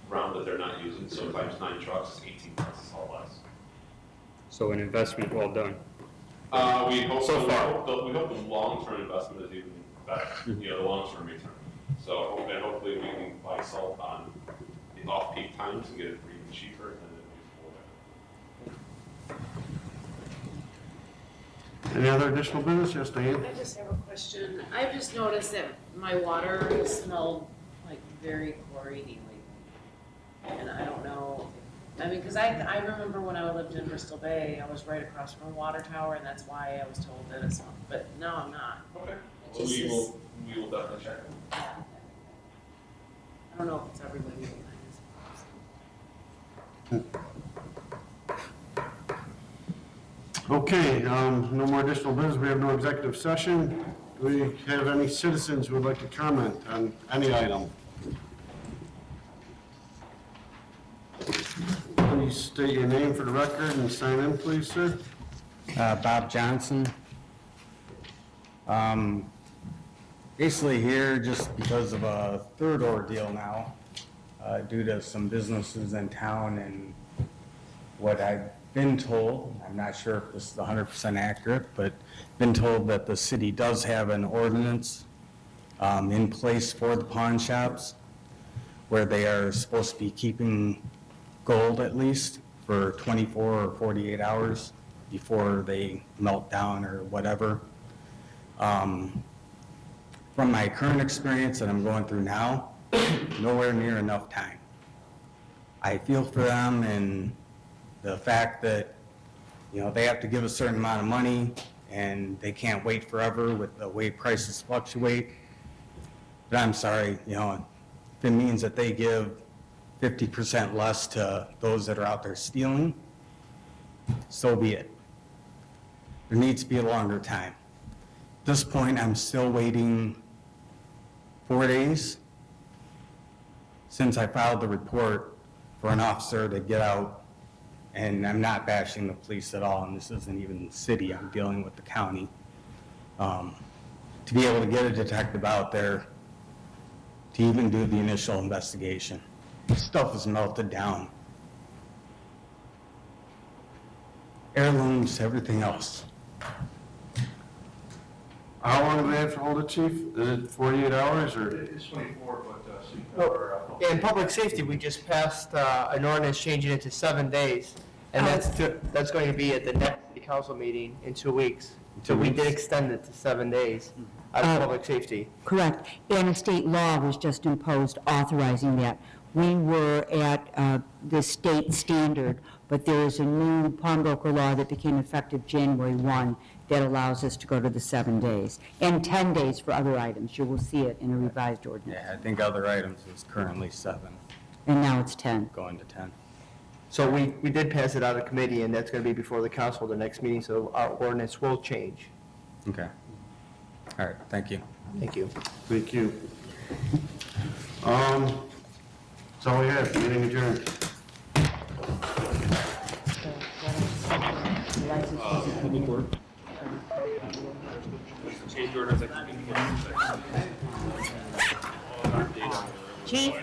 round that they're not using. So times 9 trucks is 18 tons of salt less. So an investment well done. We hope So far. we hope the long-term investment is even better. You know, the long-term return. So hopefully we can buy salt on the off-peak times and get it for even cheaper than it Any other additional business? Yes, Diane? I just have a question. I've just noticed that my water has smelled like very chlorine-y lately. And I don't know, I mean, because I remember when I lived in Bristol Bay, I was right across from a water tower, and that's why I was told that it smelled, but now I'm not. Okay. It Well, just is- we will definitely check it. I don't know if it's everybody. Okay, no more additional business. We have no executive session. Do we have any citizens who would like to comment on any item? Please state your name for the record and sign in, please, sir. Bob Johnson. Basically here just because of a third ordeal now, due to some businesses in town and what I've been told, I'm not sure if this is 100% accurate, but been told that the city does have an ordinance in place for the pawn shops where they are supposed to be keeping gold at least for 24 or 48 hours before they melt down or whatever. From my current experience that I'm going through now, nowhere near enough time. I feel for them and the fact that, you know, they have to give a certain amount of money and they can't wait forever with the way prices fluctuate. But I'm sorry, you know, if it means that they give 50% less to those that are out there stealing, so be it. There needs to be a longer time. At this point, I'm still waiting 4 days since I filed the report for an officer to get out, and I'm not bashing the police at all, and this isn't even the city, I'm dealing with the county, to be able to get a detective out there to even do the initial investigation. Stuff is melted down. Heirlooms, everything else. How long do they have to hold it, chief? Is it 48 hours or? It's 24, but, Yeah, in public safety, we just passed an ordinance changing it to 7 days, and that's going to be at the next city council meeting in 2 weeks. So we did extend it to 7 days out of public safety. Correct. And a state law was just imposed authorizing that. We were at the state standard, but there is a new pawnbroker law that became effective January 1 that allows us to go to the 7 days, and 10 days for other items. You will see it in a revised ordinance. Yeah, I think other items is currently 7, And now it's 10. going to 10. So we did pass it out of committee, and that's going to be before the council the next meeting, so our ordinance will change. Okay. All right, thank you. Thank you. Thank you. That's all we have. Meeting adjourned. Public work. Change orders, I think. Chief?